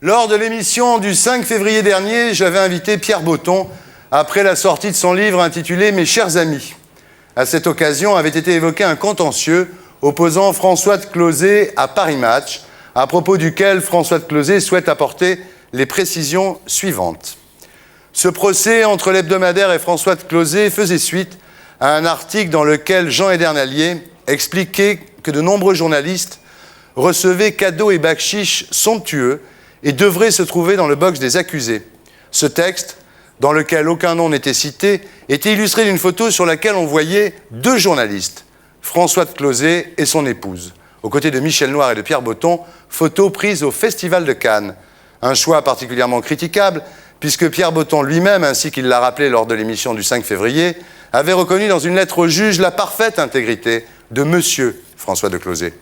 Lors de l'émission du 5 février dernier, j'avais invité Pierre Botton après la sortie de son livre intitulé « Mes chers amis ». À cette occasion avait été évoqué un contentieux opposant François de Closets à Paris Match, à propos duquel François de Closets souhaite apporter les précisions suivantes. Ce procès entre l'hebdomadaire et François de Closets faisait suite à un article dans lequel Jean Edernalier expliquait que de nombreux journalistes recevaient cadeaux et bakchiches somptueux et devrait se trouver dans le box des accusés. Ce texte, dans lequel aucun nom n'était cité, était illustré d'une photo sur laquelle on voyait deux journalistes, François de Closets et son épouse, aux côtés de Michel Noir et de Pierre Botton, photo prise au Festival de Cannes. Un choix particulièrement critiquable, puisque Pierre Botton lui-même, ainsi qu'il l'a rappelé lors de l'émission du 5 février, avait reconnu dans une lettre au juge la parfaite intégrité de Monsieur François de Closets.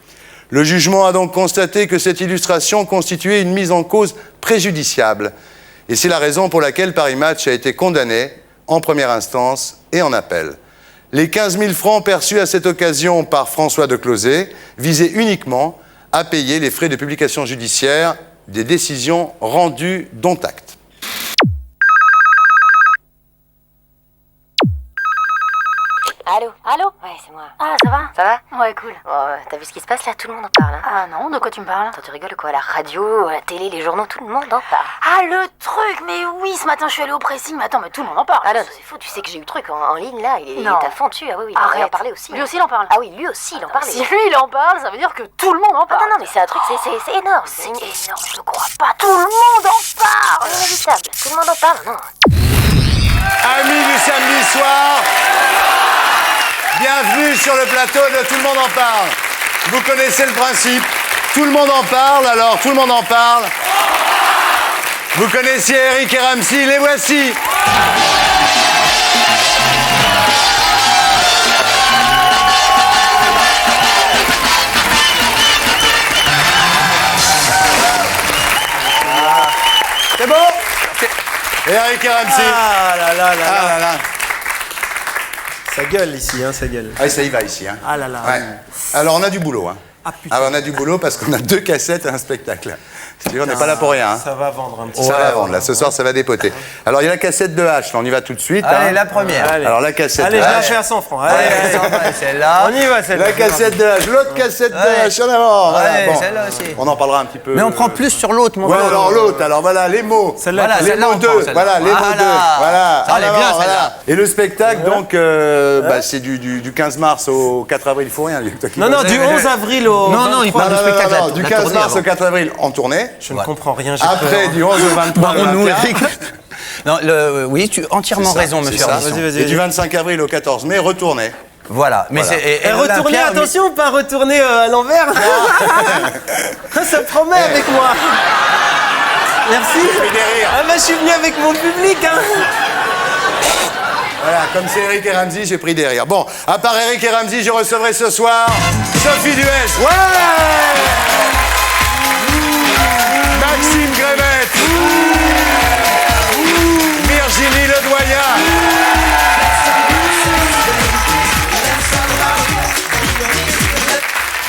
Le jugement a donc constaté que cette illustration constituait une mise en cause préjudiciable. Et c'est la raison pour laquelle Paris Match a été condamné en première instance et en appel. Les 15 000 francs perçus à cette occasion par François de Closets visaient uniquement à payer les frais de publication judiciaire des décisions rendues dont acte. Allô? Allô? Ouais, c'est moi. Ah, ça va? Ça va? Ouais, cool. Oh, t'as vu ce qui se passe là? Tout le monde en parle, hein? Ah non, de quoi tu me parles? Attends, tu rigoles quoi? À la radio, à la télé, les journaux, tout le monde en parle. Ah, le truc! Mais oui, ce matin, je suis allée au pressing, mais attends, mais tout le monde en parle. Ah non, c'est faux, tu sais que j'ai eu le truc en ligne là, il Non. t'a fendu. Ah oui, oui, il en Arrête. parlait aussi. Lui aussi, il en parle. Ah oui, lui aussi, il en parlait. Si lui, il en parle, ça veut dire que tout le monde en Ah parle. non, non, mais c'est un truc, c'est énorme. C'est énorme, je crois pas. Tout le monde en parle! Inévitable. Tout le monde en parle, non? Amis du samedi soir, bienvenue sur le plateau de Tout le monde en parle. Vous connaissez le principe, tout le monde en parle, alors tout le monde en parle. Vous connaissiez Eric et Ramsey, les voici. C'est bon? Eric et Ramsey. Ah là là là là. Ah là là. Ça gueule ici, hein, ça gueule. Ah, ça y va ici. Hein. Ah là là. Ouais. Alors, on a du boulot. Hein. Ah putain. Ah, on a du boulot parce qu'on a 2 cassettes et un spectacle. On n'est pas là pour rien. Hein. Ça va vendre un petit Ça va vendre. Là, ce soir, ça va dépoter. Alors, il y a la cassette de H. Là, on y va tout de suite. Allez, hein. la première. Allez. Alors, la cassette Allez, de je la H. fais à 100 francs. Allez, Allez, celle-là. on y va, celle-là. La cassette de H. L'autre cassette de Ouais. H. En avant. Voilà, Allez, bon. celle-là aussi. On en parlera un petit peu. Mais on prend plus sur l'autre, mon Ouais, gars. alors l'autre. Alors, voilà, les mots. Celle-là, Voilà, Les celle-là, mots on prend 2. celle-là. Voilà, les mots 2. Voilà. Ça, elle est En bien, avant, celle-là. voilà. Et le spectacle, donc, bah, c'est du 15 mars au 4 avril. Il faut rien. Toi qui Non, non, bosses. du 11 avril au. Non, non, il 23. parle de spectacle. Non, du la 15 tournée mars au avant. 4 avril en tournée. Je ne comprends rien, j'ai Après, peur. du 11 au 23 au Baron-nous, 21. Eric. Non, oui, tu as entièrement raison, monsieur Ardisson. Vas-y, vas-y. Et du 25 avril au 14 mai, retournée. Voilà. Mais Voilà. c'est. Et retourner, l'Olympia, attention, pas retourner à l'envers. Ça promet avec moi. Merci. Et des rires. Ah bah je suis venu avec mon public, hein. Voilà, comme c'est Eric et Ramsey, j'ai pris des rires. Bon, à part Eric et Ramsey, je recevrai ce soir Sophie Duès. Ouais. Maxime Grémette. Virginie Ledoyen.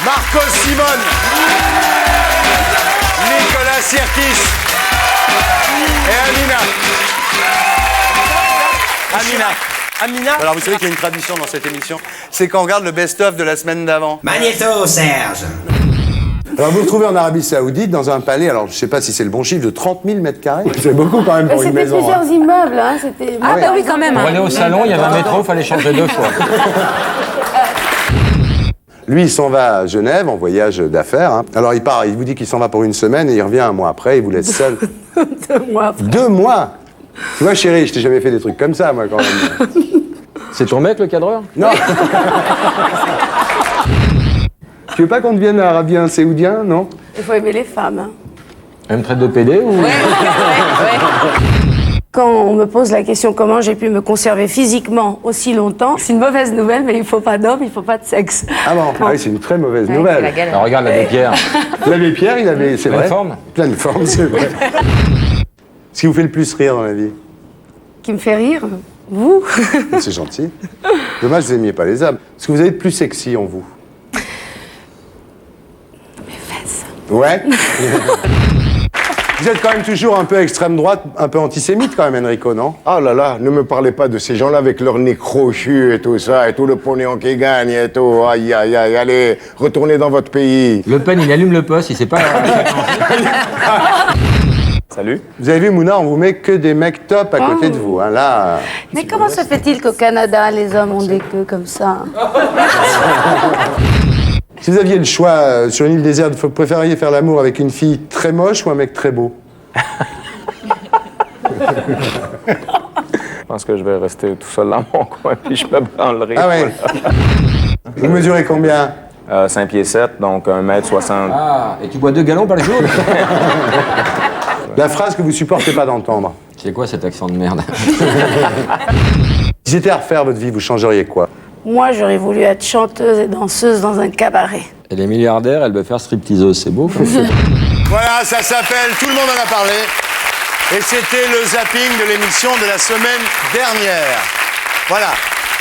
Marcos Simone. Nicolas Sirkis. Et Amina. Alors, vous savez qu'il y a une tradition dans cette émission, c'est qu'on regarde le best-of de la semaine d'avant. Magnéto, Serge. Alors, vous vous trouvez en Arabie Saoudite, dans un palais, alors je ne sais pas si c'est le bon chiffre, de 30 000 mètres carrés. C'est beaucoup quand même pour une C'était maison. plusieurs immeubles, hein. C'était... Ah bah oui, quand même. Pour aller au salon, il y avait un métro, il fallait changer 2 fois. Lui, il s'en va à Genève en voyage d'affaires. Hein. Alors, il part, il vous dit qu'il s'en va pour une semaine et il revient un mois après, il vous laisse seul. 2 mois après. 2 mois. Tu vois, chérie, je t'ai jamais fait des trucs comme ça, moi, quand même. C'est ton mec, le cadreur? Non. Tu veux pas qu'on devienne arabien saoudien, non? Il faut aimer les femmes. Hein. Elle me traite de PD ou... Quand on me pose la question comment j'ai pu me conserver physiquement aussi longtemps, c'est une mauvaise nouvelle, mais il faut pas d'homme, il faut pas de sexe. Ah bon, ah oui, c'est une très mauvaise Ouais, nouvelle. c'est la galère. Alors, regarde l'abbé Pierre. L'abbé Pierre, il avait, c'est Pleine vrai. forme. Pleine forme, c'est vrai. Ce qui vous fait le plus rire dans la vie? Qui me fait rire, vous. C'est gentil. Dommage, vous n'aimiez pas les hommes. Ce que vous avez de plus sexy en vous? Mes fesses. Ouais. Vous êtes quand même toujours un peu extrême droite, un peu antisémite quand même, Enrico, non? Ah là là, ne me parlez pas de ces gens-là avec leur nez crochu et tout ça, et tout le pognon qui gagne et tout. Aïe, aïe, aïe, allez, retournez dans votre pays. Le Pen, il allume le poste, il sait pas. Salut. Vous avez vu, Mouna, on vous met que des mecs top à côté de vous. Hein. Là, Mais comment se fait-il qu'au Canada, les hommes ont des queues comme ça? si vous aviez le choix sur une île déserte, vous préfériez faire l'amour avec une fille très moche ou un mec très beau? Je pense que je vais rester tout seul dans mon coin, puis je me branlerai. Ah ouais. Vous mesurez combien? 5 pieds 7, donc 1m60. Ah, et tu bois 2 gallons par jour? La phrase que vous supportez pas d'entendre. C'est quoi cet accent de merde? Si c'était à refaire votre vie, vous changeriez quoi? Moi, j'aurais voulu être chanteuse et danseuse dans un cabaret. Elle est milliardaire, elle veut faire stripteaseuse, c'est beau comme ça. Voilà, ça s'appelle Tout le monde en a parlé. Et c'était le zapping de l'émission de la semaine dernière. Voilà.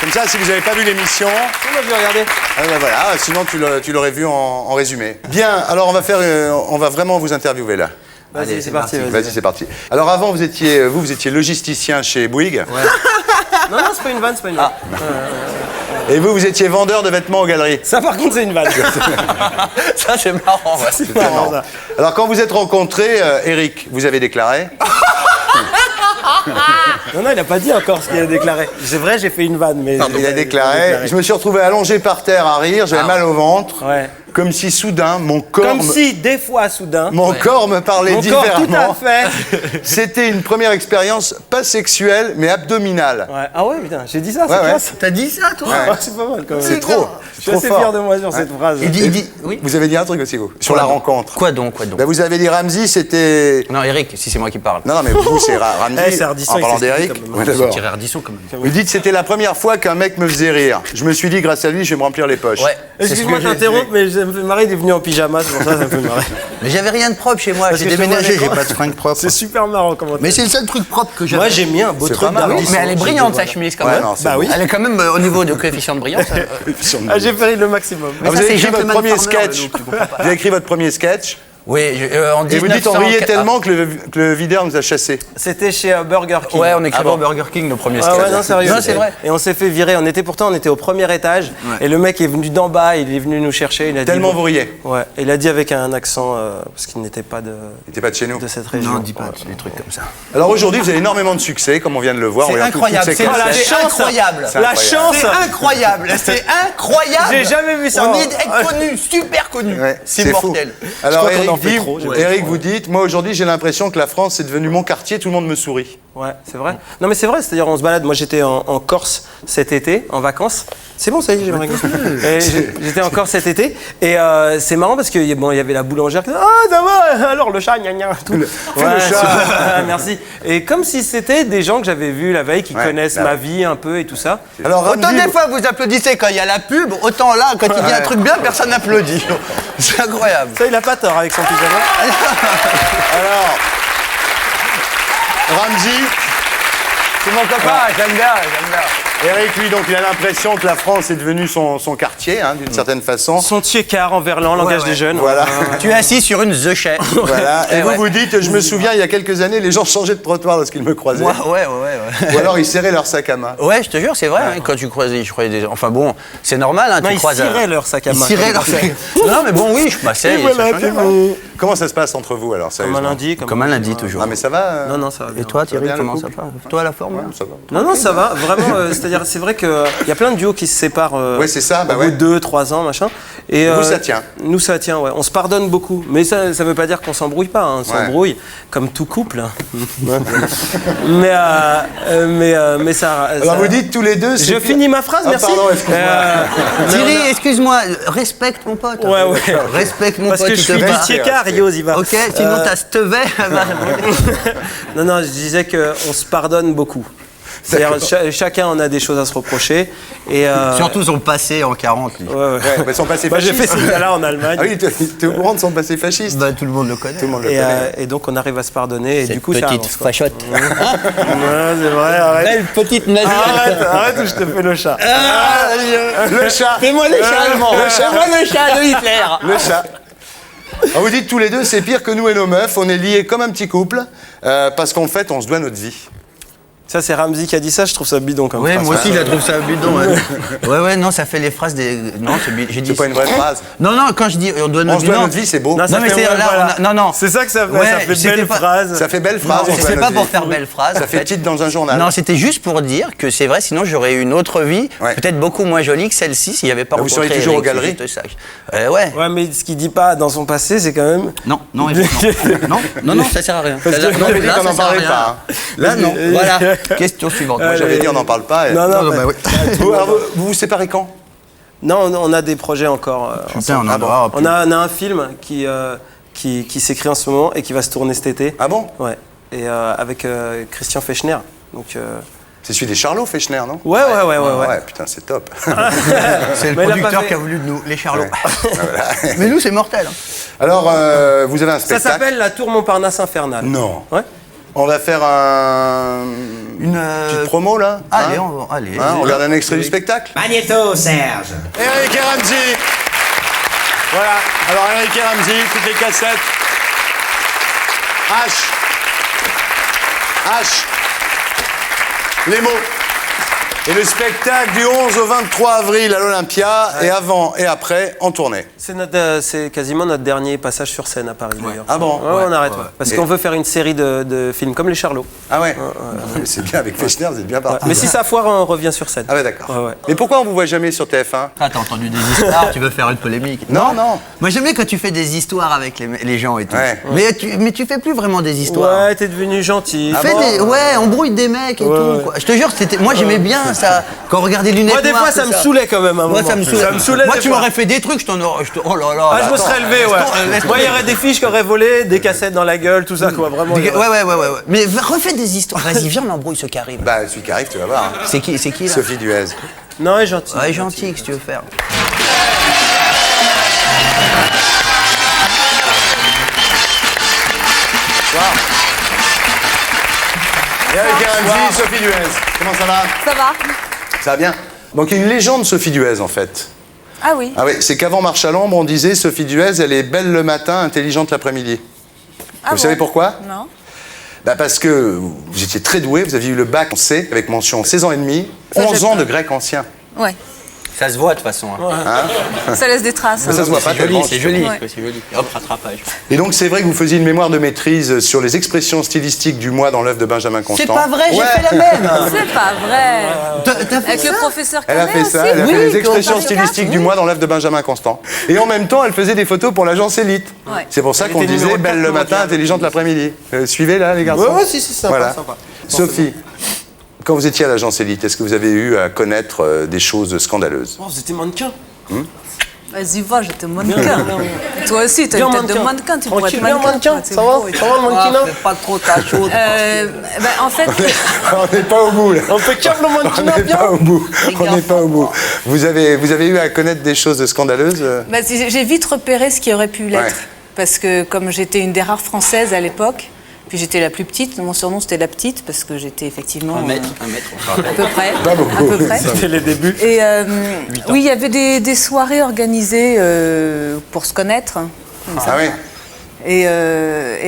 Comme ça, si vous n'avez pas vu l'émission... On a vu regarder. Ah ben voilà, sinon tu l'aurais vu en résumé. Bien, alors on va vraiment vous interviewer là. Vas-y, c'est parti. Vas-y, c'est parti. Alors avant, vous étiez logisticien chez Bouygues. Ouais. Non, c'est pas une vanne, c'est pas une vanne. Et vous étiez vendeur de vêtements aux galeries. Ça, par contre, c'est une vanne. Ça, c'est marrant. Ouais. C'est marrant, ça. Alors quand vous êtes rencontrés, Eric, vous avez déclaré... Non, il a pas dit encore ce qu'il a déclaré. C'est vrai, j'ai fait une vanne, mais... Il a déclaré, je me suis retrouvé allongé par terre à rire, j'avais mal au ventre, Ouais. comme si soudain mon corps... Comme si, des fois, soudain... Mon corps me parlait Mon corps, différemment. tout à fait. C'était une première expérience, pas sexuelle, mais abdominale. Ouais. Ah ouais, putain, j'ai dit ça, c'est Ouais, ouais. classe. T'as dit ça, toi Ah, c'est pas mal, quand même. C'est trop. Je suis assez fier de moi sur cette phrase. Il dit, oui. Vous avez dit un truc aussi, vous, sur la rencontre. Quoi donc Ben, vous avez dit Ramzy, c'était... Non, Eric, si c'est moi qui parle. Non, mais vous, c'est Ramzy. Eh, c'est Ardisson, en il parlant s'explique d'Eric. quand même. Ouais, d'abord. Thierry Ardisson, quand même. Vous dites c'était la première fois qu'un mec me faisait rire. Je me suis dit, grâce à lui, je vais me remplir les poches. Ouais. Excuse-moi de t'interrompre, mais ça me fait marrer, il est venu en pyjama, c'est pour ça que ça me fait marrer. Mais j'avais rien de propre chez moi. Parce J'ai que je te déménagé, vois j'ai l'écran. pas de fringues propres. C'est super marrant comment Mais c'est le seul truc propre que j'avais. Moi, j'ai mis un beau C'est truc pas mal, d'Ardisson. Mais elle est brillante, sa chemise, quand Ouais, même. non, c'est Bah bon. oui. Elle est quand même au niveau de coefficient de brillance. Ah, j'ai fait le maximum. Mais Vous ça, avez c'est écrit votre Gentleman premier Farmer, sketch. le look, tu comprends pas. Vous avez écrit votre premier sketch. Oui, en Et vous dites, on 1900. riait tellement que le videur nous a chassés. C'était chez Burger King. Ouais, on écrivait Ah bon. au Burger King le premier Ah sketch. ouais, non, sérieux. Non, c'est vrai. Et on s'est fait virer. On était au premier étage. Et le mec est venu d'en bas, il est venu nous chercher. Il a Tellement dit, vous riez. Ouais. Et il a dit avec un accent, parce qu'il n'était pas de Il n'était pas de chez nous. cette région. Non, dis pas des trucs comme ça. Alors aujourd'hui, vous avez énormément de succès, comme on vient de le voir. C'est Regarde toutes incroyable, ces c'est cassettes. la c'est chance. incroyable. C'est La incroyable. chance. C'est incroyable, c'est incroyable. J'ai jamais vu ça. On est être connu, super connu. Ouais, C'est fou. mortel. Alors Je crois qu'on en Eric, fait trop, Eric, vous dites, moi aujourd'hui j'ai l'impression que la France est devenue mon quartier, tout le monde me sourit. Ouais, c'est vrai. Non, mais c'est vrai, c'est-à-dire on se balade. Moi, j'étais en Corse cet été, en vacances. C'est bon, ça y est, j'ai bien J'étais en Corse cet été. Et c'est marrant parce qu'il bon, y avait la boulangère qui disait ah, ça va, alors le chat, gna gna. Tout. le chat. super, merci. Et comme si c'était des gens que j'avais vus la veille, qui Ouais, connaissent bah ma vie un peu et tout ça. Alors Autant Ramzy, des fois vous applaudissez quand il y a la pub, autant là, quand il dit un truc bien, personne n'applaudit. C'est incroyable. Ça, il a pas tort avec son pyjama. alors, Ramzy, C'est mon copain, j'aime bien, j'aime bien. Eric, lui, donc il a l'impression que la France est devenue son quartier, hein, d'une certaine façon. Son tchekar en verlan, langage ouais. des jeunes. Voilà. Tu es assis sur une the chaise. Voilà. Et Eh vous, ouais. vous dites, je me souviens, il y a quelques années, les gens changeaient de trottoir lorsqu'ils me croisaient. Ouais. Ou alors ils serraient leur sac à main. Ouais, je te jure, c'est vrai. hein, quand tu croisais, je croyais des. Enfin bon, c'est normal. Hein, Non, tu ils croises. ciraient leur sac à main. Ils ciraient leur sac. Non, mais bon, oui, je passais. Et et ça voilà, changeait, c'est ouais. bon. Comment ça se passe entre vous alors, Comme sérieusement? un lundi. Comme un lundi, toujours. Ah mais ça va Non, ça va bien. Et toi, Thierry, bien, le comment ça couple va? Toi, la forme là Ça va. Non, ça va, vraiment. C'est-à-dire, c'est vrai qu'il y a plein de duos qui se séparent Ouais, c'est ça, bah au bout ouais. de 2-3 ans, machin. Et, Vous, ça tient. Nous, ça tient, ouais. On se pardonne beaucoup. Mais ça veut pas dire qu'on s'embrouille pas. Hein. On s'embrouille, comme tout couple. Hein. mais ça... Alors vous dites tous les deux... c'est Je pire. finis ma phrase, Ah, merci. pardon, excuse-moi. Thierry, excuse-moi, respecte mon pote. Ouais. Respecte mon Parce pote, que il je te suis du va. Tchekar, Yos, il va. Ok, sinon t'as Stevet. Non, je disais qu'on se pardonne beaucoup. C'est-à-dire, chacun en a des choses à se reprocher. Et, Surtout son passé en 40. lui. Ouais. Ouais, mais son passé Bah, j'ai fasciste. fait ce gars-là en Allemagne. Ah oui, t'es au courant de son passé fasciste. Bah, tout le monde le connaît. Tout le monde le Et, connaît. et donc on arrive à se pardonner et Cette du coup ça petite avance, quoi. fachotte. Ouais, c'est vrai, arrête. Belle petite nazie. Arrête ou je te fais le chat. Le chat. Fais-moi le chat allemand. Le chat. Fais-moi le chat de Hitler. Le chat. Alors, vous dites tous les deux, c'est pire que nous et nos meufs, on est liés comme un petit couple, parce qu'en fait, on se doit notre vie. Ça, c'est Ramzy qui a dit ça, je trouve ça bidon comme Ouais, phrase. moi aussi, je la trouve ça bidon. Ouais, non, ça fait les phrases des. Non, j'ai dit. C'est pas une vraie phrase. Non, quand je dis on doit On notre se vie. doit Non, notre vie, c'est beau. Non, ça mais fait, c'est ouais, là, voilà. non. C'est ça que ça fait, Ouais, ça fait c'était belle pas- phrase. Ça fait belle phrase. on se doit C'est pas notre pour vie. faire belle phrase. Ça en fait titre dans un journal. Non, c'était juste pour dire que c'est vrai, sinon j'aurais eu une autre vie, Ouais. peut-être beaucoup moins jolie que celle-ci s'il n'y avait pas Vous rencontré seriez toujours Eric, aux galeries c'est juste ça. Ouais. Ouais, mais ce qu'il dit pas dans son passé, c'est quand même. Non, non, ça sert à rien. Parce que Là, vous avez dit là, qu'on ça n'en sert à parlait rien. pas. Là, non. Voilà. Question suivante. Moi, j'avais dit on n'en parle pas. et- Non, bah oui. Alors, vous vous séparez quand? Non, on a des projets encore. Putain, on en ensemble. aura. On a un film qui s'écrit en ce moment et qui va se tourner cet été. Ah bon? Ouais. Et avec Christian Fechner. Donc. C'est celui des Charlots, Fechner, non? Ouais. Ouais, putain, c'est top. C'est le Mais il a pas producteur fait- qui a voulu de nous, les Charlots. Mais nous, c'est mortel. Alors, vous avez un Ça spectacle? s'appelle La Tour Montparnasse Infernale. Non. Ouais. On va faire Une. petite promo, là? Allez, Hein allez. Hein, on regarde un extrait du spectacle? Magnéto, Serge. Eric et Ramzy. Voilà. Alors, Eric et Ramzy, toutes les cassettes. H. Les mots. Et le spectacle du 11 au 23 avril à l'Olympia, et avant et après, en tournée. C'est quasiment notre dernier passage sur scène à Paris, d'ailleurs. Ah bon? Ouais, on arrête. ouais. Parce Et- qu'on veut faire une série de films comme les Charlots. Ah ouais? C'est bien, avec Fechner, vous êtes bien parti. Mais si ça foire, on revient sur scène. Ah ouais, d'accord. Ouais. Mais pourquoi on vous voit jamais sur TF1? Ah, t'as entendu des histoires, tu veux faire une polémique? Non. Moi, j'aime bien quand tu fais des histoires avec les gens et tout. Ouais. Mais tu fais plus vraiment des histoires. Ouais, t'es devenu gentil. Ouais, on brouille des mecs et tout. Quoi. Je te jure, moi j'aimais bien ça. Quand on regardait Lunettes Moi, des Noires, fois, ça tout me saoulait quand même. Moi, ça me saoulait. Moi, des tu fois. m'aurais fait des trucs, je t'en aurais. Oh là là. Ah, je me serais levé, ouais. Moi, il y aurait des fiches qui auraient volé, des cassettes dans la gueule, tout ça, quoi. Vraiment. Ouais. Mais refais des histoires. Vas-y, viens, on embrouille ce qui arrive. Bah, celui qui arrive, tu vas voir. hein. C'est qui là? Sophie Duez. Non, elle est gentil. Ouais, gentil, qu'est-ce que tu veux faire? Eric et Ramzy, Sophie Duez. Comment ça va? Ça va? Ça va bien? Donc, il y a une légende Sophie Duez, en fait. Ah oui. Ah oui, c'est qu'avant Marche à l'ombre, on disait Sophie Duez, elle est belle le matin, intelligente l'après-midi. Vous savez pourquoi? Non. Bah parce que vous étiez très doué, vous aviez eu le bac en C avec mention 16 ans et demi, Ça, 11 j'ai ans pas. de grec ancien. Ouais. Ça se voit de toute façon. Ça laisse des traces. Mais ça se voit pas tellement. C'est joli. Ouais. C'est joli. Et hop, rattrapage. Et donc c'est vrai que vous faisiez une mémoire de maîtrise sur les expressions stylistiques du mois dans l'œuvre de Benjamin Constant. C'est pas vrai, j'ai Ouais. fait la même. C'est pas vrai. T'as fait Avec ça? le professeur Elle a Canet fait ça, aussi. elle a fait Oui, les expressions qu'on stylistiques du mois dans l'œuvre de Benjamin Constant. Et en même temps, elle faisait des photos pour l'agence Élite. Ouais. C'est pour ça Elle qu'on était disait numéro belle 4 le matin, mondial. intelligente l'après-midi. Suivez là les garçons. Ouais, si, sympa, Voilà. sympa. Sophie, quand vous étiez à l'agence Élite, est-ce que vous avez eu à connaître des choses scandaleuses? Oh, vous étiez mannequin. Vas-y, va, j'étais mannequin. Toi aussi, t'as Bien une tête de mannequin. mannequin, tu pourrais être Tranquille, bien mannequin. mannequin. Ça va? Ça va le mannequinat? Fais pas trop ta chose. En fait, On n'est pas au bout là. Impeccable le On mannequinat, n'est bien. pas au bout. On n'est pas au bout. Vous avez eu à connaître des choses scandaleuses? j'ai vite repéré ce qui aurait pu l'être. Ouais. Parce que comme j'étais une des rares françaises à l'époque, puis j'étais la plus petite, mon surnom c'était la petite, parce que j'étais effectivement... Un mètre, enfin. à peu près. Pas beaucoup. À peu près. C'était les débuts. Et oui, il y avait des soirées organisées pour se connaître. comme ça. Ah oui. Et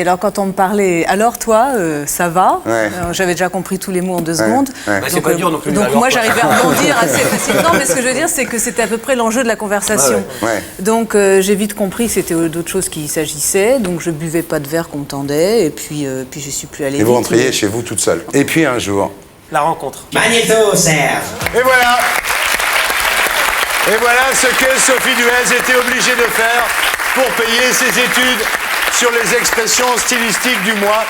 alors quand on me parlait, alors toi, ça va? Ouais. J'avais déjà compris tous les mots en 2 secondes. Ouais. Bah, c'est pas dur non plus, Donc alors, moi quoi. j'arrivais à rebondir assez facilement. Non, mais ce que je veux dire, c'est que c'était à peu près l'enjeu de la conversation. Ouais. Donc j'ai vite compris que c'était d'autres choses qu'il s'agissait. Donc je buvais pas de verre qu'on me tendait. Et puis je suis plus allée Et vous vite, rentriez mais- chez vous toute seule. Et puis un jour. La rencontre. Magnéto, Serge. Et voilà. Et voilà ce que Sophie Duez était obligée de faire pour payer ses études sur les expressions stylistiques du mois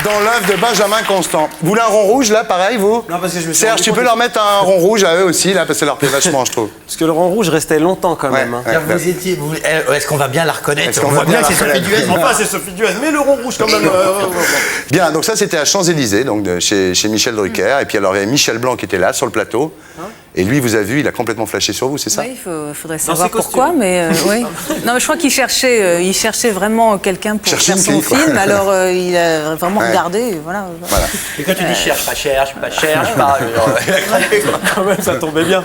dans l'œuvre de Benjamin Constant. Vous voulez un rond rouge là, pareil, vous? Non, parce que je me suis Serge, rendu tu compte peux que- leur mettre un rond rouge à eux aussi là, parce que ça leur plaît vachement, je trouve. Parce que le rond rouge restait longtemps quand même. hein. Ouais. Vous étiez. Est-ce qu'on va bien la reconnaître? Est-ce qu'on On va voit bien bien que la c'est Sophie reconnaître? Duez. Enfin, c'est Sophie Duez, mais le rond rouge quand même. Bien, donc ça c'était à Champs-Élysées, donc chez Michel Drucker. Et puis alors il y avait Michel Blanc qui était là sur le plateau. Et lui, vous avez vu, il a complètement flashé sur vous, c'est ça? Oui, il faudrait savoir ses pourquoi, costumes. mais oui. Non, mais je crois qu'il cherchait, il cherchait vraiment quelqu'un pour Cherchait faire une son fille, quoi. film. Alors il a vraiment Ouais. regardé, et voilà. Voilà. Et quand tu dis cherche pas, cherche pas. Quand même, ça tombait bien.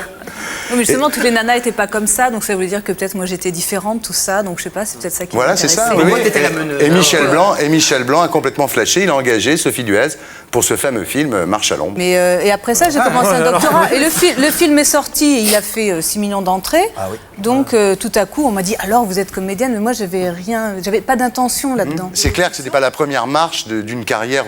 Non, mais justement, toutes les nanas étaient pas comme ça, donc ça voulait dire que peut-être moi j'étais différente, tout ça, donc je sais pas, c'est peut-être ça qui Voilà, c'est ça. Oui, oui. t'étais la meneuse. Et Michel Blanc a complètement flashé. Il a engagé Sophie Duez pour ce fameux film Marche à l'ombre. Mais et après ça, j'ai commencé un doctorat. Et le film est sorti, et il a fait 6 millions d'entrées. Donc tout à coup, on m'a dit alors vous êtes comédienne, mais moi j'avais pas d'intention là-dedans. C'est clair que c'était pas la première marche d'une carrière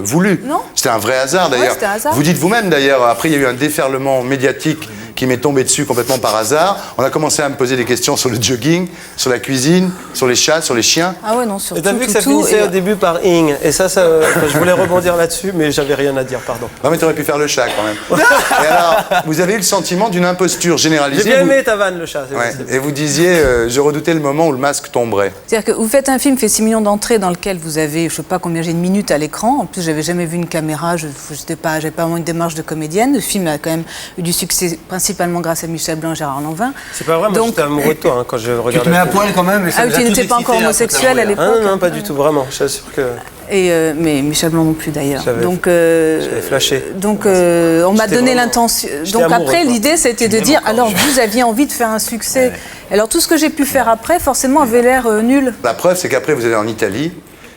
voulue. Non. C'était un vrai hasard d'ailleurs. c'était un hasard. Vous dites vous-même d'ailleurs, après il y a eu un déferlement médiatique qui m'est tombé dessus complètement par hasard. On a commencé à me poser des questions sur le jogging, sur la cuisine, sur les chats, sur les chiens. Ah ouais, non, sur Et t'as tout, vu que tout, ça tout, finissait et- au début par ing. Et ça je voulais rebondir là-dessus, mais j'avais rien à dire, pardon. Non mais t'aurais pu faire le chat quand même. Et alors, vous avez eu le sentiment d'une imposture généralisée. J'ai bien vous- aimé ta vanne, le chat. c'est Ouais. possible. Et vous disiez, je redoutais le moment où le masque tomberait. C'est-à-dire que vous faites un film qui fait 6 millions d'entrées dans lequel vous avez, je sais pas combien j'ai de minutes à l'écran. En plus, j'avais jamais vu une caméra, j'avais pas vraiment une démarche de comédienne. Le film a quand même eu du succès principalement grâce à Michel Blanc et Gérard Lanvin. C'est pas vrai, moi Donc- j'étais amoureux de toi quand je Tu regardais. te mets à le film. poil quand même. Ah oui, tu n'étais pas encore homosexuel à l'époque. Ah non, pas du tout, vraiment. Je suis sûr que Mais Michel Blanc non plus d'ailleurs. J'avais- Donc, j'avais flashé. Donc on m'a J'étais donné vraiment- l'intention. j'étais Donc amoureux, après quoi. l'idée c'était de dire alors vous aviez envie de faire un succès. Alors tout ce que j'ai pu faire après forcément avait l'air nul. La preuve, c'est qu'après, vous allez en Italie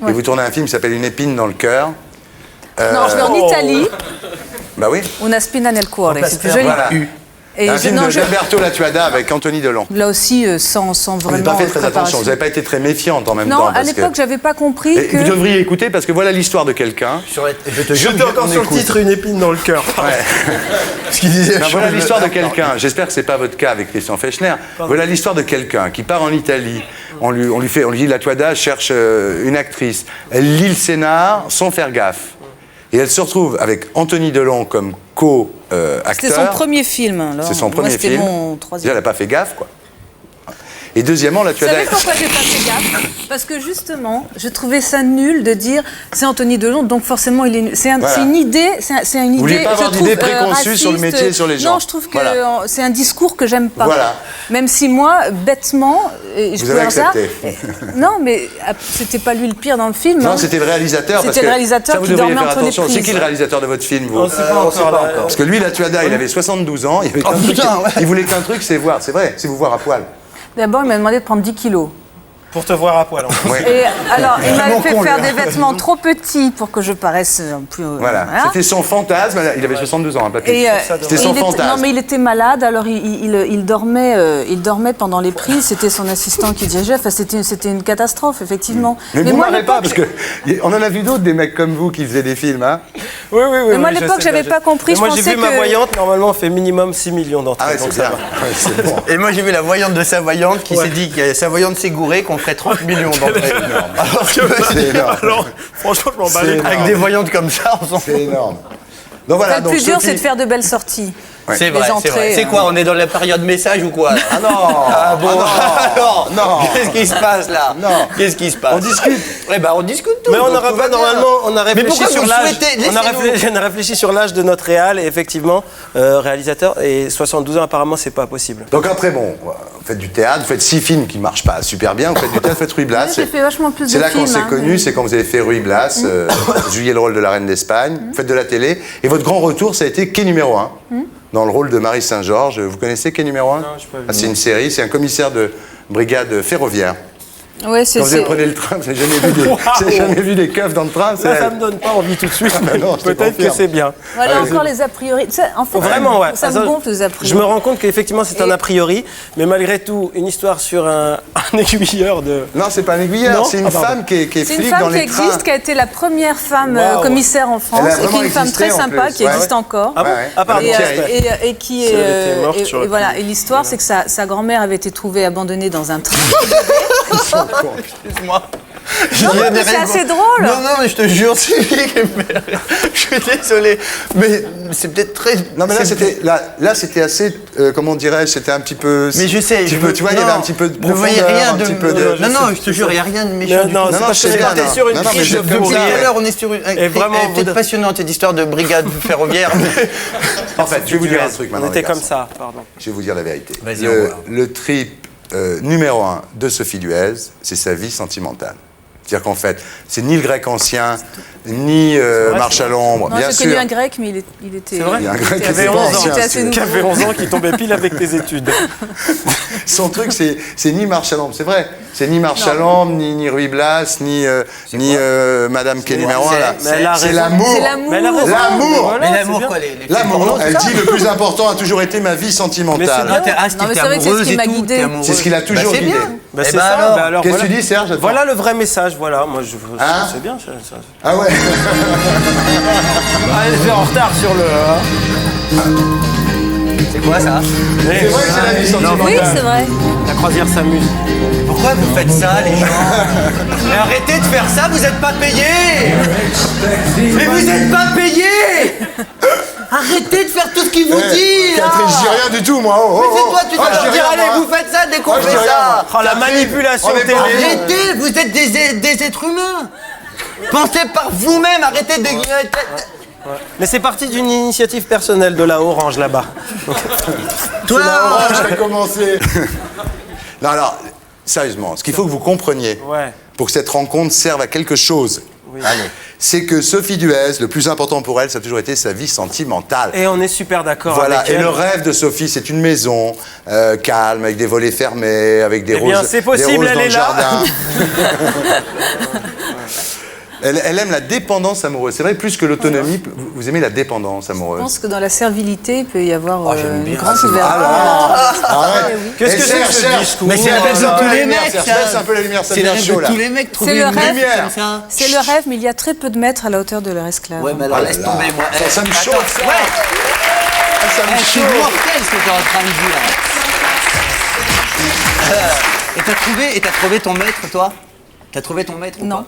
et vous tournez un film qui s'appelle Une épine dans le cœur. Non, je vais en Italie. Bah oui. Una spina nel cuore, c'est plus joli. Voilà. Et Un je- film non, de je- Gilberto Latuada avec Anthony Delon. là aussi sans Vous vraiment. n'avez pas fait très préparation. attention, vous n'avez pas été très méfiante en même temps. Non, à parce l'époque que... j'avais pas compris Et que. vous devriez écouter parce que voilà l'histoire de quelqu'un. Je te jure, J'étais encore sur le titre, une épine dans le cœur. Ce qu'il disait. Non, voilà l'histoire de quelqu'un. J'espère que c'est pas votre cas avec Christian Fechner. Voilà l'histoire de quelqu'un qui part en Italie. On lui dit Latuada cherche une actrice. Elle lit le scénar sans faire gaffe. Et elle se retrouve avec Anthony Delon comme co-acteur. C'était son premier film. alors. C'est son Moi, premier c'était film. mon Déjà, troisième. elle n'a pas fait gaffe, quoi. Et deuxièmement, Vous Latuada. savez pourquoi j'ai pas fait gaffe? Parce que justement, je trouvais ça nul de dire c'est Anthony Delon, donc forcément il est nul. C'est Voilà. une idée, c'est une idée. Vous vouliez pas avoir je trouve, d'idée préconçue sur le raciste. métier et sur les gens. Non, je trouve que Voilà. c'est un discours que j'aime pas. Voilà. Même si moi, bêtement, je Vous peux avez dire ça. accepté. Non, mais c'était pas lui le pire dans le film. Non, hein. c'était le réalisateur. C'était parce que le réalisateur ça, vous qui devriez dormait faire entre les attention. C'est qui prises. le réalisateur de votre film, vous On sait pas encore, là. Parce que lui, Latuada, il avait 72 ans. Il, avait qu'un truc, putain, ouais. il voulait qu'un truc, c'est voir. C'est vrai, c'est vous voir à poil. D'abord, il m'a demandé de prendre 10 kilos. Pour te voir à poil. En fait. Ouais. Et alors, il m'avait fait con, faire lui, des vêtements trop petits pour que je paraisse plus. Voilà. C'était son fantasme. Il avait 62 ans, un papier. Et, C'était et son il était- fantasme. non, mais il était malade, alors il dormait pendant les prises. C'était son assistant qui dirigeait. Enfin, c'était une catastrophe, effectivement. Mais vous moi, à m'arrêtez pas, l'époque, parce qu'on en a vu d'autres, des mecs comme vous qui faisaient des films, hein. Oui, oui, oui. Mais moi, à oui, je l'époque, sais j'avais bien, pas compris, Mais je moi, j'ai pensais vu ma que- voyante, normalement, on fait minimum 6 millions d'entrées. Ah ouais, donc c'est ça bien. va. Ouais, c'est bon. Et moi j'ai vu la voyante de sa voyante qui s'est dit que sa voyante s'est gourée, qu'on ferait 30 millions d'entrées. Alors que C'est énorme. Alors, franchement, je m'en bats C'est les couilles. énorme. avec des voyantes comme ça, on s'en fout. C'est énorme. Donc voilà. le donc plus dur, Sophie- c'est de faire de belles sorties. C'est Les vrai, c'est entrées, vrai. C'est quoi, on est dans la période message ou quoi là Ah non. Ah bon Ah non. Non. Qu'est-ce qui se passe là Non. Qu'est-ce qui se passe On discute. Eh ben on discute tout. Mais on donc n'aura tout pas va bien. normalement, on a Mais réfléchi pourquoi sur vous l'âge. souhaitez On a Laissez-nous. on a réfléchi sur l'âge de notre réal et effectivement, réalisateur et 72 ans apparemment c'est pas possible. Donc après, bon, vous faites du théâtre, vous faites 6 films qui marchent pas super bien, vous faites du théâtre, vous faites Ruy Blas. Oui, j'ai fait vachement plus C'est de là qu'on films, s'est hein. connus, c'est quand vous avez fait Ruy Blas, vous jouiez le rôle de la reine d'Espagne, vous faites de la télé, et votre grand retour, ça a été Quai numéro 1, dans le rôle de Marie Saint-Georges. Vous connaissez Quai numéro 1 Non, j'ai pas vu. C'est une série, c'est un commissaire de brigade ferroviaire. Ouais, c'est. Quand vous prenez le train, vous n'avez jamais vu des keufs dans le train, c'est Ça, ça me donne pas envie tout de suite, bah mais non, je te peut-être que confirme. c'est bien. Voilà encore les a priori. Tu sais, en fait, Vraiment, ouais. ça me gonfle les a priori. Je me rends compte qu'effectivement c'est un Et- a priori, mais malgré tout, une histoire sur un aiguilleur de. Non, c'est pas un aiguilleur, Non c'est une Ah, pardon. femme qui est C'est une flic femme dans qui les trains. existe, qui a été la première femme Waouh. commissaire en France, Elle a et qui est vraiment une femme existé, très en sympa, plus. qui Ouais, existe ouais. encore. Ah bon Ouais, ouais. Ah pardon. Et, Thierry. et qui Si est. elle était morte, j'aurais et voilà. pu- Et l'histoire, c'est que sa grand-mère avait été trouvée abandonnée dans un train. Excuse-moi. Non, mais c'est assez drôle. Non, non, mais je te jure, c'est lui qui me fait rire. Je suis désolé. Mais c'est peut-être très. Non mais là c'est- c'était assez comment dirais-je, c'était un petit peu. Mais je sais. tu vois, il y avait un petit peu de Ne voyez profondeur, rien un de. petit peu de. Non, non, je te jure, il n'y a rien de méchant Non, du non, tout. c'est non, pas je sais c'est bien, pas- t'es non. sur une Non, non, mais crise je- de comme Depuis ça, tout ouais. à l'heure, on est sur une. Et vraiment, elle est peut-être vous- passionnante cette histoire de brigade ferroviaire. mais- En fait, je vais vous dire un truc On maintenant. était les comme garçons. ça, pardon. Je vais vous dire la vérité. Vas-y, au revoir. Le trip numéro 1 de Sophie Duez, c'est sa vie sentimentale. C'est-à-dire qu'en fait, c'est ni le grec ancien, ni Marche à l'ombre, Non, bien j'ai connu sûr. un grec, mais il était... C'est vrai. Il y a un grec qui avait qui 11 ans, était assez qui avait 11 ans, qui tombait pile avec tes études. Son truc, c'est ni Marche à l'ombre, c'est vrai. C'est ni Marche à l'ombre, ni Ruy Blas, ni Madame Kelly Marouin, là. Mais elle a C'est raison. l'amour. C'est l'amour. Mais elle a raison. L'amour. Voilà, Mais c'est l'amour, bien. quoi, les films L'amour, porno, elle c'est dit ça le plus important a toujours été ma vie Mais c'est sentimentale. bien. Ah, Non, mais c'est vrai que c'est ce amoureuse qui et m'a tout, guidée. t'es amoureuse. C'est ce qu'il a toujours c'est guidé. bien. Bah, Eh c'est ben ça. alors. Bah alors, Qu'est-ce que voilà. tu dis, Serge? Voilà le vrai message, voilà. Moi, Hein c'est bien. Ah ouais. Ah, elle est en retard sur le. C'est quoi ça? C'est vrai que c'est la vie sentimentale. Oui, c'est vrai. La croisière s'amuse. Pourquoi vous faites ça, les gens? Mais arrêtez de faire ça, vous êtes pas payés! Mais vous êtes pas payés! Arrêtez de faire tout ce qu'il vous dit! Catherine, je dis rien du tout, moi. Oh, Mais oh, c'est toi, tu oh, dois je dis leur dire, rien, allez, moi. vous faites ça dès qu'on Oh, je dis fait rien, ça! moi. Oh, la Catherine, manipulation on est télé. pas- Arrêtez, vous êtes des êtres humains! Pensez par vous-même, arrêtez de... Mais c'est parti d'une initiative personnelle de la Orange là-bas. Toi, Je vais commencer. Non, alors, sérieusement, ce qu'il faut que vous compreniez, Ouais. pour que cette rencontre serve à quelque chose, c'est que Sophie Duez, le plus important pour elle, ça a toujours été sa vie sentimentale. Et on est super d'accord. Voilà, avec et elle. le rêve de Sophie, c'est une maison calme, avec des volets fermés, avec des Eh bien, roses, c'est possible, des roses elle dans est le là. jardin. Elle aime la dépendance amoureuse. C'est vrai, plus que l'autonomie, vous aimez la dépendance Je amoureuse. pense que dans la servilité, il peut y avoir j'aime une bien. grande Ah, ouverture. arrête. Qu'est-ce Et que c'est que ce Serge, discours? mais c'est le rêve de tous les mecs, Serge, ça. baisse un peu la lumière, ça c'est le devient rêve chaud, de là. tous les mecs, trouver le une rêve. lumière comme ça. C'est le rêve, mais il y a très peu de maîtres à la hauteur de leur esclave. Ouais, mais alors laisse tomber, moi. Ça me chauffe, Attends, ça. ouais. Ça me C'est chauffe. mortel ce que t'es en train de dire. Et t'as trouvé ton maître, toi? T'as trouvé ton maître ou Non. pas?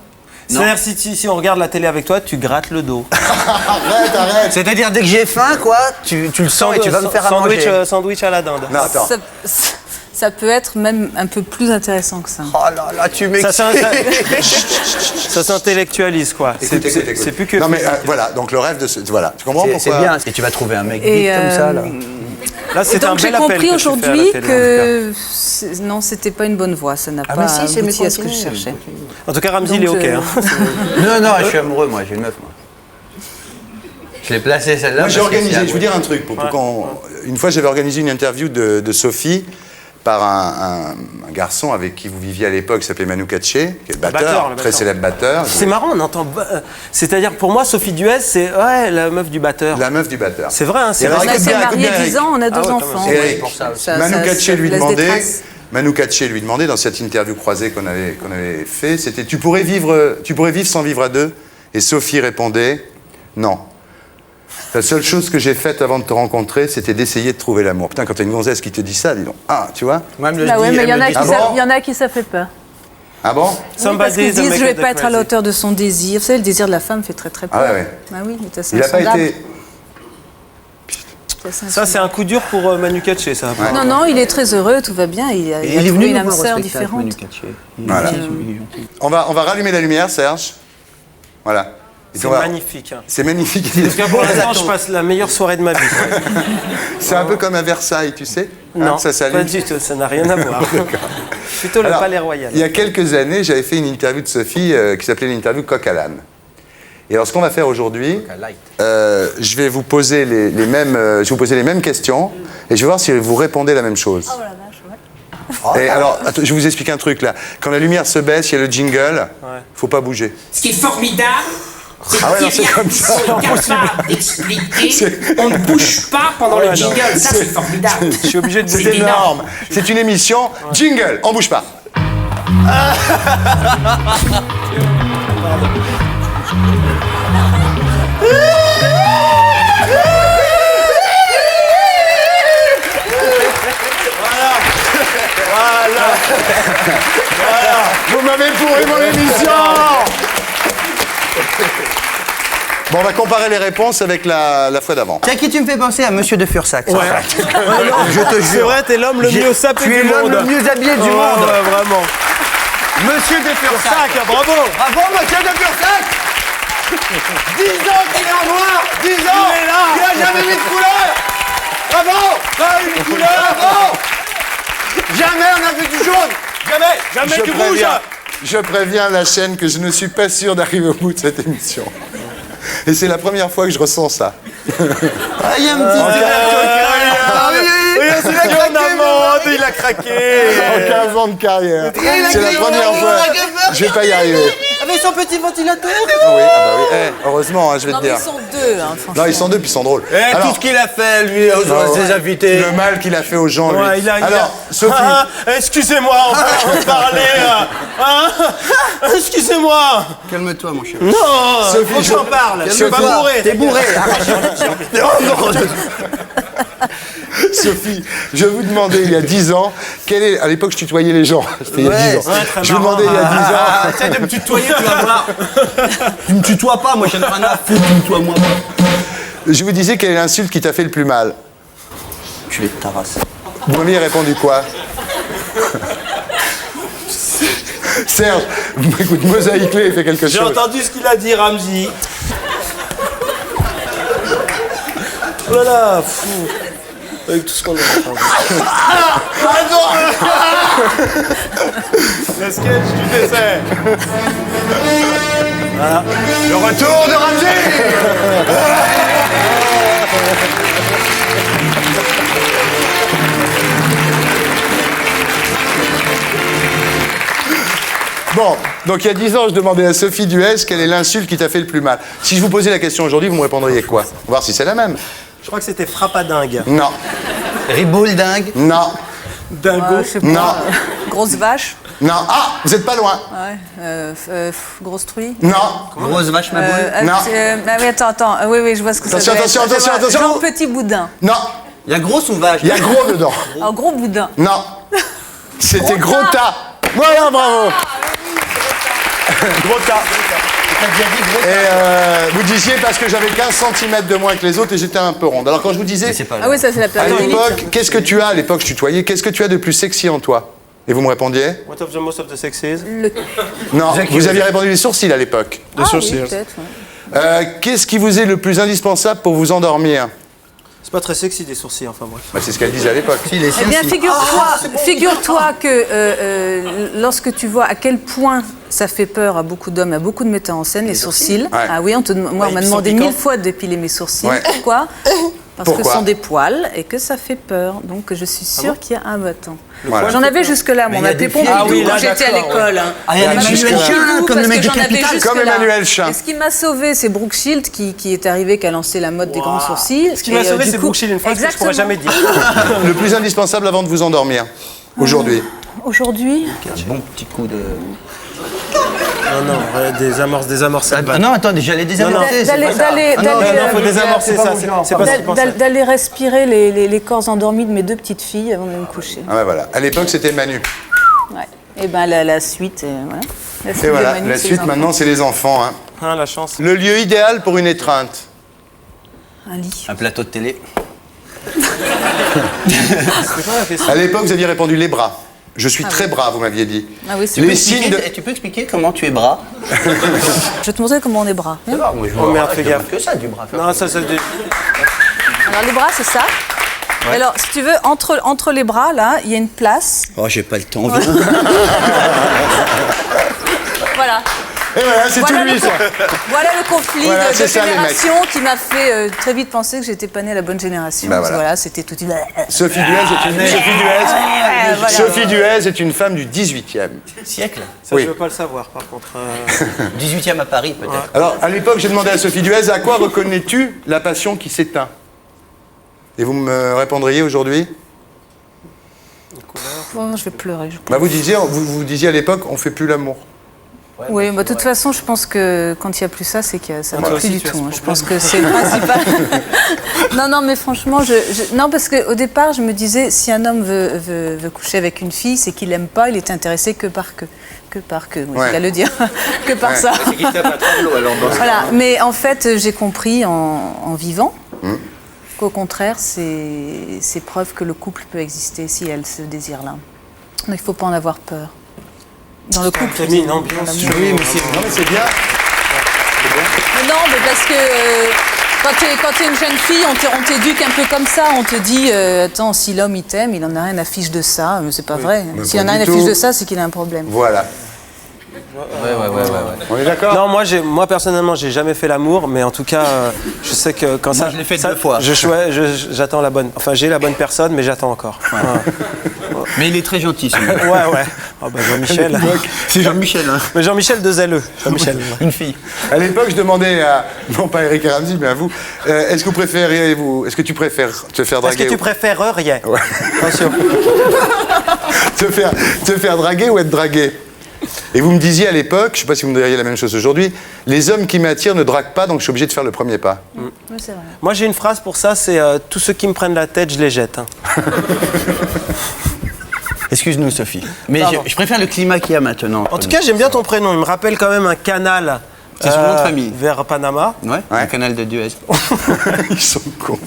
C'est-à-dire, si on regarde la télé avec toi, tu grattes le dos. Arrête. C'est-à-dire, dès que j'ai faim, quoi, tu le sens et tu vas me faire à sandwich, manger. sandwich à la dinde. Non, attends. Ça peut être même un peu plus intéressant que ça. Oh là là, tu m'excites. Ça s'intellectualise, quoi. Écoute. C'est plus que. Non, mais voilà, donc le rêve de ce. Voilà, tu comprends pourquoi? C'est bien. Et tu vas trouver un mec Et, vite comme ça, là. Là, c'est un Donc j'ai bel appel compris que tu fais à la aujourd'hui télé, que non, c'était pas une bonne voie. Ça n'a Ah, pas mais si, c'est abouti à ce que je mécontinué. cherchais. En tout cas, Ramzi, il est Donc, OK. Hein. Non, je suis amoureux, moi, j'ai une meuf, moi. Je l'ai placée, celle-là. Moi, j'ai parce que organisé, c'est je vais vous dire un truc. Une fois, j'avais organisé une interview de Sophie par un garçon avec qui vous viviez à l'époque, qui s'appelait Manu Katché, qui est le batteur, le très batteur. célèbre batteur. C'est marrant, on entend. C'est-à-dire, pour moi, Sophie Duez, c'est la meuf du batteur. La meuf du batteur. C'est vrai, hein, c'est Et alors, On a écoute été bien, écoute mariés bien, 10 ans, on a 2 Ah ouais, quand enfants. même. Eric, pour ça. Manu Katché lui laisse des demandait, traces. Manu Katché lui demandait dans cette interview croisée qu'on avait fait, c'était tu pourrais vivre sans vivre à deux? Et Sophie répondait non. La seule chose que j'ai faite avant de te rencontrer, c'était d'essayer de trouver l'amour. Putain, quand t'as une gonzesse qui te dit ça, dis donc. Ah, tu vois? Moi, elle me le Bah ouais, dit, mais il y en elle a me qui dit. Ah bon il y en a qui ça fait peur. Ah bon? Oui, parce Somebody qu'ils is the disent je maker vais of the pas être à la crazy. hauteur de son désir. Vous savez, le désir de la femme fait très très peur. Ah ouais. Bah oui, mais Il n'a pas été. Ça, c'est un coup dur pour Manu Katché, ça. Non, non, il est très heureux, tout va bien. Il a Il est trouvé venu une nous âme voir au sœur spectacle, différente. Manu Katché. Voilà. On va rallumer la lumière, Serge. Voilà. Et C'est on va- magnifique. Hein. C'est magnifique. Parce que pour l'instant, je passe la meilleure soirée de ma vie. C'est un peu comme à Versailles, tu sais. Non, ça pas s'allume. du tout, ça n'a rien à voir. Plutôt le Alors, palais royal. Il y a quelques années, j'avais fait une interview de Sophie qui s'appelait l'interview Coq à l'âne. Et alors, ce qu'on va faire aujourd'hui, je vais vous poser les mêmes questions et je vais voir si vous répondez la même chose. Oh la vache, ouais. Et alors, attends, je vais vous expliquer un truc là. Quand la lumière se baisse, il y a le jingle. Faut pas bouger. Ce qui est formidable, c'est Ah ouais, non, que c'est comme ça. sont capables d'expliquer. On ne bouge pas pendant le jingle. Ça, c'est formidable. Je suis obligé de C'est bouger. énorme. C'est une émission jingle. On bouge pas. Vous m'avez pourri mon émission. Bon, on va comparer les réponses avec la fois d'avant. Tu sais à qui tu me fais penser? À Monsieur de Fursac. ça. Je te C'est jure. vrai, t'es l'homme le mieux sapé Tu es du monde. l'homme le mieux habillé du Oh, monde. ouais, vraiment. Monsieur de Fursac. Sac, bravo. Bravo, Monsieur de Fursac. 10 ans qu'il est en noir. 10 ans. Il est là. Il a jamais mis de couleur. Bravo. Pas une couleur. Bravo. Jamais on a vu du jaune. Jamais Je du rouge. préviens. je préviens la chaîne que je ne suis pas sûr d'arriver au bout de cette émission. Et c'est la première fois que je ressens ça. Ah, il y a un petit Il a craqué. En 15 ans de carrière. C'est la première fois. Je vais pas y arriver. Avec son petit ventilateur. Ah oui, ah bah oui. Eh, heureusement, hein, je vais Non, te mais dire. ils sont deux, hein, franchement. Non, ils sont deux, puis ils sont drôles. Tout ce qu'il a fait, lui, aux ses invités. Le mal qu'il a fait aux gens, lui. Ouais, il a- Alors, Sophie, excusez-moi, on peut parler. Excusez-moi. Calme-toi, mon cher. Non, Sophie, faut que je- j'en parle. Je suis Sophie. pas bourré. T'es bourré. Sophie, je vous demandais il y a 10 ans, quel est... À l'époque, je tutoyais les gens. C'était il y a 10 ans. Ouais, très Je vous demandais il y a 10 ans... Essaye de me tutoyer, tu vas voir. Tu me tutoies pas, moi j'en ai rien à foutre, tutoie-moi pas. Je vous disais quelle est l'insulte qui t'a fait le plus mal. Je vais te tarasser. Vous m'aviez répondu quoi? Serge, écoute, mosaïque-les, fais quelque J'ai chose. entendu ce qu'il a dit, Ramzi. Voilà, fou. Avec tout ce qu'on a entendu. Le sketch du dessert. Voilà. Le retour de Ramsey. Bon, donc il y a 10 ans, je demandais à Sophie Duès quelle est l'insulte qui t'a fait le plus mal. Si je vous posais la question aujourd'hui, vous me répondriez quoi? On va voir si c'est la même. Je crois que c'était frappadingue. Non, Riboule dingue. non, Dingo. Je sais pas. Non. Grosse vache. non. Ah, vous êtes pas loin. Ouais. Grosse truie. Non. Grosse vache ma boule. Non. Ah oui, attends. Oui, je vois ce que Attention, ça veut attention, être. attention, Je vois. attention. Genre petit boudin. Non, Il y a grosse ou vache? il y a gros dedans. Un gros boudin. Non, c'était Gros gros tas. tas. Voilà, bravo. Gros tas. Et vous disiez parce que j'avais 15 cm de moins que les autres et j'étais un peu ronde. Alors quand je vous disais, C'est pas Ah oui, ça c'est la à période l'époque, qu'est-ce que tu as, à l'époque je tutoyais, qu'est-ce que tu as de plus sexy en toi? Et vous me répondiez? What of the most of the sexes? Non, vous aviez répondu les sourcils à l'époque. De sourcils. Oui, peut-être. Ouais. Qu'est-ce qui vous est le plus indispensable pour vous endormir? C'est pas très sexy des sourcils, enfin bref. Bah, c'est ce qu'elle disait à l'époque. Si, les Eh siens, bien, si. figure-toi que lorsque tu vois à quel point ça fait peur à beaucoup d'hommes, à beaucoup de metteurs en scène, les sourcils. Ouais. Ah oui, moi, on m'a ils sont demandé piquants. 1000 fois de dépiler mes sourcils. Ouais. Pourquoi? Parce que Pourquoi ce sont des poils et que ça fait peur. Donc, je suis sûre qu'il y a un bâton. Voilà. J'en avais jusque-là, mon il y a appelé des Pompidou filles- Ah oui, quand là, j'étais à d'accord, l'école. hein. Ah, il y a On m'appelait Emmanuel Pompidou Chin, comme parce le mec que du j'en avais Capital. jusque-là. Comme Emmanuel Chin. Et ce qui m'a sauvé, c'est Brooke Shield qui est arrivé, qui a lancé la mode des grands sourcils. Ce qui m'a Et, sauvé, du c'est coup- Brooke Shield, une phrase que je pourrais Exactement. jamais dire. Le plus indispensable avant de vous endormir, aujourd'hui. Aujourd'hui, Un bon petit coup de. Non, des amorces. Ah non, attends, j'allais désamorcer. c'est pas ça. d'aller faut désamorcer ça. C'est pas ce qu'il pensait. d'aller respirer les corps endormis de mes deux petites filles avant de me coucher. Ah ben voilà. À l'époque, c'était Manu. Ouais. Et ben la suite, voilà. La suite Et de voilà, Manu, la c'est suite les enfants. maintenant, c'est les enfants. Hein. Hein, la chance. Le lieu idéal pour une étreinte. Un lit. Un plateau de télé. À l'époque, vous aviez répondu les bras. Je suis très bras, vous m'aviez dit. Ah oui, c'est Les vrai. signes de... Tu peux expliquer comment tu es bras? Je vais te montrer comment on est bras. Viens. Moi, je Oh, merde, fais je demande gaffe. que ça, du bras. Non, ça. Alors les bras, c'est ça. Et alors, si tu veux, entre les bras, là, il y a une place. Oh, j'ai pas le temps. Voilà. Et voilà, c'est Voilà tout lui, le, ça. voilà le conflit Voilà, de c'est ça, les génération qui m'a fait très vite penser que j'étais pas née à la bonne génération. Bah, Parce que voilà. voilà, c'était tout. Sophie Duès est une... voilà. Sophie Duès est une femme du 18e. Siècle. Ça, Oui. je veux pas le savoir, par contre. 18e à Paris, peut-être. Alors, à l'époque, j'ai demandé à Sophie Duès, à quoi reconnais-tu la passion qui s'éteint? Et vous me répondriez aujourd'hui? Oh, je vais pleurer. Bah, vous disiez à l'époque, on fait plus l'amour. Oui, bah, de toute façon, je pense que quand il n'y a plus ça, c'est que ça ne va Toi plus aussi, du tu as tout. ce Hein. Je pense que c'est le principal. Non, mais franchement, non, parce qu'au départ, je me disais, si un homme veut coucher avec une fille, c'est qu'il l'aime pas, il est intéressé que par que. Oui, Ouais. c'est qu'à le dire. Que par ça. C'est qu'il tape un tableau, alors dans ce Voilà, mais en fait, j'ai compris en vivant qu'au contraire, c'est preuve que le couple peut exister si elle se désire-là. Donc il ne faut pas en avoir peur. Dans le couple. T'as mis une dans ambiance l'amour. sur Oui, mais c'est bien. Mais non, mais parce que quand t'es une jeune fille, on t'éduque un peu comme ça. On te dit, attends, si l'homme il t'aime, il en a rien à fiche de ça. Mais c'est pas vrai. Mais S'il pas en a du rien à tout. fiche de ça, c'est qu'il a un problème. Voilà. Ouais. On est d'accord? Non, moi personnellement, j'ai jamais fait l'amour, mais en tout cas, je sais que quand Moi, je l'ai fait 2 fois. J'attends la bonne. Enfin, j'ai la bonne personne, mais j'attends encore. Voilà. Mais il est très gentil, celui-là. Ouais. Oh, bah, Jean-Michel. C'est Jean-Michel, hein. Mais Jean-Michel 2 LE. Jean-Michel. Une fille. À l'époque, je demandais à, non pas Eric et Ramsey, mais à vous, est-ce que tu préfères te faire draguer? Est-ce que tu préfères rien? Ouais. Attention. te faire draguer ou être dragué? Et vous me disiez à l'époque, je ne sais pas si vous me diriez la même chose aujourd'hui, les hommes qui m'attirent ne draguent pas, donc je suis obligé de faire le premier pas. Oui, c'est vrai. Moi, j'ai une phrase pour ça, c'est tous ceux qui me prennent la tête, je les jette. Hein. Excuse-nous, Sophie. Mais je préfère le climat qu'il y a maintenant. En tout cas, j'aime bien ton prénom. Il me rappelle quand même un canal. C'est son nom de famille. Vers Panama. Ouais, un canal de Duez. Ils sont cons.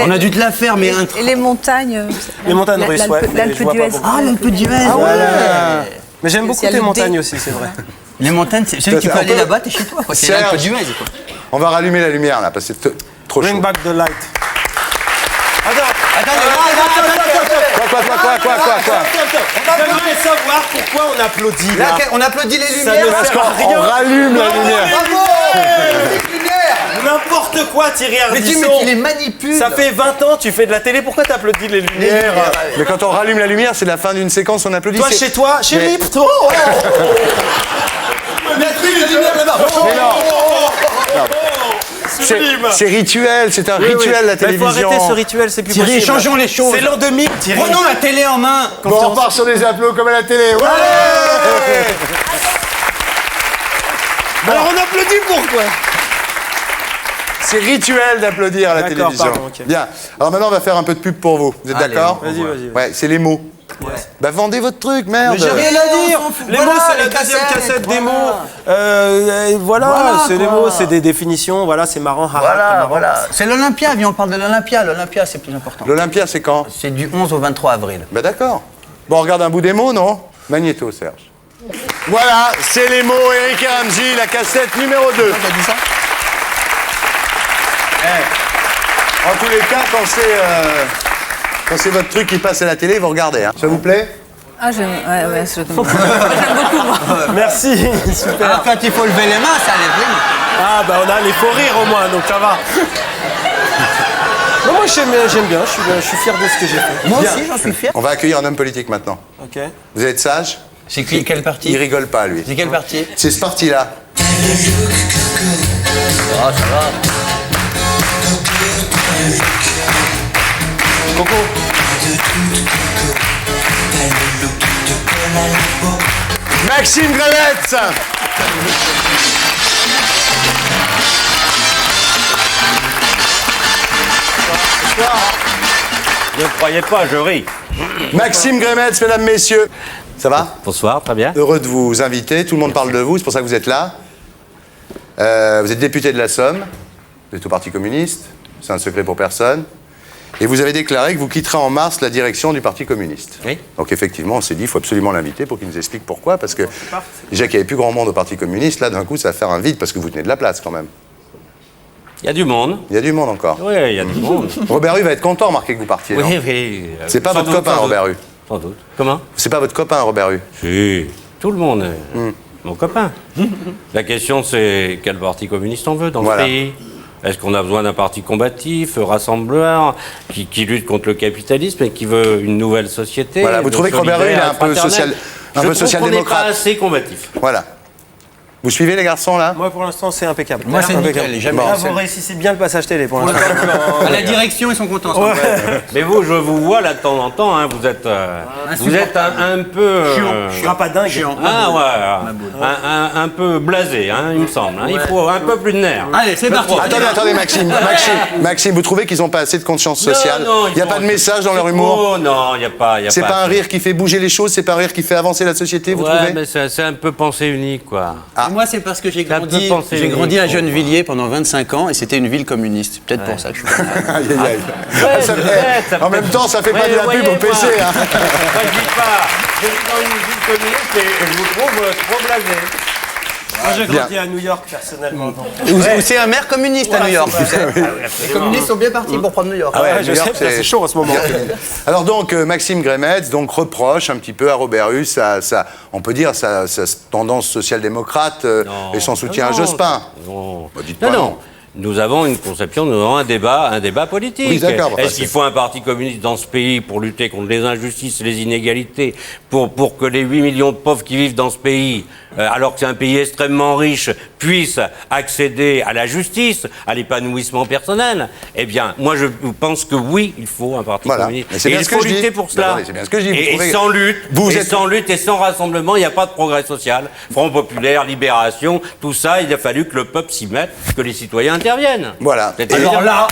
On a dû te la faire, mais un... Et les montagnes. Les montagnes russes, ouais. L'Alpe d'Huez. Ah, l'Alpe d'Huez. Voilà. Mais j'aime beaucoup Il y a tes le montagnes dé. aussi, c'est vrai. Les montagnes, c'est celui qui peut aller là-bas, t'es chez toi. Quoi. C'est l'Alpe d'Huez. Quoi. On va rallumer la lumière là, parce que c'est trop chaud. Bring back the light. Attends. Quoi J'aimerais savoir pourquoi on applaudit là. On applaudit les Ça lumières. ne Parce sert à qu'on rien. rallume la lumière. N'importe quoi, Thierry Mais Ardisson. tu les manipules. Ça fait 20 ans, tu fais de la télé, pourquoi t'applaudis les lumières? Mais quand on rallume la lumière, c'est la fin d'une séquence, on applaudit. Toi, c'est- chez toi, chérie, plutôt. Mais non. C'est rituel, c'est un rituel la Il faut télévision. arrêter ce rituel, c'est plus Thierry, possible. changeons les choses. C'est l'an 2000, Thierry. Prenons la télé en main. Bon, on repart sur des applaudissements comme à la télé. Ouais. Alors on applaudit pourquoi? C'est rituel d'applaudir à la D'accord, télévision. pardon, ok. Bien. Alors maintenant, on va faire un peu de pub pour vous. Vous êtes Allez, d'accord? Vas-y. Ouais, c'est les mots. Bah vendez votre truc, merde. Mais j'ai rien à dire. Les mots, c'est la les deuxième cassettes, cassette des voilà. mots. Voilà, c'est les quoi. mots, c'est des définitions. Voilà, c'est marrant. Voilà. C'est l'Olympia, viens, on parle de l'Olympia. L'Olympia, c'est plus important. L'Olympia, c'est quand? C'est du 11 au 23 avril. Bah d'accord. Bon, on regarde un bout des mots, non? Magnéto, Serge. Voilà, c'est les mots Eric et Ramsey, la cassette numéro 2. T'as dit ça? En tous les cas, quand c'est votre truc qui passe à la télé, vous regardez. Hein. Ça vous plaît? Ah, j'aime beaucoup, moi. Merci, super. Alors quand il faut lever les mains, ça lève les mains. Ah bah on a les faux rires au moins, donc ça va. Non, moi j'aime bien, je suis fier de ce que j'ai fait. Moi Bien. aussi, j'en suis fier. On va accueillir un homme politique maintenant. Ok. Vous allez être sage? C'est quelle Il partie? rigole pas, lui. C'est quelle partie? C'est ce parti-là. Ah, ça va. Coco. Maxime Gravette. Ne croyez pas, je ris. Maxime Grémetz, mesdames, messieurs. Ça va? Bonsoir, très bien. Heureux de vous inviter. Tout le monde parle de vous, c'est pour ça que vous êtes là. Vous êtes député de la Somme. Vous êtes au Parti communiste. C'est un secret pour personne. Et vous avez déclaré que vous quitterez en mars la direction du Parti communiste. Oui. Donc effectivement, on s'est dit, il faut absolument l'inviter pour qu'il nous explique pourquoi. Parce que déjà qu'il n'y avait plus grand monde au Parti communiste, là d'un coup, ça va faire un vide parce que vous tenez de la place quand même. Il y a du monde. Il y a du monde encore. Oui, il y a du monde. Robert Hue va être content, remarquez que vous partiez. non? Oui. C'est pas Sans votre doute, copain, sans doute. Robert Hue. Sans doute. Comment? C'est pas votre copain, Robert Hue. Si, tout le monde est mon copain. La question, c'est quel parti communiste on veut dans Voilà. ce pays? Est-ce qu'on a besoin d'un parti combatif, rassembleur, qui lutte contre le capitalisme et qui veut une nouvelle société? Voilà, vous trouvez que Robert Hue, il est un peu social-démocrate. Pas assez combatif. Voilà. Vous suivez les garçons là? Moi pour l'instant c'est impeccable. Moi, c'est impeccable. nickel, jamais. Là, Bon, vous réussissez bien le passage télé pour l'instant. À la direction, ils sont contents. Mais vous, je vous vois là de temps en temps, hein, vous êtes un peu... Je suis pas dingue. Ah ouais, un peu blasé, hein, il me semble. Hein. Il faut un peu plus de nerfs. Allez, c'est parti. Attendez, Maxime, vous trouvez qu'ils n'ont pas assez de conscience sociale? Il n'y a pas de message dans leur humour? Oh non, il n'y a pas. C'est pas un rire qui fait bouger les choses, c'est pas un rire qui fait avancer la société, vous Ouais, trouvez? mais c'est un peu pensée unique, quoi. Et moi, c'est parce que j'ai Ça peut grandi, penser j'ai unique, grandi à bon. Gennevilliers pendant 25 ans et c'était une ville communiste. Peut-être pour ça que je suis. Aïe, aïe, aïe. Ça fait- en même temps, ça fait pas de la pub au PC. Hein. Moi, je dis pas. Je vis dans une ville communiste et je vous trouve trop blasé. Moi, j'ai Bien. grandi à New York, personnellement. donc. Ou c'est un maire communiste à New York, tu sais. Les communistes sont bien partis pour prendre New York. Ah ouais, Ouais, New je York, sais, c'est chaud en ce moment. Alors donc, Maxime Grémetz donc, reproche un petit peu à Robert Hus on peut dire, sa tendance social-démocrate et son soutien à Jospin. Non. Bah, dites pas non. Nous avons une conception, nous avons un débat politique. Oui, d'accord. Est-ce qu'il faut un parti communiste dans ce pays pour lutter contre les injustices, les inégalités, pour que les 8 millions de pauvres qui vivent dans ce pays, alors que c'est un pays extrêmement riche, puissent accéder à la justice, à l'épanouissement personnel? Eh bien, moi je pense que oui, il faut un parti Voilà. communiste. Mais c'est Et bien il ce que faut je dis. lutter pour cela. Attendez, c'est bien ce que je dis. Vous Et trouvez- sans lutte, Vous et êtes- sans lutte et sans rassemblement, il n'y a pas de progrès social. Front populaire, libération, tout ça, il a fallu que le peuple s'y mette, que les citoyens interviennent. Voilà. C'est Alors évident. là-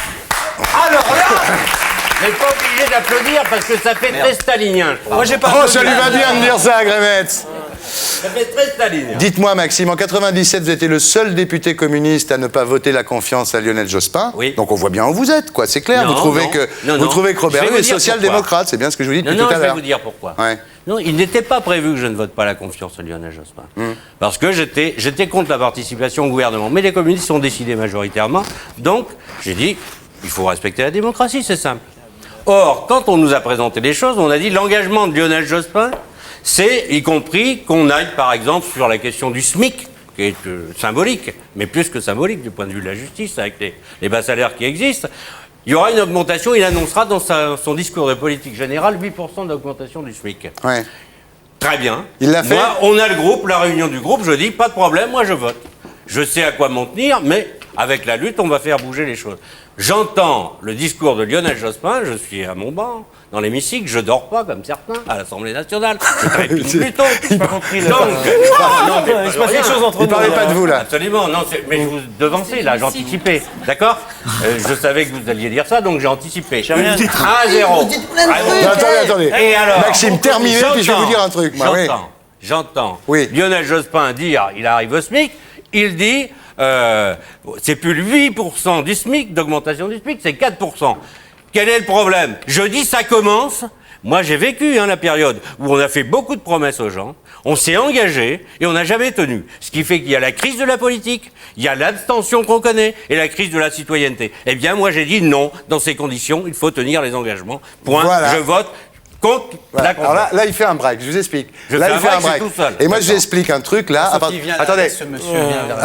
Vous n'êtes pas obligé d'applaudir parce que ça fait très stalinien. je crois. Moi, j'ai pas. Oh, ça lui va bien de dire ça, Grémetz. Ça fait très stalinien. Dites-moi, Maxime, en 97, vous étiez le seul député communiste à ne pas voter la confiance à Lionel Jospin. Oui. Donc on voit bien où vous êtes, quoi. C'est clair. Non, vous trouvez non. que Non, vous non. trouvez que Robert Je vais Hue vous est dire social-démocrate. C'est bien ce que je vous dis Non, depuis non, tout à je vais l'heure. vous dire pourquoi. Ouais. Non, il n'était pas prévu que je ne vote pas la confiance à Lionel Jospin. Parce que j'étais contre la participation au gouvernement. Mais les communistes ont décidé majoritairement. Donc, j'ai dit, il faut respecter la démocratie, c'est simple. Or, quand on nous a présenté les choses, on a dit l'engagement de Lionel Jospin, c'est y compris qu'on aille, par exemple, sur la question du SMIC, qui est symbolique, mais plus que symbolique du point de vue de la justice, avec les bas salaires qui existent. Il y aura une augmentation, il annoncera dans son discours de politique générale 8% d'augmentation du SMIC. Ouais. Très bien. Il l'a fait. Moi, on a le groupe, la réunion du groupe, je dis, pas de problème, moi je vote. Je sais à quoi m'en tenir, mais avec la lutte, on va faire bouger les choses. J'entends le discours de Lionel Jospin, je suis à mon banc, dans l'hémicycle, je dors pas comme certains, à l'Assemblée nationale. Je trépigne plutôt. J'ai pas compris. Donc, non, mais il se passe quelque chose entre Il nous. parlait pas de vous, là. Absolument, non, mais je vous devancez, là, j'anticipais. D'accord Je savais que vous alliez dire ça, donc j'ai anticipé. 1-0. Attendez. Et alors Maxime, terminez, puis je vais vous dire un truc. moi, oui. J'entends. Oui. Lionel Jospin dire, il arrive au SMIC, il dit, c'est plus le 8% du SMIC, d'augmentation du SMIC, c'est 4%. Quel est le problème? Je dis, ça commence. Moi, j'ai vécu la période où on a fait beaucoup de promesses aux gens, on s'est engagé et on n'a jamais tenu. Ce qui fait qu'il y a la crise de la politique, il y a l'abstention qu'on connaît et la crise de la citoyenneté. Eh bien, moi, j'ai dit non, dans ces conditions, il faut tenir les engagements. Point. Voilà. Je vote contre Voilà. la confiance. Alors là, il fait un break, je vous explique. Je Là, fais il un fait un break, je break. suis tout seul. Et moi, je vous explique un truc, là. Attendez, Ce monsieur vient vers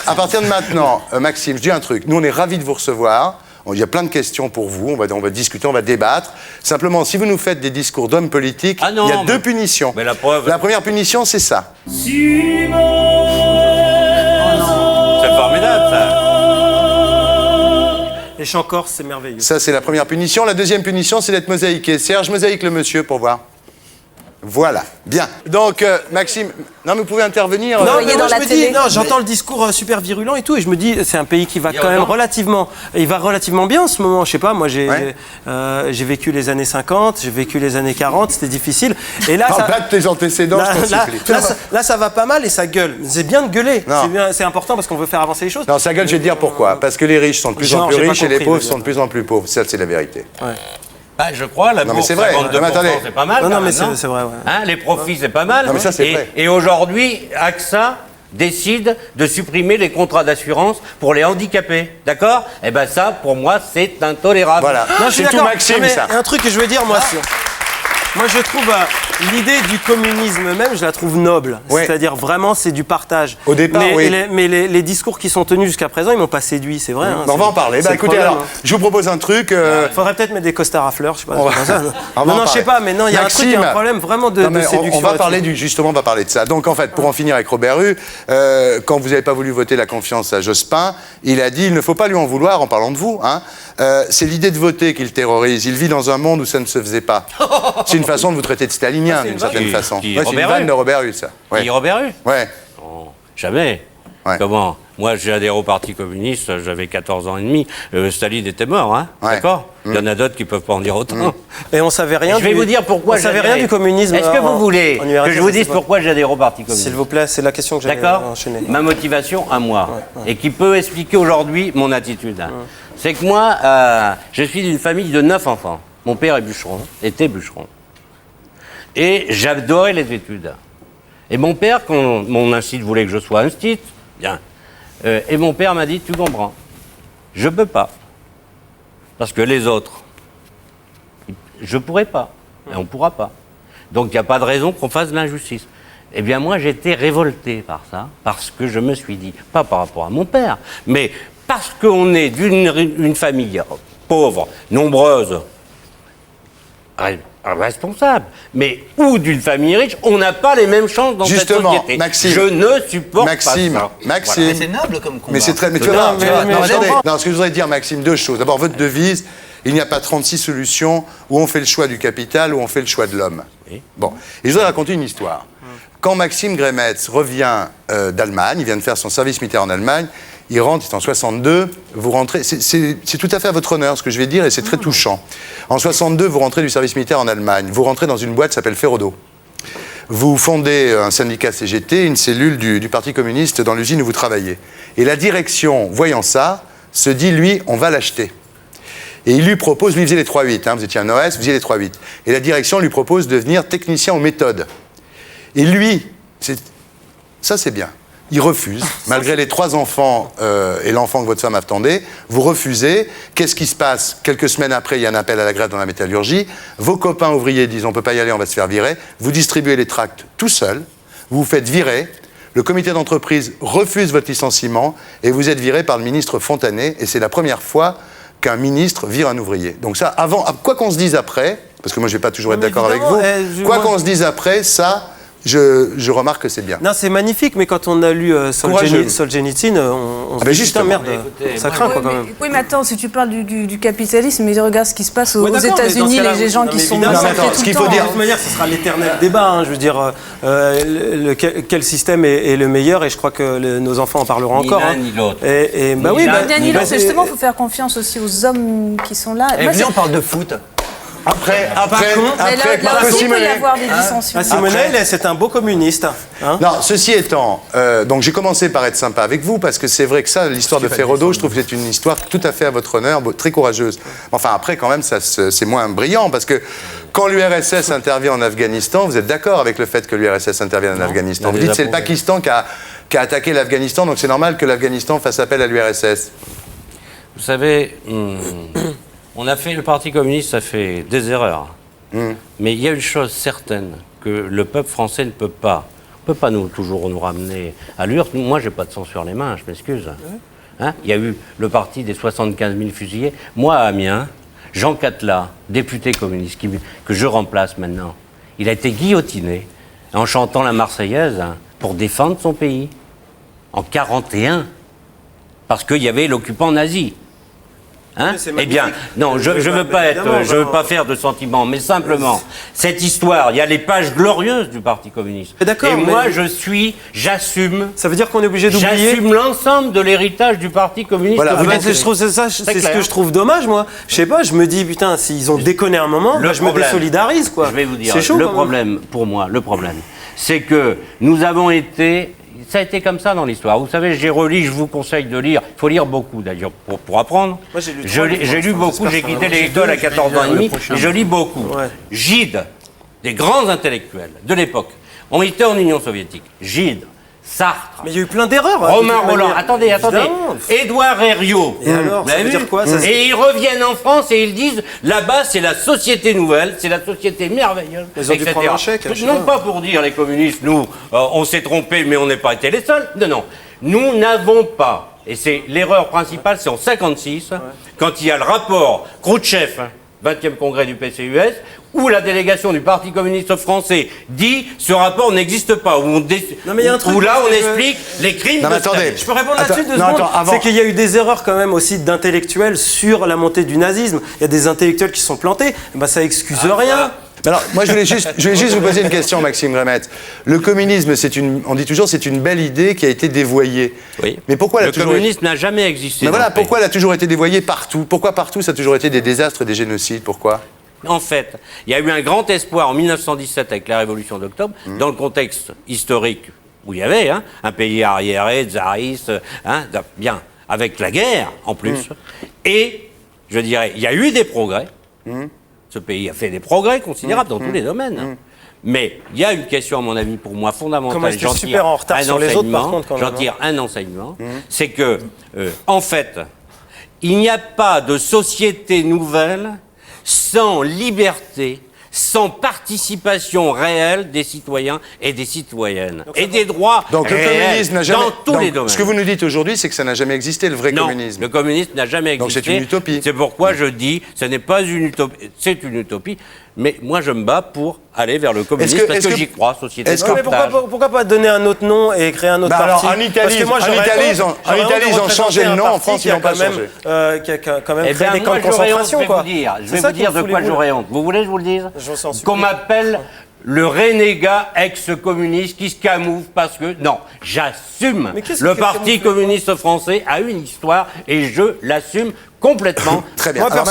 à partir de maintenant, Maxime, je dis un truc. Nous, on est ravis de vous recevoir. Il y a plein de questions pour vous. On va discuter, on va débattre. Simplement, si vous nous faites des discours d'hommes politiques, Ah non, il y a mais- deux punitions. mais la preuve- La première punition, c'est ça. C'est formidable, ça. Les chants corses, c'est merveilleux. Ça, c'est la première punition. La deuxième punition, c'est d'être mosaïqué. Serge, mosaïque le monsieur pour voir. Voilà, bien. Donc, Maxime, non, mais vous pouvez intervenir. Non, voyez mais dans moi, je la me télé. dis, non, j'entends le discours super virulent et tout, et je me dis, c'est un pays qui va quand même il va relativement bien en ce moment. Je sais pas, moi, Ouais. j'ai vécu les années 50, j'ai vécu les années 40, c'était difficile. Et là, Parle pas de tes antécédents, je t'en supplie. là, ça va pas mal et ça gueule. C'est bien de gueuler. Non. C'est important parce qu'on veut faire avancer les choses. Non, ça gueule, je vais te dire pourquoi. Parce que les riches sont de plus en Genre, plus j'ai pas riches et les compris, pauvres mais sont de plus en plus pauvres. Ça, c'est la vérité. Bah, je crois, la Non, mais bourse, c'est vrai. 52%, Non, mais attendez. c'est pas mal. Non, quand mais même, c'est vrai, ouais. Hein, les profits, c'est pas mal. Non, mais ça, c'est et, vrai. Et aujourd'hui, AXA décide de supprimer les contrats d'assurance pour les handicapés. D'accord? Eh ben ça, pour moi, c'est intolérable. Voilà. Non, je suis C'est tout d'accord. Maxime, Non, mais ça. Un truc que je veux dire, moi, moi je trouve l'idée du communisme même, je la trouve noble. Ouais. C'est-à-dire vraiment, c'est du partage. Au départ, mais, oui. mais les discours qui sont tenus jusqu'à présent, ils m'ont pas séduit, c'est vrai. hein, On va en parler. c'est Bah le écoutez, problème, alors, hein. je vous propose un truc. Faudrait peut-être mettre des costards à fleurs, je sais pas. On va- c'est comme ça. on va en Non, je sais parler. pas, mais non, il y a un truc, il y a un Maxime. problème vraiment de Non, mais séduction. on va là-dessus. parler justement, on va parler de ça. Donc en fait, pour en finir avec Robert Hue, quand vous n'avez pas voulu voter la confiance à Jospin, il a dit il ne faut pas lui en vouloir en parlant de vous. Hein. C'est l'idée de voter qui le terrorise. Il vit dans un monde où ça ne se faisait pas. C'est une façon de vous traiter de stalinien d'une certaine Qui- façon. qui- Ouais, c'est une Robert vanne Hue. de Robert Hue, ça. Ouais. Qui, Robert Hue? Ouais. Oh, jamais. Ouais. Comment? Moi, j'ai adhéré au Parti communiste, j'avais 14 ans et demi. Staline était mort, hein? Ouais. D'accord? Il y en a d'autres qui peuvent pas en dire autant. Et on savait rien. Je vais vous dire pourquoi On savait j'adhérais. rien du communisme. Est-ce que vous voulez en URSS, que je vous ça, dise c'est pas- pourquoi j'adhère au Parti communiste? S'il vous plaît, c'est la question que j'avais D'accord? enchaînée. Ma motivation à moi, et qui peut expliquer aujourd'hui mon attitude, c'est que moi, je suis d'une famille de 9 enfants. Mon père est bûcheron, était bûcheron. Et j'adorais les études. Et mon père, quand mon institut voulait que je sois institut, bien. Et mon père m'a dit, tu comprends, je peux pas. Parce que les autres, je pourrais pas. Et on pourra pas. Donc il n'y a pas de raison qu'on fasse de l'injustice. Eh bien moi j'étais révolté par ça, parce que je me suis dit, pas par rapport à mon père, mais parce qu'on est d'une famille pauvre, nombreuse, responsable, mais ou d'une famille riche, on n'a pas les mêmes chances dans cette société. Maxime, je ne supporte pas ça. Maxime. Mais c'est noble comme combat. Mais c'est très. Mais tu vas voir, attendez. Non, ce que je voudrais dire, Maxime, deux choses. D'abord, votre devise, il n'y a pas 36 solutions où on fait le choix du capital, où on fait le choix de l'homme. Oui. Bon. Et je voudrais raconter une histoire. Quand Maxime Grémetz revient d'Allemagne, il vient de faire son service militaire en Allemagne, il rentre, c'est en 62, vous rentrez, c'est tout à fait à votre honneur ce que je vais dire et c'est très touchant. En 62, vous rentrez du service militaire en Allemagne, vous rentrez dans une boîte qui s'appelle Ferrodo. Vous fondez un syndicat CGT, une cellule du Parti communiste dans l'usine où vous travaillez. Et la direction, voyant ça, se dit, lui, on va l'acheter. Et il lui propose, lui il faisait les 3-8, hein, vous étiez un OS, vous faisiez les 3-8. Et la direction lui propose de devenir technicien aux méthodes. Et lui, ça c'est bien. Il refuse, malgré les 3 enfants et l'enfant que votre femme attendait, vous refusez. Qu'est-ce qui se passe? Quelques semaines après, il y a un appel à la grève dans la métallurgie. Vos copains ouvriers disent on ne peut pas y aller, on va se faire virer. Vous distribuez les tracts tout seul, vous vous faites virer. Le comité d'entreprise refuse votre licenciement et vous êtes viré par le ministre Fontanet. Et c'est la première fois qu'un ministre vire un ouvrier. Donc ça, avant, quoi qu'on se dise après, parce que moi je ne vais pas toujours être d'accord avec vous, quoi qu'on se dise après, ça... Je remarque que c'est bien. Non, c'est magnifique, mais quand on a lu Solzhenitsyn, on se dit, putain, merde, ça craint, quoi, quand même. Oui, mais attends, si tu parles du capitalisme, mais regarde ce qui se passe aux États-Unis, les gens qui sont massacrés tout le temps. De toute manière, ce sera l'éternel débat, hein, je veux dire, quel système est le meilleur, et je crois que nos enfants en parleront encore. Ni l'un, ni l'autre. Ni l'un, ni l'autre, justement, il faut faire confiance aussi aux hommes qui sont là. Et venez, on parle de foot. Après, là aussi, il peut y avoir des dissensions. Simonel, c'est un beau communiste. Hein. Non, ceci étant, donc j'ai commencé par être sympa avec vous, parce que c'est vrai que ça, l'histoire de Ferrodo, je trouve que c'est une histoire tout à fait à votre honneur, très courageuse. Enfin, après, quand même, c'est moins brillant, parce que quand l'URSS intervient en Afghanistan, vous êtes d'accord avec le fait que l'URSS intervienne en Afghanistan? Vous dites que c'est le Pakistan qui a attaqué l'Afghanistan, donc c'est normal que l'Afghanistan fasse appel à l'URSS. Vous savez... le Parti communiste a fait des erreurs. Mais il y a une chose certaine, que le peuple français ne peut pas. On ne peut pas toujours nous ramener à l'URSS. Moi, je n'ai pas de sang sur les mains, je m'excuse. Hein, il y a eu le parti des 75 000 fusillés. Moi, à Amiens, Jean Catela, député communiste, que je remplace maintenant, il a été guillotiné en chantant la Marseillaise pour défendre son pays. En 1941. Parce qu'il y avait l'occupant nazi. Hein? Eh bien, non, je veux pas faire de sentiments, mais simplement, cette histoire, il y a les pages glorieuses du Parti communiste. Et moi, j'assume. Ça veut dire qu'on est obligé d'oublier. J'assume l'ensemble de l'héritage du Parti communiste. Voilà, c'est ce que je trouve dommage, moi. Je sais pas, je me dis, putain, s'ils ont déconné à un moment, je me désolidarise, quoi. Je vais vous dire, chaud, le problème, c'est que nous avons été. Ça a été comme ça dans l'histoire. Vous savez, j'ai relu, je vous conseille de lire. Il faut lire beaucoup d'ailleurs pour apprendre. Moi, j'ai lu beaucoup, j'ai quitté l'école à 14 ans et demi, et je lis beaucoup. Ouais. Gide, des grands intellectuels de l'époque, ont été en Union soviétique. Gide, Sartre. Mais il y a eu plein d'erreurs. Romain Rolland, attendez. Édouard Herriot. Et alors, ça veut dire quoi, ça, et ils reviennent en France et ils disent, là-bas, c'est la société nouvelle, c'est la société merveilleuse, ils ont dû prendre un chèque, non pas pour dire, les communistes, nous, on s'est trompés, mais on n'est pas été les seuls. Non. Nous n'avons pas, et c'est l'erreur principale, c'est en 1956, quand il y a le rapport Khrouchtchev, 20e congrès du PCUS, où la délégation du Parti communiste français dit ce rapport n'existe pas, où là on explique les crimes de Staline. Je peux répondre là-dessus 2 secondes. C'est qu'il y a eu des erreurs quand même aussi d'intellectuels sur la montée du nazisme. Il y a des intellectuels qui se sont plantés, ça excuse rien. Alors, moi, je voulais juste vous poser une question, Maxime Grémetz. Le communisme, on dit toujours, c'est une belle idée qui a été dévoyée. Oui. Mais pourquoi le communisme n'a jamais existé. Mais voilà, pourquoi elle a toujours été dévoyée partout? Pourquoi partout ça a toujours été des désastres et des génocides? Pourquoi? En fait, il y a eu un grand espoir en 1917 avec la Révolution d'octobre, dans le contexte historique où il y avait un pays arriéré, tsariste, bien, avec la guerre en plus. Et, je dirais, il y a eu des progrès. Ce pays a fait des progrès considérables dans tous les domaines. Mais il y a une question, à mon avis, pour moi, fondamentale. Comment est-ce que super en retard sur les autres, par contre, quand même, j'en tire un enseignement, c'est que, en fait, il n'y a pas de société nouvelle sans liberté, sans participation réelle des citoyens et des citoyennes. Et des droits Donc le réels communisme n'a jamais... dans tous donc, les domaines. Ce que vous nous dites aujourd'hui, c'est que ça n'a jamais existé, le vrai Non, communisme. le communisme n'a jamais Donc existé. c'est une utopie. C'est pourquoi je dis, ce n'est pas une utopie, c'est une utopie. Mais moi, je me bats pour aller vers le communisme parce que j'y crois, société de Non, mais partage. pourquoi pas donner un autre nom et créer un autre parti? Alors, en Italie, ils ont changé le nom, en France, ils n'ont pas changé. Qui a quand même Eh créé bien, des camps moi, de concentration, quoi. Je vais vous dire de quoi j'aurais honte. Vous voulez que je vous le dise? Je vous en supplie. Qu'on m'appelle le renégat ex-communiste qui se camoufle parce que... Non, j'assume. Mais qu'est-ce Le qui Parti camoufle communiste français a une histoire et je l'assume complètement. Très bien. Moi, Alors,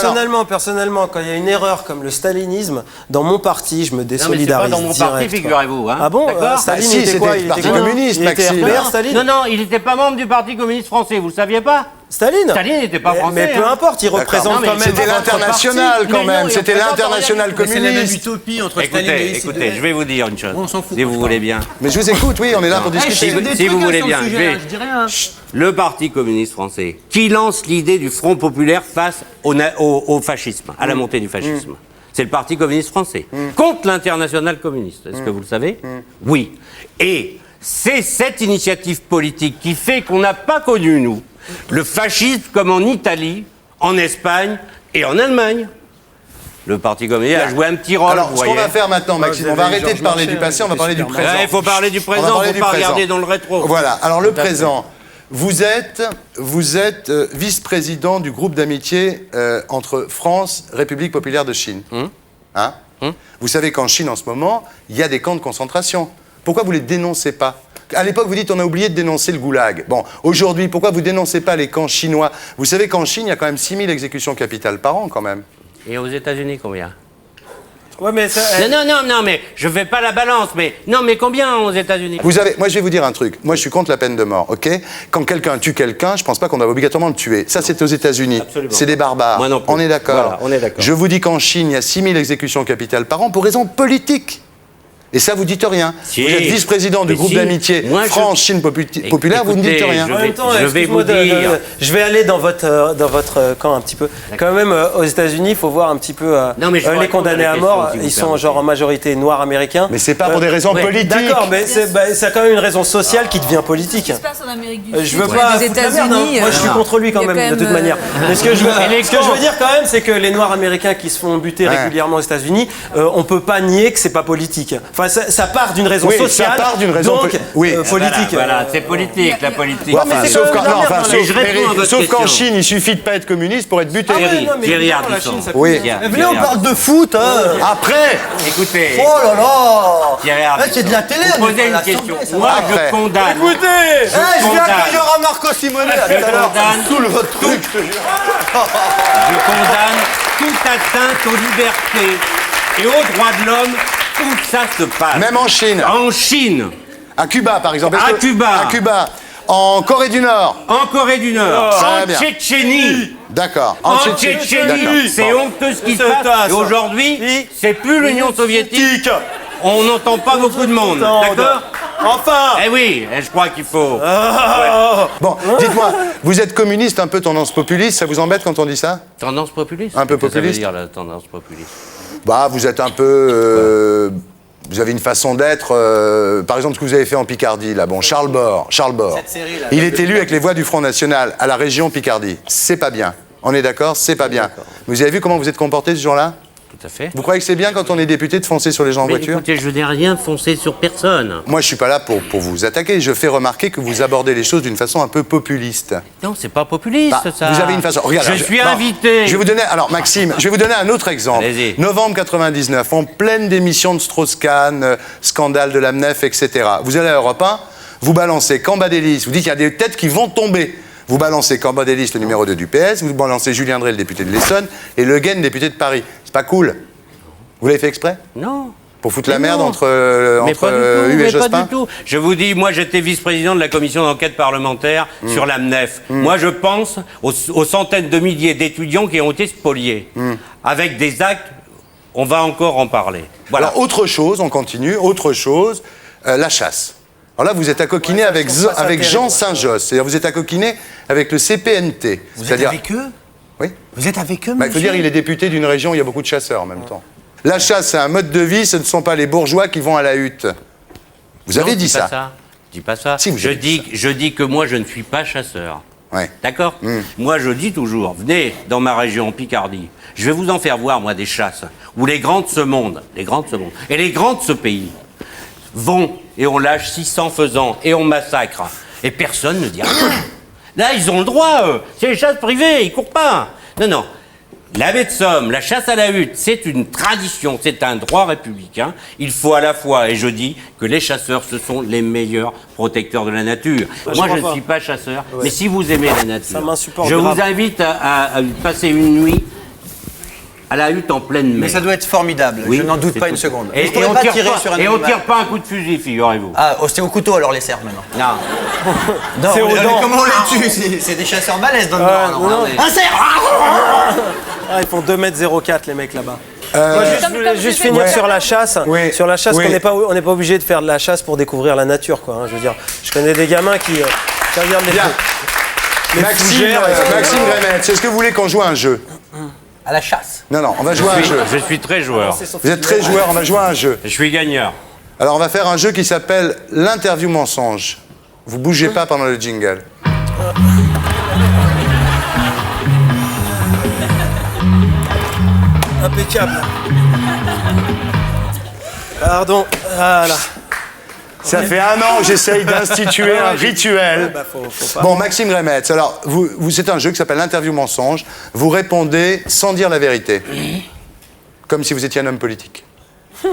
personnellement, quand il y a une erreur comme le stalinisme, dans mon parti, je me Non, mais c'est désolidarise pas dans mon direct, parti, quoi. figurez-vous. Hein. Ah bon D'accord. Staline, Bah, si, il était c'était quoi? le Il Parti était communiste, Il était Maxime. RPR, Non, Staline. non, il n'était pas membre du Parti communiste français, vous le saviez pas? Staline Staline n'était pas français. Mais peu hein. importe, il représente Non, mais quand même c'était votre l'international parti. quand Mais même, non, c'était il représente l'international rien. C'est la même communiste. utopie entre Staline et Écoutez, je vais vous dire une chose, On s'en fout, si vous voulez bien. Mais je vous écoute, oui, on est là pour discuter. Si vous voulez bien, je dis rien. Le Parti communiste français, qui lance l'idée du Front populaire face au fascisme, à la montée du fascisme. C'est le Parti communiste français, contre l'international communiste. Est-ce que vous le savez? Oui. Et c'est cette initiative politique qui fait qu'on n'a pas connu, nous, le fascisme comme en Italie, en Espagne et en Allemagne. Le Parti communiste a joué un petit rôle. Alors, vous ce qu'on voyez. va faire maintenant, Maxime, on va arrêter de parler du passé, on va parler du présent. Il faut parler du présent, il ne faut pas regarder dans le rétro. Voilà, alors le présent. Vous êtes vice-président du groupe d'amitié entre France, République populaire de Chine. Hein? Vous savez qu'en Chine, en ce moment, il y a des camps de concentration. Pourquoi vous ne les dénoncez pas? À l'époque, vous dites on a oublié de dénoncer le goulag. Bon, aujourd'hui, pourquoi vous ne dénoncez pas les camps chinois? Vous savez qu'en Chine, il y a quand même 6000 exécutions capitales par an, quand même. Et aux États-Unis, combien? Ouais, mais ça, Non, mais je fais pas la balance, mais non, mais combien aux États-Unis? Vous avez, moi je vais vous dire un truc. Moi je suis contre la peine de mort, ok? Quand quelqu'un tue quelqu'un, je pense pas qu'on doit obligatoirement le tuer. Ça c'est aux États-Unis. Absolument. C'est des barbares. Moi non plus. On est d'accord. Voilà, on est d'accord. Je vous dis qu'en Chine, il y a 6000 exécutions capitales par an pour raisons politiques. Et ça, vous dites rien. Si. Vous êtes vice-président du Mais groupe si. d'amitié Moi, je- France-Chine populaire, vous ne dites Écoutez, rien. je En vais- même temps, je vais excuse-moi vous dire. je vais aller dans votre camp un petit peu. Quand même, aux États-Unis, il faut voir un petit peu Non, mais je les réponds condamnés à la à question, mort. si vous Ils sont permettez. genre en majorité noirs américains. Mais c'est pas pour des raisons ouais, politiques. D'accord, mais c'est quand même une raison sociale qui devient politique. Ce qui se passe en Amérique du Je Sud, veux les pas foutre la merde, hein. États-Unis. Moi, je suis contre lui quand il y a même, de quand toute même, manière. Mais ce que je veux les dire quand même, c'est que les Noirs américains qui se font buter régulièrement aux États-Unis, on peut pas nier que c'est pas politique. Enfin, ça part d'une raison Oui, ça sociale. part d'une raison donc, oui. politique. Voilà, c'est politique, la politique. Ouais, mais enfin, c'est sauf quand même qu'en- non, de la enfin, merde, mais je réponds à votre sauf qu'en question. Chine, il suffit de pas être communiste pour être buté. Ah ouais, Thierry, non, mais Thierry évidemment, la Ardisson. Chine, ça Oui. Venez, on parle de foot, hein. Après, Écoutez, Oh là là. Thierry Eh, Ardisson, c'est de la télé, vous on est posez à une l'Assemblée, question. ça Moi, va. je condamne. Eh, je viens condamne. accueillir un Marco Simone là, tout à l'heure. condamne Sous le votre truc. Je condamne toute atteinte aux libertés et aux droits de l'homme. Tout ça se passe. même en Chine, En Chine, à Cuba par exemple. À Cuba. À Cuba. En Corée du Nord. en Corée du Nord, Très en bien. Tchétchénie. D'accord. En Tchétchénie. Tchétchénie, D'accord. c'est Bon. honteux ce qui se C'est passe. ça. Et aujourd'hui, c'est plus l'Union soviétique. On n'entend pas beaucoup de monde. D'accord? Enfin. Eh oui, je crois qu'il faut. Bon, dites-moi, vous êtes communiste, un peu tendance populiste, ça vous embête quand on dit ça? Tendance populiste. Un peu Qu'est-ce que populiste. Ça veut dire la tendance populiste. Bah, vous êtes un peu... vous avez une façon d'être... par exemple, ce que vous avez fait en Picardie, là, bon, Charles Bord. Il est élu avec les voix du Front National à la région Picardie. C'est pas bien. On est d'accord? C'est pas bien. Vous avez vu comment vous êtes comporté ce jour-là? Tout à fait. Vous croyez que c'est bien quand on est député de foncer sur les gens en Mais voiture? écoutez, je n'ai rien foncé sur personne. Moi, je suis pas là pour vous attaquer. Je fais remarquer que vous abordez les choses d'une façon un peu populiste. Non, c'est pas populiste, Bah, ça. vous avez une façon. Regarde, je suis non, invité. Je vais vous donner. Alors, Maxime, je vais vous donner un autre exemple. Allez-y. Novembre 99, en pleine démission de Strauss-Kahn, scandale de l'AMNEF, etc. Vous allez à Europe 1, vous balancez Cambadélis, vous dites qu'il y a des têtes qui vont tomber. Vous balancez Cambadélis, le numéro 2 du PS, vous balancez Julien Drey, le député de l'Essonne, et Le Guen, député de Paris. C'est pas cool. Vous l'avez fait exprès? Non. Pour foutre la Mais merde non. entre Mais pas du tout, Hue et mais pas Jospin? du tout. Je vous dis, moi j'étais vice-président de la commission d'enquête parlementaire sur l'AMNEF. Moi je pense aux centaines de milliers d'étudiants qui ont été spoliés avec des actes On va encore en parler. Voilà. Alors, autre chose, on continue, autre chose, la chasse. Alors là, vous êtes accoquiné avec Jean Saint-Josse, c'est-à-dire vous êtes accoquiné avec le CPNT. Vous êtes avec eux? Oui. Vous êtes avec eux, Il faut dire il est député d'une région où il y a beaucoup de chasseurs en même temps. La chasse, c'est un mode de vie, ce ne sont pas les bourgeois qui vont à la hutte. Vous avez dit ça? Je dis pas ça. Si, je dis que moi, je ne suis pas chasseur. Ouais. D'accord? Moi, je dis toujours, venez dans ma région, en Picardie. Je vais vous en faire voir, moi, des chasses où les grands de ce monde, et les grands de ce pays vont et on lâche 600 faisans et on massacre. Et personne ne dit rien. Là, ils ont le droit, eux. C'est les chasses privées, ils courent pas. Non. La baie de Somme, la chasse à la hutte, c'est une tradition, c'est un droit républicain. Il faut à la fois, et je dis, que les chasseurs, ce sont les meilleurs protecteurs de la nature. Moi, je ne suis pas chasseur, mais si vous aimez la nature, je vous invite à passer une nuit à la hutte en pleine mer. Mais ça doit être formidable, je n'en doute pas une seconde. Et on tire pas un coup de fusil, figurez-vous. Ah, c'est au couteau alors les cerfs maintenant. Non. C'est aux dents. Comment on les tue? C'est des chasseurs balèzes dans le Nord. Un cerf! Ils font 2,04 m les mecs là-bas. Je voulais juste finir sur la chasse. Sur la chasse, on n'est pas obligé de faire de la chasse pour découvrir la nature, quoi. Je veux dire, je connais des gamins qui regardent les Maxime Remetz, est-ce que vous voulez qu'on joue à un jeu? À la chasse. Non, on va jouer à un jeu. Je suis très joueur. Vous êtes très joueur, on va jouer à un jeu. Je suis gagneur. Alors on va faire un jeu qui s'appelle l'interview mensonge. Vous bougez pas pendant le jingle. Impeccable. Pardon. Voilà. Ça fait un an que j'essaye d'instituer un rituel. Faut pas. Bon, Maxime Remetz, alors, c'est un jeu qui s'appelle l'interview mensonge. Vous répondez sans dire la vérité. Comme si vous étiez un homme politique.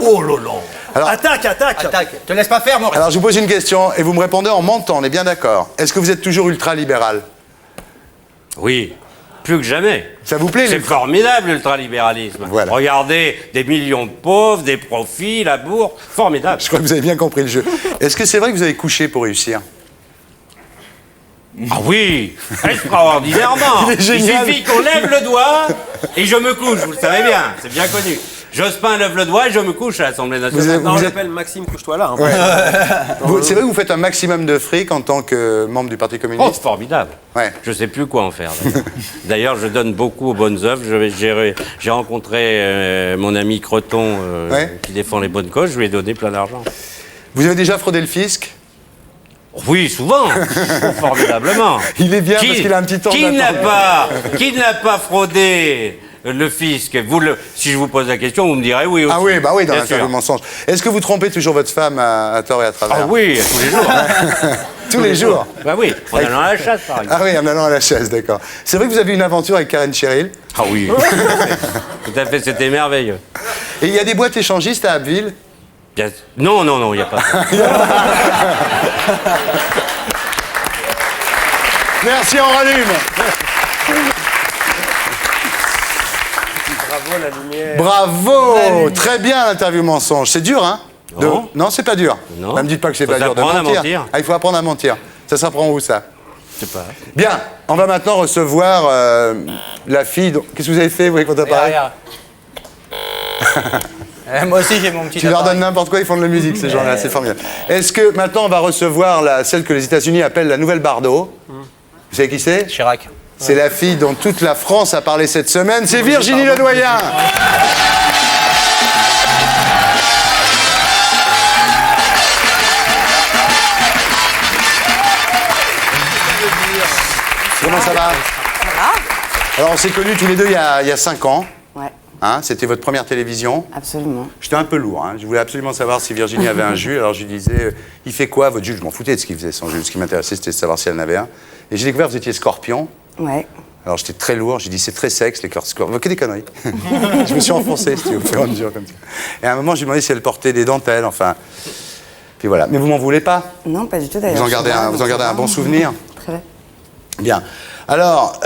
Oh là là. Alors, Attaque. Te laisse pas faire, Maurice. alors, je vous pose une question et vous me répondez en mentant, on est bien d'accord. Est-ce que vous êtes toujours ultra-libéral? Oui. Plus que jamais. Ça vous plaît? C'est formidable, l'ultralibéralisme. Voilà. Regardez, des millions de pauvres, des profits, la bourse. Formidable. Je crois que vous avez bien compris le jeu. Est-ce que c'est vrai que vous avez couché pour réussir? Ah oui, extraordinairement. Il est génial. Il suffit qu'on lève le doigt et je me couche, vous le savez bien, c'est bien connu. Jospin lève le doigt et je me couche à l'Assemblée nationale. On l'appelle Maxime, couche-toi là. Ouais. C'est vrai que vous faites un maximum de fric en tant que membre du Parti Oh, communiste? formidable. Ouais. Je ne sais plus quoi en faire. D'ailleurs, je donne beaucoup aux bonnes œuvres. J'ai rencontré mon ami Creton qui défend les bonnes causes. Je lui ai donné plein d'argent. Vous avez déjà fraudé le fisc? Oui, souvent. Formidablement. Il est bien parce qu'il a un petit temps Qui d'attente. n'a pas fraudé le fisc? Si je vous pose la question, vous me direz oui aussi. Ah oui, bah oui, dans Bien l'interview sûr. mensonge. Est-ce que vous trompez toujours votre femme à tort et à travers? Ah oui, tous les jours. Tous les jours? Bah oui, en allant à la chasse, par exemple. Ah oui, en allant à la chasse, d'accord. C'est vrai que vous avez eu une aventure avec Karen Cheryl? Ah oui. Tout à fait, c'était merveilleux. Et il y a des boîtes échangistes à Abbeville? Non, il n'y a pas ça. Merci, on rallume. Bravo la lumière. Bravo. Très bien l'interview mensonge. C'est dur, hein? Non, c'est pas dur. Non. Ne me dites pas que c'est Faut pas dur de s'apprendre à mentir. mentir. Ah, il faut apprendre à mentir. Ça s'apprend où, ça? Je sais pas. Bien, on va maintenant recevoir la fille. Qu'est-ce que vous avez fait, vous, avec votre appareil? Moi aussi j'ai mon petit Tu leur appareil. donnes n'importe quoi, ils font de la musique, ces gens-là, c'est formidable. Est-ce que maintenant on va recevoir celle que les États-Unis appellent la nouvelle Bardot? Vous savez qui c'est? Chirac. C'est la fille dont toute la France a parlé cette semaine, c'est Virginie Ledoyen. Comment ça va? Alors on s'est connus tous les deux il y a 5 ans. Ouais, Hein, c'était votre première télévision. absolument. J'étais un peu lourd. Hein. Je voulais absolument savoir si Virginie avait un Jules. Alors je lui disais, il fait quoi votre Jules? Je m'en foutais de ce qu'il faisait son Jules. Ce qui m'intéressait, c'était de savoir si elle en avait un. Et j'ai découvert que vous étiez Scorpion. Ouais. Alors j'étais très lourd. J'ai dit, c'est très sexe, les cœurs Scorpion. Que des conneries. Je me suis enfoncé, si au fur et à mesure comme ça. Et à un moment, je lui ai demandé si elle portait des dentelles. Enfin. Puis voilà. Mais vous m'en voulez pas? Non, pas du tout d'ailleurs. Vous en gardez un bon souvenir? Très bien. Bien. Alors,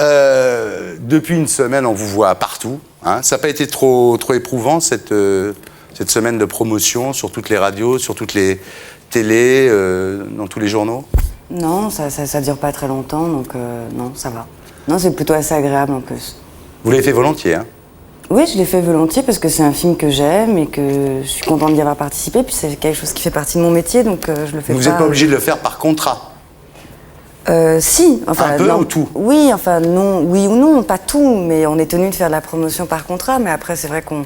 depuis une semaine, on vous voit partout. Hein. Ça n'a pas été trop éprouvant, cette semaine de promotion sur toutes les radios, sur toutes les télés, dans tous les journaux? Non, ça dure pas très longtemps, donc non, ça va. Non, c'est plutôt assez agréable en plus. Vous l'avez fait volontiers, hein? Oui, je l'ai fait volontiers parce que c'est un film que j'aime et que je suis contente d'y avoir participé. Puis c'est quelque chose qui fait partie de mon métier, donc je le fais Vous pas. n'êtes pas obligé de le faire par contrat. Si, enfin. Un peu non, ou tout? Oui, enfin non, oui ou non, pas tout, mais on est tenu de faire de la promotion par contrat. Mais après, c'est vrai qu'on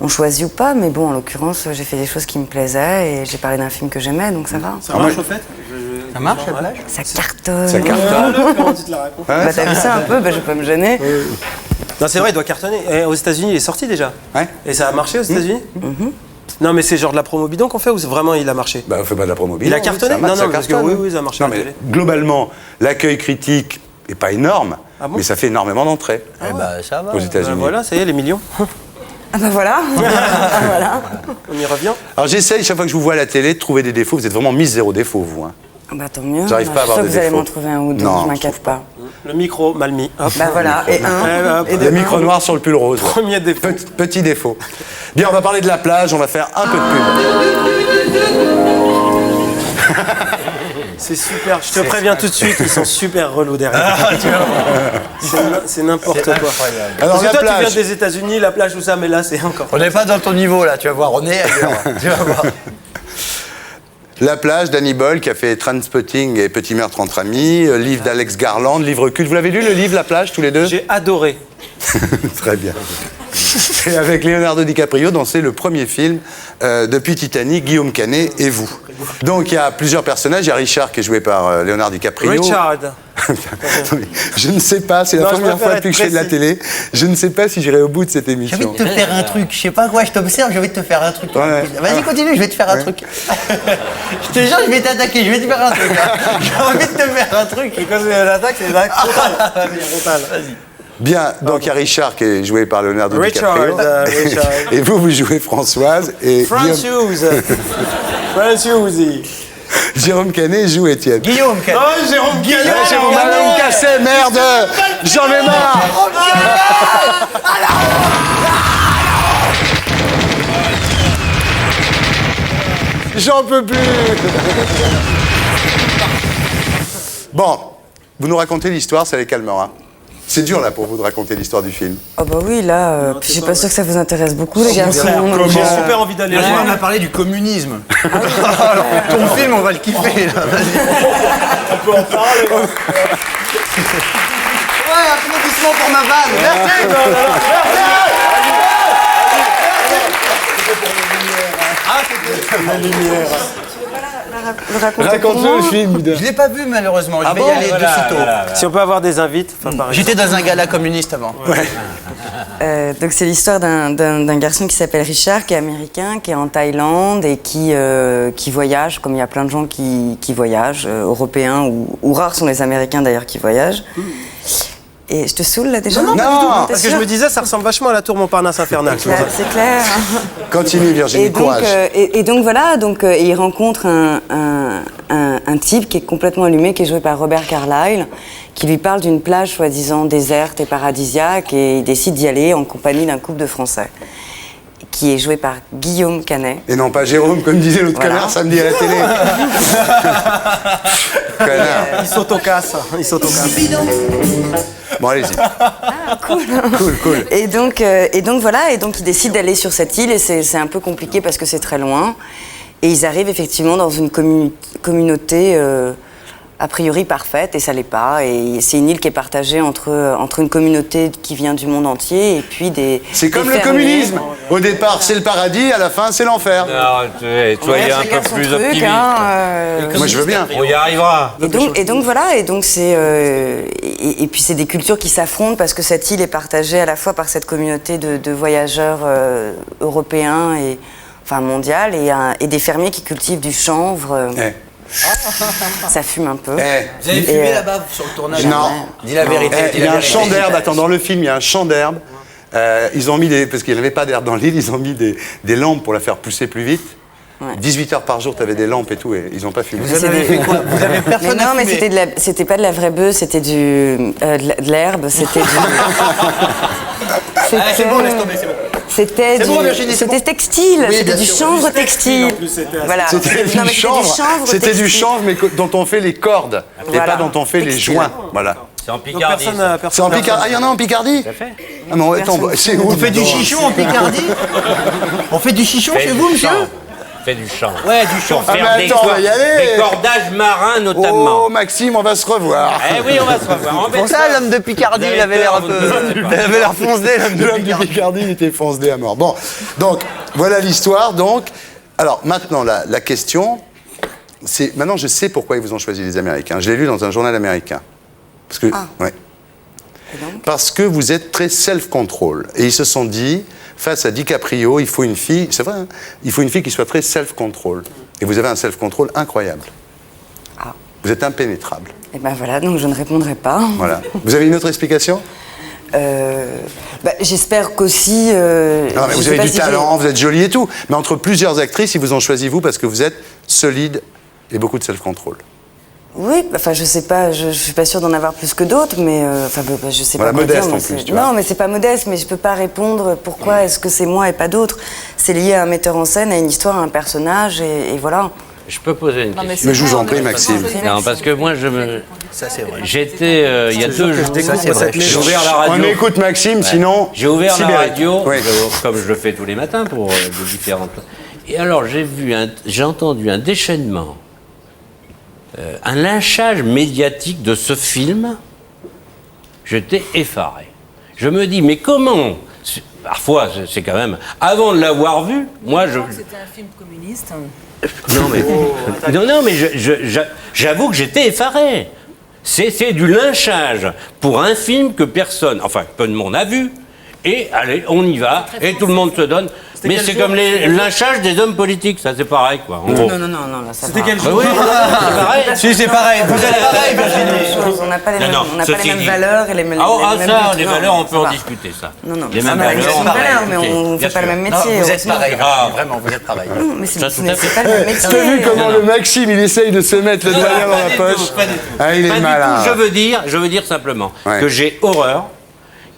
choisit ou pas. Mais bon, en l'occurrence, j'ai fait des choses qui me plaisaient et j'ai parlé d'un film que j'aimais, donc ça va. Ça marche au fait? Ça marche la plage? Ça cartonne. Ça cartonne. Comment tu te la racontes? Bah t'as vu ça un peu, bah je vais pas me gêner. Non, c'est vrai, il doit cartonner. Et aux États-Unis, il est sorti déjà. Ouais. Et ça a marché aux États-Unis? Non, mais c'est genre de la promo bidon qu'on fait ou c'est vraiment il a marché? Bah, on fait pas de la promo. Il a cartonné? Ça Non, parce que cartonne. oui, ça a marché. Non, à la mais télé. globalement, l'accueil critique est pas énorme, Ah bon? mais ça fait énormément d'entrées Eh bah, ça va. aux États-Unis. Voilà, ça y est, les millions. Ah bah voilà. Ah, voilà. On y revient. Alors j'essaye, chaque fois que je vous vois à la télé, de trouver des défauts. Vous êtes vraiment Miss Zéro défaut, vous. Hein. Ah bah tant mieux. J'arrive pas à avoir Je des suis sûre que vous allez défauts. m'en trouver un ou deux, Non, je m'inquiète pas. Le micro, mal mis. Hop. Bah voilà, et un. hop. Et Le micro noir sur le pull rose. ouais. Premier défaut. Petit défaut. Bien, on va parler de la plage, on va faire un peu de pub. C'est super, je te préviens tout de suite, ils sont super relous derrière. C'est n'importe quoi. Alors, Parce que la toi, tu plage. viens des États-Unis, la plage, tout ça, mais là, c'est encore. On n'est pas dans ton niveau là, tu vas voir, on est ailleurs. Tu vas voir. La plage d'Annie Boll qui a fait Trainspotting et Petit meurtre entre amis, livre d'Alex Garland, livre culte. Vous l'avez lu le livre La plage tous les deux? J'ai adoré. Très bien. Et avec Leonardo DiCaprio, dans le premier film depuis Titanic, Guillaume Canet et vous. Donc il y a plusieurs personnages. Il y a Richard qui est joué par Leonardo DiCaprio. Richard. Je ne sais pas, c'est la Non, je première préfère fois depuis que être je fais de la précis. télé. Je ne sais pas si j'irai au bout de cette J'ai envie émission. de te faire un truc, je sais pas quoi, je t'observe, j'ai envie de te faire un truc. Ouais. Vas-y, continue, je vais te faire un truc. Je te jure, je vais t'attaquer, je vais te faire un truc. hein. J'ai envie de te faire un truc. Et quand c'est l'attaque, c'est l'attaque totale. Vas-y. Bien, donc il y a Richard qui est joué par Leonardo Richard, DiCaprio. Richard. Et vous jouez Françoise. Et Françoise. Jérôme Canet joue Étienne. Guillaume, Oh, Jérôme Guillaume. J'ai mon ballon cassé, merde! J'en ai marre! J'en peux plus! Bon, vous nous racontez l'histoire, ça les calmera. C'est dur là pour vous de raconter l'histoire du film. Oh bah oui, là, puis je suis pas sûre que ça vous intéresse beaucoup, les garçons. Comment J'ai super envie d'aller Là, voir. on a parlé du communisme. Ton film, on va le kiffer là. On peut en parler. Ouais, applaudissements pour ma vanne. Merci. Raconte-le le film. Je l'ai pas vu malheureusement, je vais y aller de sitôt. Si on peut avoir des invites, enfin, pareil. J'étais dans un gala communiste avant. Donc c'est l'histoire d'un garçon qui s'appelle Richard, qui est américain, qui est en Thaïlande et qui voyage, comme il y a plein de gens qui voyagent, européens ou rares sont les Américains d'ailleurs qui voyagent. Et je te saoule là déjà? Non, T'es parce que je sûr? me disais, ça ressemble vachement à la tour Montparnasse infernale. Là, c'est clair. Continue Virginie, Et donc, courage. et donc voilà, il rencontre un type qui est complètement allumé, qui est joué par Robert Carlyle, qui lui parle d'une plage soi-disant déserte et paradisiaque, et il décide d'y aller en compagnie d'un couple de Français, qui est joué par Guillaume Canet. Et non pas Jérôme, comme disait l'autre Voilà. connard samedi à la télé. Connard. Ils s'autocassent. Bon, allez-y. Cool. Et donc voilà, et donc ils décident d'aller sur cette île, et c'est un peu compliqué parce que c'est très loin. Et ils arrivent effectivement dans une communauté a priori parfaite, et ça l'est pas. Et c'est une île qui est partagée entre une communauté qui vient du monde entier et puis des. C'est comme des le fermiers. communisme. Au départ, c'est le paradis, à la fin, c'est l'enfer. Soyez un Chacun peu son plus truc, optimiste. Moi, je veux bien. On y arrivera. Et donc voilà, et donc c'est et puis c'est des cultures qui s'affrontent parce que cette île est partagée à la fois par cette communauté de voyageurs européens et enfin mondial et des fermiers qui cultivent du chanvre. Ça fume un peu. Vous avez fumé là-bas sur le tournage? Non. Dis la vérité. Il y a un champ d'herbe. Attends, dans le film, il y a un champ d'herbe. Ils ont mis parce qu'il n'y avait pas d'herbe dans l'île, ils ont mis des lampes pour la faire pousser plus vite. Ouais. 18 heures par jour, tu avais des lampes et tout, et ils n'ont pas fumé. Vous en avez fait quoi? Vous avez personne Mais non, à mais fumer. c'était pas de la vraie bœuf, c'était de l'herbe, c'était du. Ah, c'est bon, laisse tomber, c'est bon. C'était C'est bon, Virginie, c'est c'était bon. textile, Oui, c'était bien du sûr. chanvre C'était textile, textile. en plus, c'était assez- Voilà. C'était Non, mais du chanvre, chanvre c'était du textile. chanvre, mais dont on fait les cordes, et Voilà. pas dont on fait les Textile. joints. Voilà. C'est en Picardie. C'est en Picardie. Ah, il y en a en Picardie? Tout à fait. Ah, mais attends, c'est où? On fait du chichon en Picardie? On fait du chichon chez vous, monsieur? Fait du chant. Ouais, du chant. Pour faire mais attends, on va y aller. des cordages marins notamment. Oh, Maxime, on va se revoir. Eh oui, on va se revoir. Pour ça, l'homme de Picardie, il avait l'air un peu... Il avait l'air foncé, l'homme de L'homme de Picardie. Picardie, il était foncé à mort. Bon, donc, voilà l'histoire. Donc, alors, maintenant, la question, c'est... Maintenant, je sais pourquoi ils vous ont choisi, les Américains. Je l'ai lu dans un journal américain. Parce que... Ouais. Parce que vous êtes très self-control. Et ils se sont dit, face à DiCaprio, il faut une fille, c'est vrai, hein, il faut une fille qui soit très self-control. Et vous avez un self-control incroyable. Vous êtes impénétrable. Et ben voilà, donc je ne répondrai pas. Voilà. Vous avez une autre explication? J'espère qu'aussi... Non, mais vous avez du talent, vous êtes jolie et tout. Mais entre plusieurs actrices, ils vous ont choisi vous parce que vous êtes solide et beaucoup de self-control. Oui, enfin je sais pas, je suis pas sûre d'en avoir plus que d'autres, mais je sais Voilà, pas quoi modeste dire, en mais plus, c'est- tu vois. Non, mais c'est pas modeste, mais je peux pas répondre pourquoi est-ce que c'est moi et pas d'autres. C'est lié à un metteur en scène, à une histoire, à un personnage, et voilà. Je peux poser une Non, question. Mais je vous en prie, Maxime. Non, parce que moi, Ça, c'est vrai. j'étais, il y a 2 jours, j'ai ouvert la On radio. écoute Maxime, sinon... J'ai ouvert la Sibérie. radio, Oui. comme je le fais tous les matins pour de différentes... Et alors, j'ai entendu un déchaînement, un lynchage médiatique de ce film. J'étais effaré. Je me dis, mais comment? Parfois, c'est quand même... Avant de l'avoir vu, moi, je... C'était un film communiste. Non, mais, non, mais j'avoue que j'étais effaré. C'est du lynchage pour un film que personne, enfin, peu de monde a vu. Et allez, on y va, et tout le monde se donne. Mais c'est comme les lynchages des hommes politiques, ça c'est pareil, quoi. En gros. Non, là, ça C'était va. quel Bah jour? oui, c'est pareil. Si, c'est pareil. Vous êtes pareil, Virginie. On n'a pas les Non, mêmes, non, on n'a pas ceci les mêmes dit- valeurs et les mêmes... Ah, les mêmes ça, buts. les Non, valeurs, on peut ça en va. discuter, ça. Non, Les ça mêmes va, valeurs, c'est on une va valeur, mais discuter, on bien fait pas le sûr. même Non, métier. vous êtes heureusement. pareil. Ah, Vraiment, vous êtes pareil. Non, mais c'est Ça, tout à fait. pas le même métier. T'as vu comment le Maxime, il essaye de se mettre le doigt dans Pas la du poche? tout, pas du tout. Ah, il Pas est du malin. tout, je veux dire simplement Ouais. que j'ai horreur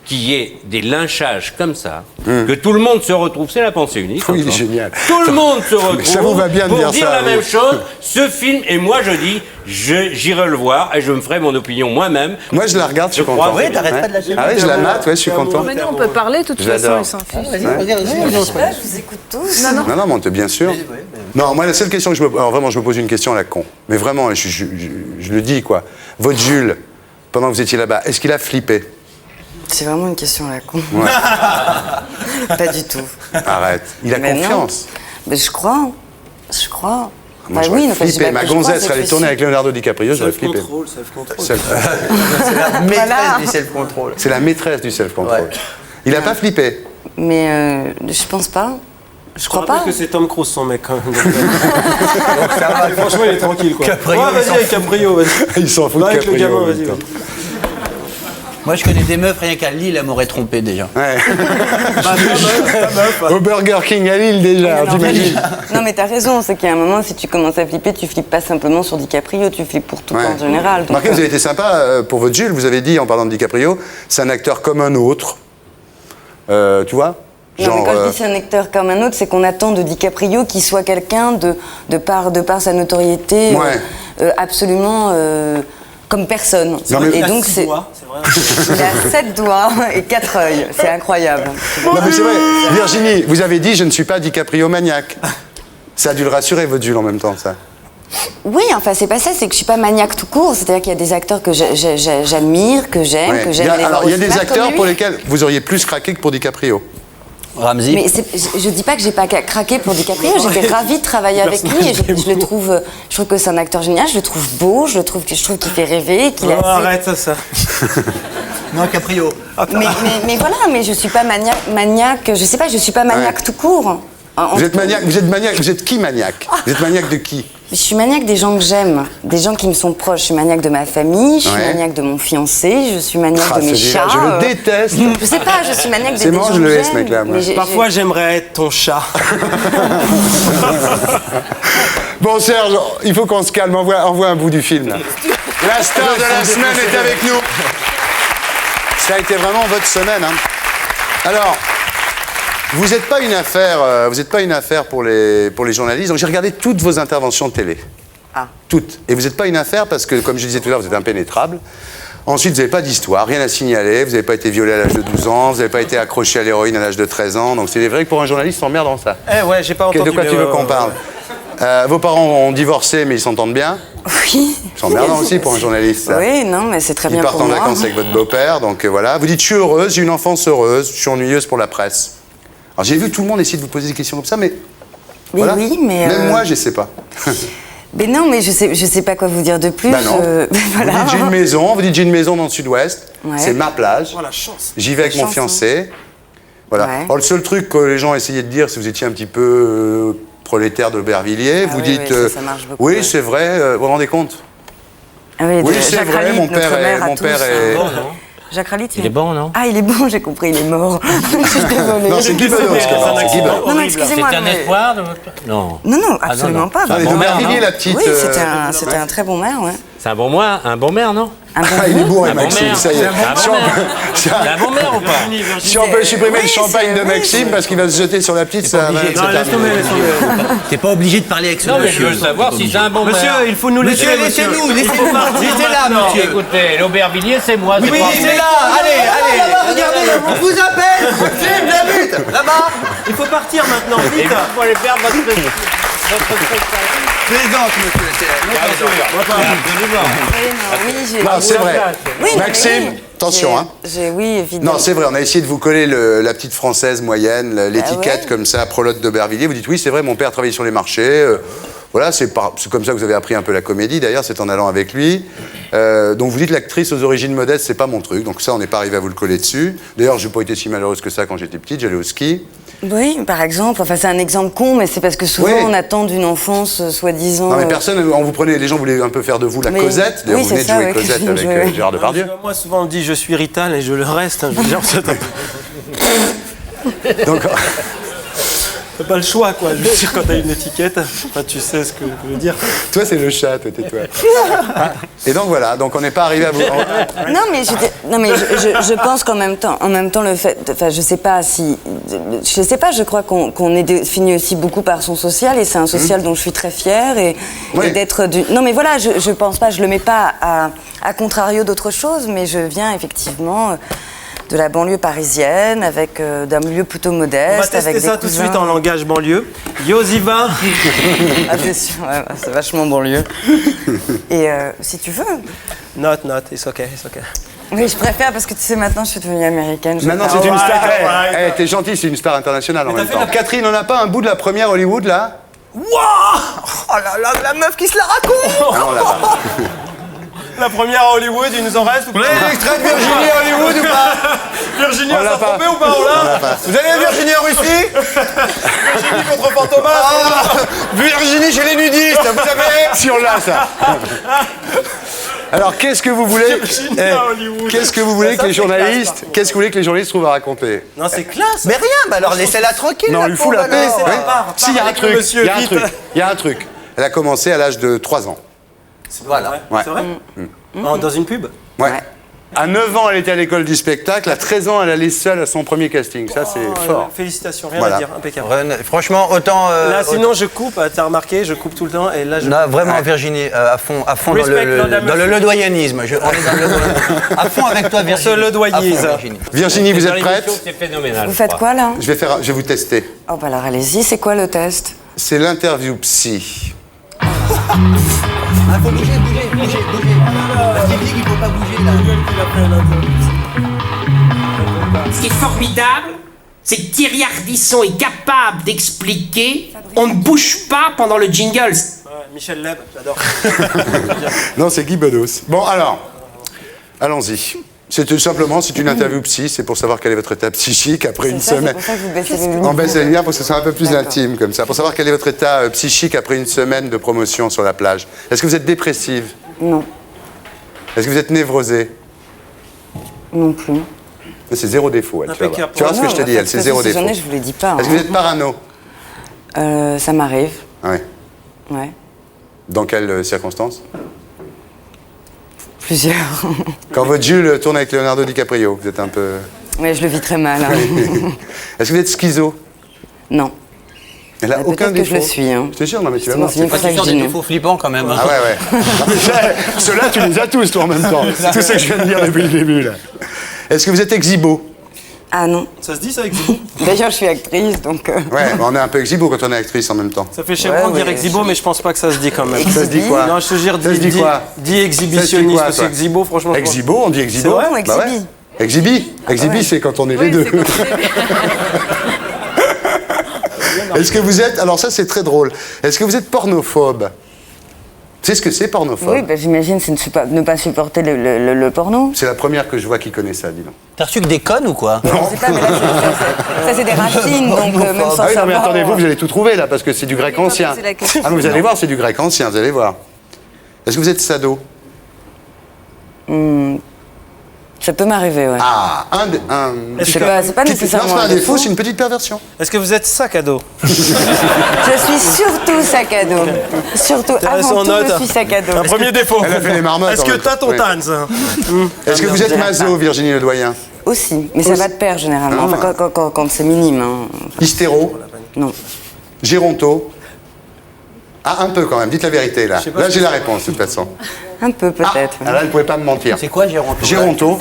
qu'il y ait des lynchages comme ça, que tout le monde se retrouve, c'est la pensée unique. Oui, il est encore. génial. Tout le monde se retrouve ça vous va bien de pour dire ça, la vous. même chose. Ce film, et moi je dis, j'irai le voir et je me ferai mon opinion moi-même. Moi, je la regarde, je suis Je crois, content. oui, t'arrêtes pas de lâcher. Ah oui, je la mate, ouais, je suis content. Mais non, on peut parler, de toute façon, J'adore. ils s'en fichent. Je sais pas, je vous écoute tous. Non, mais t'es bien sûr. Non, moi, la seule question que je me pose... Alors, vraiment, je me pose une question à la con. Mais vraiment, je le dis, quoi. Votre Jules, pendant que vous étiez là-bas, est-ce qu'il a flippé? C'est vraiment une question à la con. Ouais. Pas du tout. Arrête. Il a Mais non. confiance. Mais je crois. Je crois. Moi, Bah j'aurais oui, non, parce que flippé. je- Ma je crois, gonzesse, c'est elle allait que tourner je avec Leonardo DiCaprio, j'aurais flippé. Self-control. Self- C'est la maîtresse Voilà. du self-control. C'est la maîtresse du self-control. Ouais. Il a pas flippé. Mais je pense pas. Je crois pas. Parce que c'est Tom Cruise son mec quand même. Donc, ça va. Franchement, il est tranquille quoi. Caprio, Ouais, il vas-y s'en avec Caprio, vas-y. Il s'en fout Va de avec le Caprio. gamin, en même vas-y. temps. Moi, je connais des meufs, rien qu'à Lille, elles m'auraient trompé déjà. Ouais. Au Burger King à Lille déjà, Non, t'imagines? non, mais t'as raison, c'est qu'il y a un moment, si tu commences à flipper, tu flippes pas simplement sur DiCaprio, tu flippes pour tout Ouais. en général. donc, Remarquez, vous avez été sympa pour votre Jules. Vous avez dit, en parlant de DiCaprio, c'est un acteur comme un autre. Tu vois? Non, mais quand je dis c'est un acteur comme un autre, c'est qu'on attend de DiCaprio qu'il soit quelqu'un de par sa notoriété Ouais. absolument comme personne. Non, mais- Et donc c'est. Il a 7 doigts et 4 œils, c'est incroyable. Non, mais c'est vrai. Virginie, vous avez dit, je ne suis pas DiCaprio maniaque. Ça a dû le rassurer, votre Jules, en même temps, ça. Oui, enfin c'est pas ça, c'est que je suis pas maniaque tout court. C'est-à-dire qu'il y a des acteurs que j'admire, que j'aime, Ouais. que j'aime. Alors, il y a des pas acteurs comme lui. pour lesquels vous auriez plus craqué que pour DiCaprio. Ramsey. Mais je dis pas que j'ai pas craqué pour DiCaprio, j'étais ravie de travailler avec lui et je le trouve, je trouve que c'est un acteur génial, je le trouve beau, je trouve qu'il fait rêver, qu'il a. Arrête ça. Non, Caprio. Mais voilà, mais je suis pas maniaque, je sais pas, je suis pas maniaque Ouais. tout court. Vous êtes maniaque, vous êtes qui maniaque? Vous êtes maniaque de qui? Je suis maniaque des gens que j'aime, des gens qui me sont proches. Je suis maniaque de ma famille, je suis Ouais. maniaque de mon fiancé, je suis maniaque Ah, de mes celui-là, chats. je le déteste. Je sais pas, je suis maniaque des C'est gens bon, que je le hais, j'aime, ce mec-là, moi. mais j'ai- Parfois, j'aimerais être ton chat. Bon, Serge, il faut qu'on se calme. Envoie un bout du film, là. La star de la semaine est avec nous. Ça a été vraiment votre semaine, hein. Alors, vous n'êtes pas une affaire pour les journalistes. Donc, j'ai regardé toutes vos interventions de télé. Ah. Toutes. Et vous n'êtes pas une affaire parce que, comme je disais tout à l'heure, vous êtes impénétrable. Ensuite, vous n'avez pas d'histoire, rien à signaler, vous n'avez pas été violé à l'âge de 12 ans, vous n'avez pas été accroché à l'héroïne à l'âge de 13 ans, donc c'est vrai que pour un journaliste, on s'emmerde dans ça. Eh ouais, j'ai pas entendu. De quoi tu veux qu'on parle? Vos parents ont divorcé, mais ils s'entendent bien? Oui. C'est emmerdant aussi pour un journaliste, ça. Oui, non, mais c'est très bien Ils partent pour en moi. vacances avec votre beau-père, donc voilà. Vous dites, je suis heureuse, j'ai une enfance heureuse, je suis ennuyeuse pour la presse. Alors j'ai vu tout le monde essayer de vous poser des questions comme ça, mais... Mais voilà. oui, mais... Même moi, je sais pas. Mais non, mais je sais pas quoi vous dire de plus. Bah non. Voilà. Vous dites, j'ai une maison, vous dites, j'ai une maison dans le sud-ouest, Ouais. c'est ma plage. Oh la chance. J'y vais avec La mon chance, fiancé. Voilà. Ouais. Alors, le seul truc que les gens essayaient de dire, si vous étiez un petit peu prolétaire d'Aubervilliers, Ah vous oui, dites, oui, ça marche beaucoup, oui, ouais. c'est vrai, vous vous rendez compte? Ah oui, Oui, de c'est Jacques vrai, Ralite, mon père notre mère à mon tous, père est... Bon, non? Jacques Ralite, Il est bon, non? Ah, il est bon, j'ai compris, il est mort. Je suis désolée. Non, c'est Guy Bedos qui est mort, c'est Guy Bedos. Non, excusez-moi. C'est un mais- espoir de votre... Non. Non, non, Ah, absolument non. pas. Ah, les bon maire, Aubervilliers, non? la petite... Oui, c'était un très bon maire, ouais. C'est un bon maire, non? Un bon Ah, il est bourré, Un bon Maxime, maire. ça y est. Un bon Si on maire. peut- C'est un bon maire ou pas? Si on peut supprimer le Oui, champagne c'est- de oui, Maxime, parce qu'il va se jeter sur la petite, ça va Non, c'est laisse terminé. tomber, laisse tomber. T'es pas obligé de parler avec ce Non, mais je monsieur. veux savoir si c'est un bon Monsieur, maire. il faut nous laisser. Monsieur, Laissez-nous, Il faut laissez-nous. partir Restez là, maintenant. monsieur. Écoutez, l'Aubervilliers, c'est moi. Oui, pas c'est vous. là. Allez, allez. Là-bas, regardez, on vous appelle. Maxime, la butte. Là-bas. Il faut partir maintenant, Et vite. vous allez perdre votre Plaisante, monsieur. Oui, j'ai... Non, c'est vrai. Oui, non, mais Maxime, oui. attention, hein. Oui, évidemment. Non, c'est vrai, on a essayé de vous coller la petite française moyenne, l'étiquette ouais. comme ça, prologue d'Aubervilliers. Vous dites, oui, c'est vrai, mon père travaillait sur les marchés. Voilà, c'est comme ça que vous avez appris un peu la comédie, d'ailleurs, c'est en allant avec lui. Donc vous dites, l'actrice aux origines modestes, c'est pas mon truc. Donc ça, on n'est pas arrivé à vous le coller dessus. D'ailleurs, je n'ai pas été si malheureuse que ça quand j'étais petite, j'allais au ski. Oui, par exemple. Enfin, c'est un exemple con, mais c'est parce que souvent, Oui. on attend d'une enfance, soi-disant... Non, mais personne, les gens voulaient un peu faire de vous la Mais- Cosette. D'ailleurs, oui, vous venez de c'est ça, jouer ouais, que Cosette je avec jouais, oui. Gérard Depardieu. Moi, souvent, on dit je suis Rital et je le reste. Hein, je veux dire, Donc, t'as pas le choix, quoi. Je veux dire, quand t'as une étiquette, enfin, tu sais ce que je veux dire. toi, c'est le chat, toi, tais-toi. Et donc, voilà, donc on n'est pas arrivé à vous... Non, mais je pense qu'en même temps, le fait, enfin, je sais pas, je crois qu'on est défini aussi beaucoup par son social, et c'est un social dont je suis très fière, et d'être du... Non, mais voilà, je pense pas, je le mets pas à contrario d'autre chose, mais je viens effectivement de la banlieue parisienne, avec d'un milieu plutôt modeste, On va tester avec ça des tout de cousins. suite en langage banlieue. Yo, Ziva. Ah, c'est sûr, ouais, c'est vachement banlieue. Et si tu veux... Not, it's okay, it's okay. Oui, je préfère parce que tu sais, maintenant je suis devenue américaine. je Maintenant, parle- c'est une star. ouais. T'es gentil, c'est une star internationale en Mais même t'as fait temps. Catherine, on n'a pas un bout de la première Hollywood, là? Waouh. Oh là là, la meuf qui se la raconte. Ah non, là pas. La première à Hollywood, il nous en reste ou pas? L'extrait de Virginie à Hollywood ou pas? Virginie, On on l'a s'est pas. trompé ou pas, on l'a? Vous avez Virginie en Russie? Virginie contre Fantomas. Ah, Virginie chez les nudistes, vous savez? Si on l'a, ça. Alors, qu'est-ce que vous voulez Qu'est-ce que vous voulez que les journalistes Qu'est-ce que vous voulez que les journalistes trouvent à raconter? Non, c'est classe. Mais rien, bah alors laissez-la tranquille. Non, on la lui fout la pauvre, paix. alors. Ouais. part Si, il y a un avec truc. monsieur, Il y a un vite. truc. Il y a un truc. Elle a commencé à l'âge de 3 ans. Voilà. Ouais. C'est vrai? Dans une pub? Ouais. À 9 ans, elle était à l'école du spectacle. À 13 ans, elle allait seule à son premier casting. Ça, c'est fort. Félicitations, rien Voilà. à dire, impeccable. Franchement, autant. Là, sinon, je coupe, t'as remarqué, je coupe tout le temps, et là, je. Non, vraiment, Virginie, à fond dans Respect, Claude dans le ledoyanisme. On est dans le ledoyanisme. À fond avec toi, Virginie. se ledoyise. À fond, Virginie. Virginie, vous êtes prête? C'est phénoménal. Vous faites quoi là? Je vais vous tester. Oh bah alors allez-y, c'est quoi le test? C'est l'interview psy. Ah, faut bouger. Parce qu'il dit qu'il faut pas bouger, là. Ce qui est formidable, c'est que Thierry Ardisson est capable d'expliquer on ne bouge pas pendant le jingle. Michel Leb, j'adore. Non, c'est Guy Bedos. Bon, alors, allons-y. C'est tout simplement, c'est une interview psy, c'est pour savoir quel est votre état psychique après une C'est ça, semaine. c'est pour ça que vous baissez les lumières. On baisse les lumières parce que c'est un peu plus D'accord. intime comme ça. Pour savoir quel est votre état psychique après une semaine de promotion sur la plage. Est-ce que vous êtes dépressive? Non, Est-ce que vous êtes névrosée? non plus. C'est zéro défaut, elle. Tu vas voir, Impeccable. tu vois ce que Non, je te dis, enfin, elle, c'est de toute zéro façon, si défaut. j'en ai, je vous le dis pas. Est-ce que vous êtes parano? Ça m'arrive, Ouais. ouais. Dans quelles circonstances? Plusieurs. Quand votre Jules tourne avec Leonardo DiCaprio, vous êtes un peu... Ouais, je le vis très mal. hein. Est-ce que vous êtes schizo? Non. Elle a aucun Peut-être que défaut. je le suis. Hein. Je te jure, non mais tu vas C'est voir. mon signe Pas pour ça que sûr je des dis non. défauts flippants quand même. Hein. Ah ouais. Non, mais ceux-là, tu les as tous, toi, en même temps. Tout ce que je viens de dire depuis le début, là. Est-ce que vous êtes exhibo? Ah non. Ça se dit ça, Exibo? D'ailleurs, je suis actrice, donc... Ouais, on est un peu exhibo quand on est actrice en même temps. Ça fait chez dire Exibo, mais je pense pas que ça se dit quand même. Ça se dit quoi? Non, je te jure, Ça se dit quoi? dis exhibitionniste, quoi, parce que toi Exibo, franchement... je pense- Exhibo, on dit exhibo. C'est vrai, on Bah ouais. exhibe. Exhibi, c'est quand on est les deux. Est-ce que vous êtes, alors ça c'est très drôle, est-ce que vous êtes pornophobe? Tu sais ce que c'est pornophobe? Oui, bah, j'imagine c'est ne pas supporter le porno. C'est la première que je vois qui connaît ça, dis donc. T'as reçu que des connes ou quoi? Je sais pas, mais là, ça c'est des racines, donc même sans Ah oui, non mais savoir... attendez, vous allez tout trouver là, parce que c'est du grec ancien. poser la question. Ah mais vous allez voir, c'est du grec ancien, vous allez voir. Est-ce que vous êtes sado? Ça peut m'arriver, ouais. Ah, C'est pas non, nécessairement c'est pas un un défaut, défaut. c'est une petite perversion. Est-ce que vous êtes sac à dos? Je suis surtout sac à dos. Surtout, avant tout, je suis sac à dos. Un premier défaut. Elle a fait les marmottes. Est-ce en que même t'as temps. ton Oui. Tanz? Est-ce que vous êtes maso, Virginie Ledoyen? Aussi, mais ça va de pair généralement, enfin, quand c'est minime. Hein. Hystéro? Non. Géronto? Ah, un peu quand même, dites la vérité là. Là, j'ai la réponse de toute façon. Un peu peut-être. Ah, là, elle ne pouvait pas me mentir. C'est quoi, Géronto? Géronto,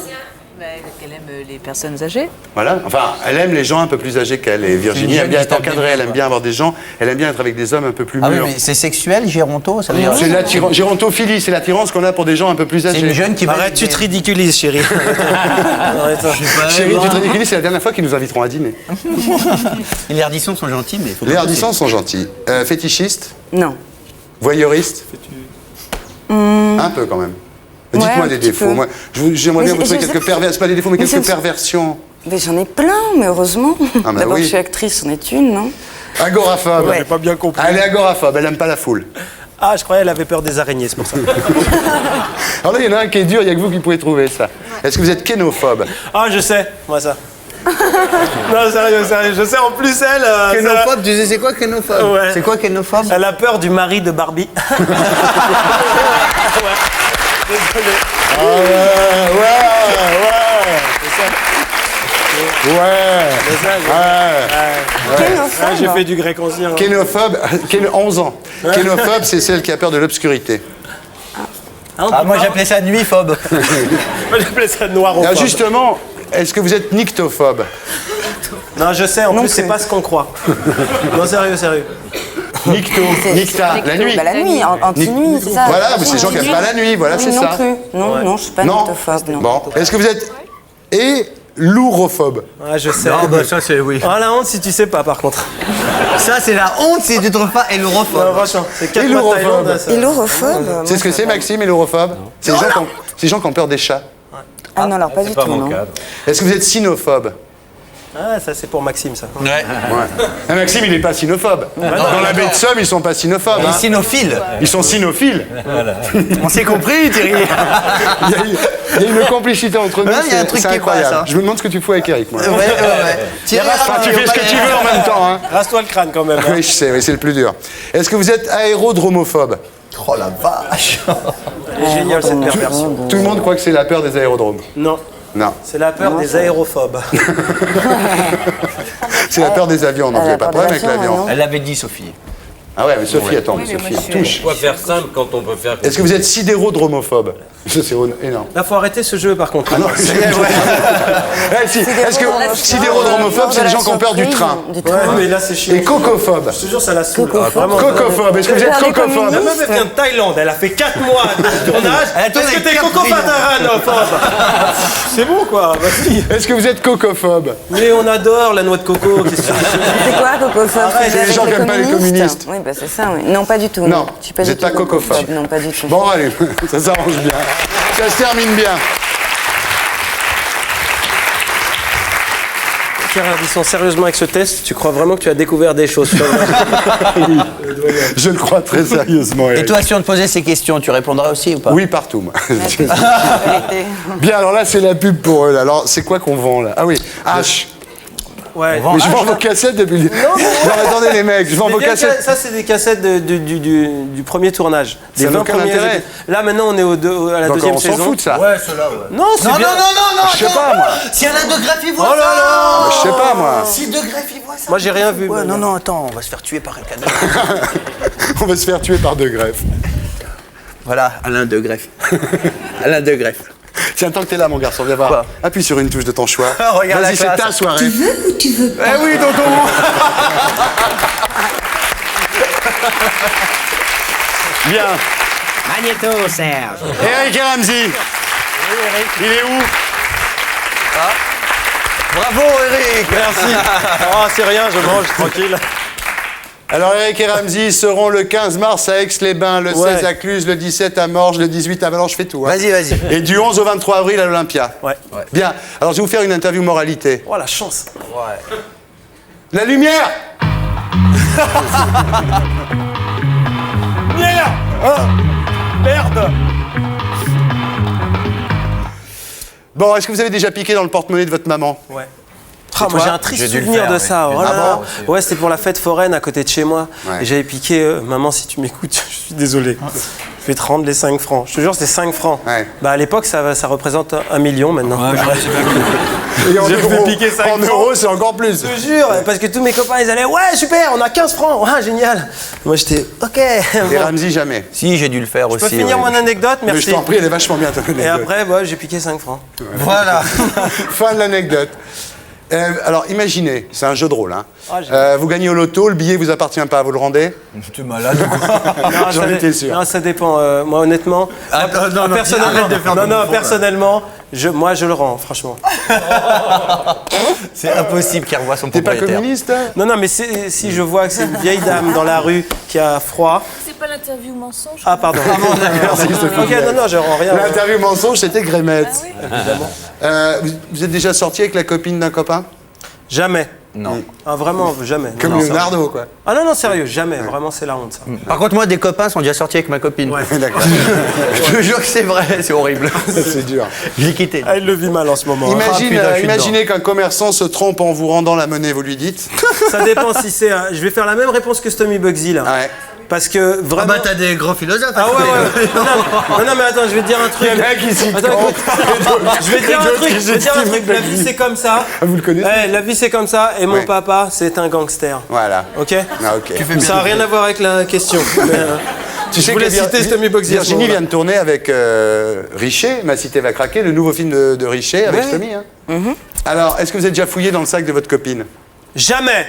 Elle aime les personnes âgées. voilà. Enfin, elle aime les gens un peu plus âgés qu'elle. Et Virginie jeune aime bien qui être tape encadrée, des elle mecs, aime bien avoir des gens, elle aime bien être avec des hommes un peu plus Ah oui, mûrs. mais c'est sexuel, Géronto? Ça veut dire... C'est l'attirance. Gérontophilie, c'est l'attirance qu'on a pour des gens un peu plus C'est âgés. une jeune qui va... Arrête, tu te ridiculises, chérie. Arrête. Chérie, tu te ridiculises, c'est la dernière fois qu'ils nous inviteront à dîner. Les Ardissons sont gentils, mais... faut Les pas Ardissons sont gentils. Fétichistes? Non. Voyeuristes? Un peu quand même. Dites-moi un des petit défauts. peu. Moi, j'aimerais Mais bien vous trouver je sais quelques perversions. C'est pas des défauts, mais Mais quelques c'est- perversions. Mais j'en ai plein, mais heureusement. Ah, bah D'abord, oui. je suis actrice, c'en est une, non? Agoraphobe. Ouais. J'ai pas bien compris. Elle est agoraphobe, elle aime pas la foule. Ah, je croyais qu'elle avait peur des araignées, c'est pour ça. Alors là, il y en a un qui est dur, il n'y a que vous qui pouvez trouver ça. Est-ce que vous êtes kénophobe? Ah, je sais, moi ça. Non, sérieux, je sais, en plus elle... Kénophobe, tu sais c'est quoi kénophobe? Ouais. C'est quoi kénophobe? Elle a peur du mari de Barbie. Ah ouais. Ah, j'ai fait du grec ancien. hein. Kénophobe, 11 ans. Kénophobe, c'est celle qui a peur de l'obscurité. Ah, moi j'appelais ça nuitphobe. Moi j'appelais ça noir au Alors justement, est-ce que vous êtes nyctophobe? Non, je sais, en Non plus c'est plus. pas ce qu'on croit. Non, sérieux. Nicto, nicta, la nuit. Bah, la nuit, anti-nuit, c'est ça. Voilà, mais c'est les gens qui n'aiment pas la nuit, voilà, Oui, c'est non ça. plus. Non, non, je suis pas Non. nyctophobe, non. Bon, est-ce que vous êtes lourophobe? Ah, je sais. Non, bah ça c'est oui. Ah, la honte si tu sais pas par contre. Ça c'est la honte si tu trouves pas Non, hétérophobe. franchement, c'est 4 Et mois de l'europhobe. Thaïlande. Ça. Et l'europhobe C'est ce que c'est, Maxime, et l'europhobe? C'est les gens qui ont peur des chats. Ah non, alors pas du tout, non. Est-ce que vous êtes sinophobe? Ah, ça c'est pour Maxime ça. Ouais. Ouais. Ah, Maxime, il n'est pas sinophobe. Dans la baie de Somme, ils sont pas sinophobes. Les hein. sinophiles. Ils sont sinophiles. On s'est compris, Thierry. Il y a une complicité entre nous, Ouais, il y a un truc c'est qui incroyable. passe, hein. Je me demande ce que tu fous avec Eric, moi. Ouais. Thierry, Enfin, tu fais ce que tu veux en même temps. Hein. Rase-toi le crâne quand même. hein. Oui, je sais, oui, c'est le plus dur. Est-ce que vous êtes aérodromophobe? Oh la vache. Elle est géniale cette perversion. Tout le monde croit que c'est la peur des aérodromes. Non, Non, c'est la peur des aérophobes. c'est la peur des avions, donc il n'y a pas de problème avec l'avion. Elle l'avait dit, Sophie. Ah ouais, mais Sophie, attends, mais Sophie, touche. Pourquoi faire simple quand on peut faire... Est-ce que vous êtes sidérodromophobe? Ça, c'est énorme. Là, faut arrêter ce jeu par contre. Ah non, Ouais, si. Est-ce que sidérodromophobe, c'est les gens qui ont peur du train? Ouais, mais là c'est chiant. Et cocophobe? Je te jure, ça la saoule. Ah, vraiment. Cocophobe, est-ce que vous êtes La cocophobe? meuf, elle vient de Thaïlande, elle a fait 4 mois de tournage. Elle a tourné Est-ce que t'es avec coco-pataranophobe? C'est bon quoi, vas-y. Est-ce que vous êtes cocophobe? Mais on adore la noix de coco, qu'est-ce que tu veux? C'est quoi, cocophobe? c'est les gens qui aiment pas les communistes. Oui, bah c'est ça, oui. Non, pas du tout. Non, Je suis pas vous du n'êtes pas tout cocophobe. Non, pas du tout. Bon, allez, ça s'arrange bien. Ça se termine bien. Pierre Ardisson, sérieusement avec ce test, tu crois vraiment que tu as découvert des choses sur Je le crois très sérieusement. Et Eric. toi, si on te posait ces questions, tu répondrais aussi ou pas? Oui, partout, moi. Bien, alors là, c'est la pub pour eux. Là. Alors, c'est quoi qu'on vend, là? Ah oui, H. Ouais. Mais je vends vos cassettes depuis... Non, attendez les mecs, je vends vos cassettes. Ça, c'est des cassettes du premier tournage. Ça n'a aucun intérêt. Là, maintenant, on est à la deuxième saison. On s'en fout de ça. Ouais, ceux-là, ouais. Non, c'est bien. Non, Je sais pas, moi. Si Alain de Greff, il voit Oh là ça. là. Je sais pas, moi. Si de Greff, il voit ça. Moi, j'ai rien vu. Ouais, non, attends, on va se faire tuer par un cadeau. On va se faire tuer par De Greff. Voilà, Alain de Greff. Alain de Greff. Tiens, tant que t'es là, mon garçon, viens voir. Quoi? Appuie sur une touche de ton choix. Regarde Vas-y, la c'est classe. ta soirée. Tu veux ou tu veux pas? Eh oui, tonton. Bien. Magnéto, Serge. Eric et Ramsey. Il est où? Bravo, Eric. Merci. Oh, c'est rien, je mange tranquille. Alors, Eric et Ramsey seront le 15 mars à Aix-les-Bains, le 16 à Cluse, le 17 à Morges, le 18 à Valence, je fais tout. Hein. Vas-y. Et du 11 au 23 avril à l'Olympia. Ouais. Bien. Alors, je vais vous faire une interview moralité. Oh, la chance. Ouais. La lumière. Merde. Bon, est-ce que vous avez déjà piqué dans le porte-monnaie de votre maman? Ouais. Ah, moi j'ai un triste souvenir de ça. Oh là là. Ouais, c'était pour la fête foraine à côté de chez moi. Ouais. Et j'avais piqué, maman, si tu m'écoutes, je suis désolé. Je vais te rendre les 5 francs. Je te jure, c'était 5 francs. Ouais. Bah, à l'époque, ça représente 1 million maintenant. Et en J'ai euros, fait piquer 5 en francs. euros, c'est encore plus. Je te jure, parce que tous mes copains, ils allaient, ouais, super, on a 15 francs. Ouais, génial. Moi, j'étais, ok. Et Ramsey, jamais. Si, j'ai dû le faire Je aussi. peux finir mon anecdote, Mais merci. je t'en prie, elle est vachement bien, ton anecdote. Et après, bah, j'ai piqué 5 francs. Voilà. Fin de l'anecdote. Alors, imaginez, c'est un jeu de rôle. Hein. Ah, vous gagnez au loto, le billet vous appartient pas, vous le rendez? Tu es malade. Non, J'en étais sûr. Non, ça dépend. Moi, honnêtement, personnellement, moi, je le rends, franchement. C'est impossible qu'il revoie son T'es pas propriétaire. communiste? Hein? Non, mais si je vois que c'est une vieille dame dans la rue qui a froid. C'est pas l'interview mensonge. Ah, pardon. Merci, Sophie. Ok, non, je rends rien. L'interview mensonge, c'était Grémette. Ah Vous êtes déjà sorti avec la copine d'un copain? Jamais. Non. Ah, vraiment, jamais. Comme Non, Leonardo, quoi. Ah non, sérieux, jamais. Vraiment, c'est la honte, ça. Par contre, moi, des copains sont déjà sortis avec ma copine. Ouais. D'accord. Je te jure que c'est vrai, c'est horrible. C'est dur. Je l'ai quitté. Ah, il le vit mal en ce moment. Imaginez qu'un commerçant se trompe en vous rendant la monnaie, vous lui dites? Ça dépend si c'est. Je vais faire la même réponse que Stomy Bugsy, là. Ouais. Parce que vraiment. Ah bah t'as des grands philosophes. Ah ouais. Non, mais attends, je vais te dire un truc. Le mec, il s'y Attends, trompe. écoute. Je vais te dire un truc. La vie, c'est comme ça. Ah, vous le connaissez? La vie, c'est comme ça. Et mon Ouais. papa, c'est un gangster. Voilà. Ok. Ah, ok. Ça n'a rien à voir avec la question. Mais, Tu sais je voulais que citer Stomy Bugsy. Virginie vient de tourner avec Richer, Ma cité va craquer, le nouveau film de Richer avec Ouais. Stomy. Hein. Alors, est-ce que vous êtes déjà fouillé dans le sac de votre copine? Jamais.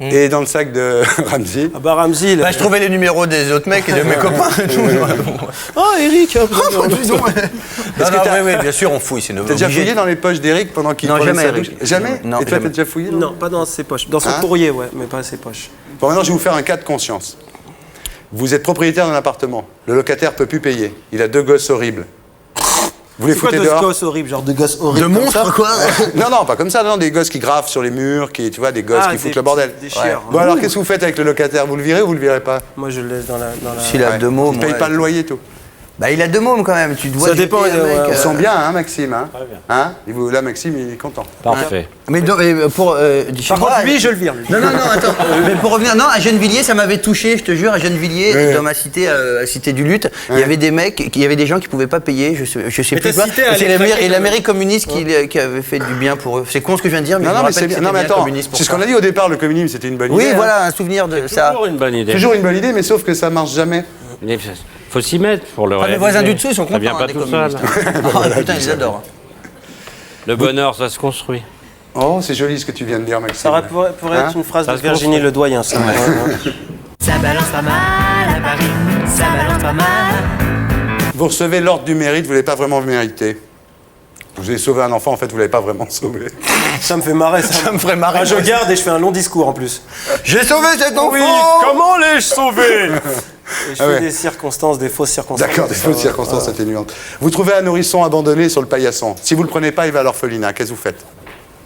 Et dans le sac de Ramsey? Ah bah Ramsey, Bah, je trouvais les numéros des autres mecs et de mes copains. Oh, Eric. Oui, bien sûr, on fouille, c'est T'as déjà fouillé dans les poches d'Eric pendant qu'il Non, prenait jamais, sa Eric. douche? Jamais? Non, Et toi, jamais. t'as déjà fouillé? Non, pas dans ses poches. Dans son Hein? courrier, ouais, mais pas ses poches. Bon, maintenant, je vais vous faire un cas de conscience. Vous êtes propriétaire d'un appartement. Le locataire peut plus payer. Il a 2 gosses horribles. Vous les C'est quoi foutez de dehors? gosses horribles, genre de gosses horribles? De monstres, quoi. Non, pas comme ça, non, des gosses qui gravent sur les murs, tu vois, des gosses qui foutent le bordel. Des chieurs. Bon, alors, qu'est-ce que vous faites avec le locataire? Vous le virez ou vous le virez pas? Moi, je le laisse dans la. S'il a 2 mômes. Il paye pas le loyer, tout. Bah, il a 2 mômes quand même. Tu dois. Ça dépend, jeter un mec, Ils sont bien, hein, Maxime, hein? Hein? Là, Maxime, il est content. Parfait. Mais pour. Par contre, lui, je le vire. Lui. Non, attends. Mais pour revenir, non, à Gennevilliers, ça m'avait touché, je te jure, à Gennevilliers, dans ma cité, cité du Lutte, il y avait des mecs, il y avait des gens qui pouvaient pas payer, je sais Mais plus ta quoi. cité, Et elle c'est est craquée, l'Amérique communiste qui avait fait du bien pour eux. C'est con ce que je viens de dire, mais Non, je me mais rappelle c'est que bien. c'était Non, mais bien attends, communiste pour c'est ce ça. qu'on a dit au départ, le communisme, c'était une bonne idée. Oui, hein. voilà, un souvenir de ça. Toujours une bonne idée. Toujours une bonne idée, mais sauf que ça marche jamais. Il faut s'y mettre pour le Ah, réaliser. mes voisins du dessous, ils sont Ça contents, vient hein, pas des tout seul. communistes. Ah, putain, ils adorent. Le bonheur, ça se construit. Oh, c'est joli ce que tu viens de dire, Maxime. Ça pourrait Hein? être une phrase Ça de se Virginie construit. Ledoyen, ça. Ça balance pas mal à Paris, ça balance pas mal. Vous recevez l'ordre du mérite, vous ne l'avez pas vraiment mérité. Vous avez sauvé un enfant, en fait, vous ne l'avez pas vraiment sauvé. Ça me fait marrer, ça. Ça me ferait marrer. Ah, je garde et je fais un long discours en plus. J'ai sauvé cet enfant. Oui, comment l'ai-je sauvé? Et je Ah fais ouais. des circonstances, des fausses circonstances. D'accord, des fausses circonstances atténuantes. Vous trouvez un nourrisson abandonné sur le paillasson. Si vous ne le prenez pas, il va à l'orphelinat. Qu'est-ce que vous faites?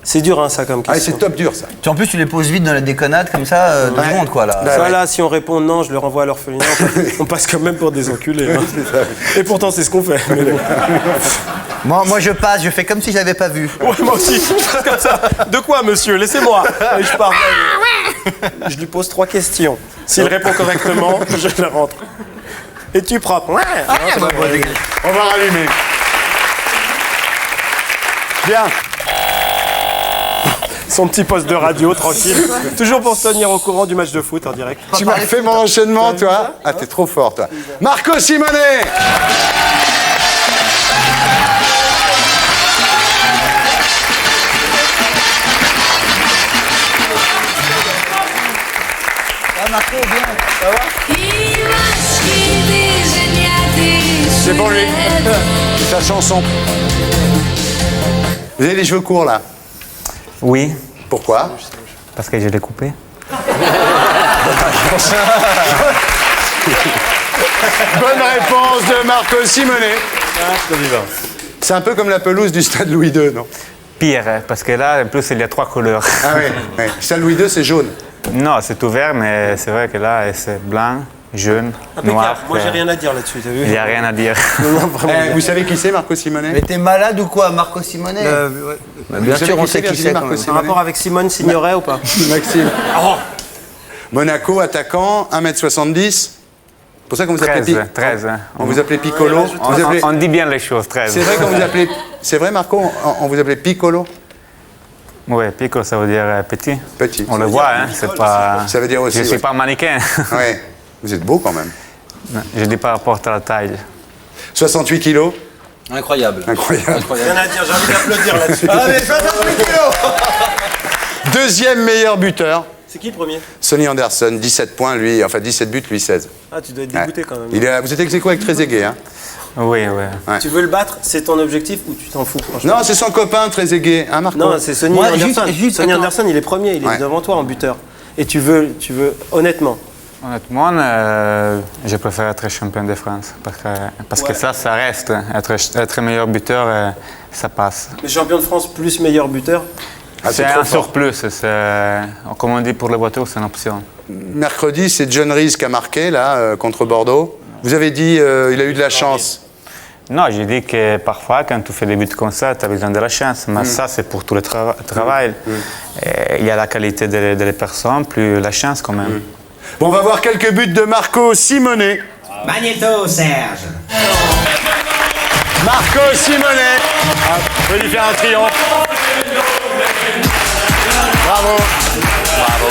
C'est dur, hein, ça, comme Ah, question. c'est top dur, ça. En plus, tu les poses vite dans la déconnade, comme ça, 2 secondes, quoi, là. Ça, là, si on répond non, je le renvoie à l'orphelinat. On passe quand même pour des enculés. Hein. Et pourtant, c'est ce qu'on fait. Mais bon. Moi, je passe, je fais comme si je l'avais pas vu. Ouais, moi aussi, je fais comme ça. De quoi, monsieur? Laissez-moi. Et je pars. Je lui pose 3 questions. S'il répond correctement, je le rentre. Es-tu propre? Ouais. On va rallumer. Bien. Son petit poste de radio, tranquille. Toujours pour se tenir au courant du match de foot en direct. Tu m'as fait mon enchaînement, toi. Ah, t'es trop fort, toi. Marco Simone. C'est pour lui. C'est sa chanson. Vous avez les cheveux courts, là? Oui. Pourquoi? Parce que je l'ai coupé. Bonne réponse de Marco Simone. C'est un peu comme la pelouse du stade Louis II, non? Pire, parce que là, en plus, il y a 3 couleurs. Ah oui, oui. Stade Louis II, c'est jaune. Non, c'est tout vert, mais c'est vrai que là, c'est blanc, jaune, noir. Moi, j'ai rien à dire là-dessus, t'as vu? Il n'y a rien à dire. Vous savez qui c'est, Marco Simone? Mais t'es malade ou quoi, Marco Simone? Bien sûr, on sait qui c'est. Marco Un Simone. rapport avec Simone Signoret ou pas? Maxime. Monaco, attaquant, 1m70. C'est pour ça qu'on vous appelait 13. On vous appelait Piccolo. On dit bien les choses, 13. C'est vrai qu'on vous appelait. C'est vrai, Marco, on vous appelait Piccolo? Oui, piccolo, ça veut dire petit. Petit. On le voit, hein, c'est pas... Ça veut dire aussi. Je ne suis pas mannequin. Oui. Vous êtes beau quand même. Je dis par rapport à la taille. 68 kilos. Incroyable. Incroyable. Rien à dire, j'ai envie d'applaudir là-dessus. Ah, mais 68 kilos. Deuxième meilleur buteur. C'est qui le premier? Sonny Anderson, 17 points, lui, enfin 17 buts, lui 16. Ah, tu dois être dégoûté quand même. Vous êtes ex aequo avec Trezeguet, hein? Oui, oui. Ouais. Tu veux le battre, c'est ton objectif ou tu t'en fous, franchement? Non, c'est son copain Trezeguet, hein, Marco? Non, c'est Sonny Moi, Anderson. Sonny attends. Anderson, il est premier, il est Ouais. devant toi en buteur. Et tu veux honnêtement. Honnêtement, je préfère être champion de France. Parce que ça reste. Être meilleur buteur, ça passe. Mais champion de France plus meilleur buteur? Ah, c'est trop un fort. surplus. Comme on dit pour les voitures, c'est une option. Mercredi, c'est John Rees qui a marqué, là, contre Bordeaux. Vous avez dit il a eu de la chance. Non, j'ai dit que parfois, quand tu fais des buts comme ça, tu as besoin de la chance. Mais ça, c'est pour tout le travail. Il y a la qualité des personnes, plus la chance quand même. Bon, on va voir quelques buts de Marco Simone. Magnéto, Serge. Marco Simone. On peut lui faire un triomphe. Bravo. Bravo.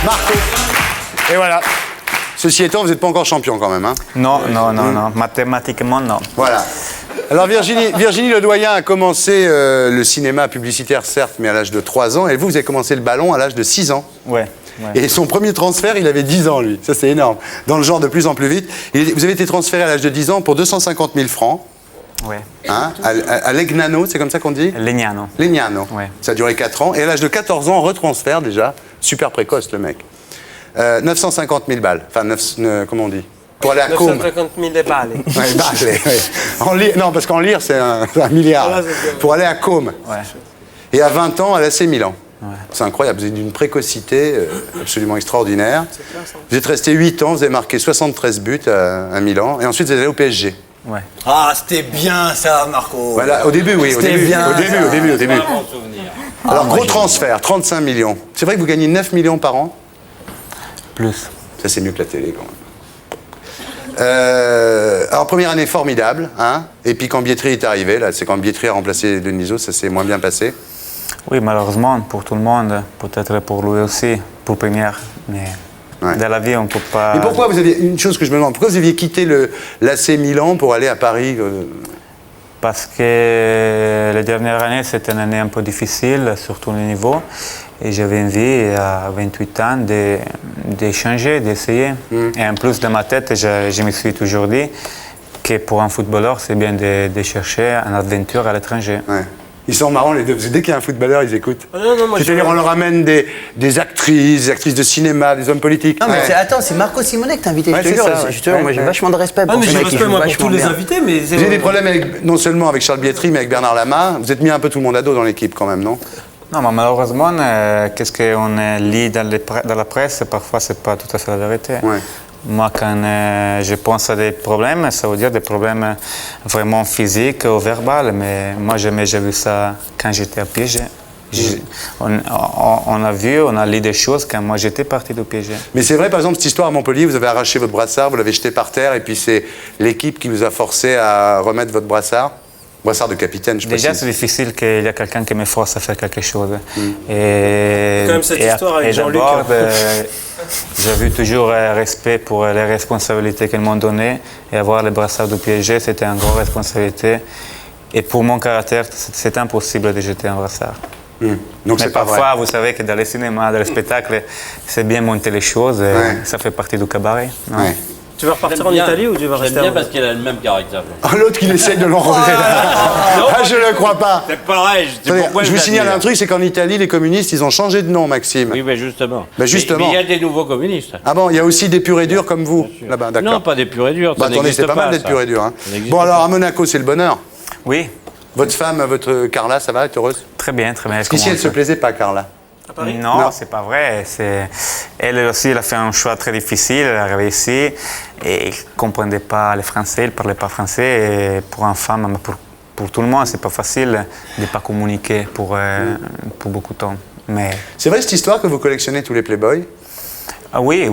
Marco. Et voilà. Ceci étant, vous n'êtes pas encore champion quand même, hein? Non. Mathématiquement, non. Voilà. Alors Virginie Ledoyen a commencé le cinéma publicitaire, certes, mais à l'âge de 3 ans. Et vous avez commencé le ballon à l'âge de 6 ans. Ouais. Et son premier transfert, il avait 10 ans, lui. Ça, c'est énorme. Dans le genre de plus en plus vite. Vous avez été transféré à l'âge de 10 ans pour 250 000 francs. Ouais. Hein, à Legnano, c'est comme ça qu'on dit? Legnano. Legnano. Ouais. Ça a duré 4 ans. Et à l'âge de 14 ans, retransfert déjà. Super précoce, le mec. 950 000 balles. Enfin, comment on dit? Pour aller à Côme. 950 000 balles. Ouais. Non, parce qu'en lire, c'est un milliard. Ah, là, pour aller à Côme. Ouais. Et à 20 ans, à l'AC Milan. Ouais. C'est incroyable. Vous êtes d'une précocité absolument extraordinaire. Vous êtes resté 8 ans, vous avez marqué 73 buts à Milan. Et ensuite, vous êtes allé au PSG. Ouais. Ah, c'était bien ça, Marco. Voilà, au début, oui. Au début. Bien, Alors, gros transfert, 35 millions. C'est vrai que vous gagnez 9 millions par an? Plus. Ça, c'est mieux que la télé, quand même. Alors, première année formidable, hein. Et puis quand Bietri est arrivé, là, c'est quand Bietri a remplacé Denisot, ça s'est moins bien passé. Oui, malheureusement, pour tout le monde, peut-être pour lui aussi, pour première. Mais dans la vie, on ne peut pas... Mais pourquoi vous aviez... Une chose que je me demande, pourquoi vous aviez quitté l'AC Milan pour aller à Paris Parce que la dernière année, c'était une année un peu difficile, sur tous les niveaux. Et j'avais envie, à 28 ans, de changer, d'essayer. Et en plus, dans ma tête, je me suis toujours dit que pour un footballeur, c'est bien de chercher une aventure à l'étranger. Ouais. Ils sont marrants les deux, parce que dès qu'il y a un footballeur, ils écoutent. Moi, c'est-à-dire, on leur amène des actrices de cinéma, des hommes politiques. Non, mais attends, c'est Marco Simone que t'as invité, Ouais, je te jure. ça, ouais. Justement, moi j'ai vachement de respect pour Ah, mais ce j'ai mec, il respect, joue moi, pour vachement tous les bien. invités, mais... Vous avez des problèmes non seulement avec Charles Bietri, mais avec Bernard Lama. Vous êtes mis un peu tout le monde à dos dans l'équipe, quand même, non? Non, mais malheureusement, qu'est-ce qu'on lit dans la presse, parfois, c'est pas tout à fait la vérité. Ouais. Moi, quand je pense à des problèmes, ça veut dire des problèmes vraiment physiques ou verbaux. Mais moi, jamais j'ai vu ça quand j'étais à Piégé. On a lu des choses quand moi j'étais parti de Piégé. Mais c'est vrai, par exemple, cette histoire à Montpellier, vous avez arraché votre brassard, vous l'avez jeté par terre, et puis c'est l'équipe qui vous a forcé à remettre votre brassard. Brassard de capitaine, je Déjà, précise. c'est difficile qu'il y ait quelqu'un qui me force à faire quelque chose. Quand même cette histoire avec Jean-Luc. D'abord, j'ai vu toujours respect pour les responsabilités qu'ils m'ont données. Et avoir le brassard de Piégé, c'était une grande responsabilité. Et pour mon caractère, c'est impossible de jeter un brassard. Donc mais parfois, vous savez que dans les cinémas, dans les spectacles, c'est bien monter les choses. Et ça fait partie du cabaret. Non? Tu vas repartir en Italie ou tu vas rester J'aime bien parce qu'elle a le même caractère. L'autre qui essaye de l'enrôler. Ah, je ne le crois pas. C'est pareil. Je vous signale un truc, c'est qu'en Italie, les communistes, ils ont changé de nom, Maxime. Oui, mais justement. Mais justement. Mais il y a des nouveaux communistes. Ah bon, il y a aussi des purs et durs comme vous, là-bas, d'accord. Non, pas des purs et durs. Bah, attendez, c'est pas mal d'être pur et dur. Hein. Bon, alors, à Monaco, c'est le bonheur. Oui. Votre femme, votre Carla, ça va, elle est heureuse? Très bien, très bien. Ici, elle ne se plaisait pas, Carla. Non, c'est pas vrai. Elle aussi, elle a fait un choix très difficile. Elle est arrivée ici et elle ne comprenait pas le français, elle ne parlait pas français. Et pour une femme, mais pour tout le monde, c'est pas facile de ne pas communiquer pour beaucoup de temps. Mais... C'est vrai cette histoire que vous collectionnez tous les Playboys? Ah oui.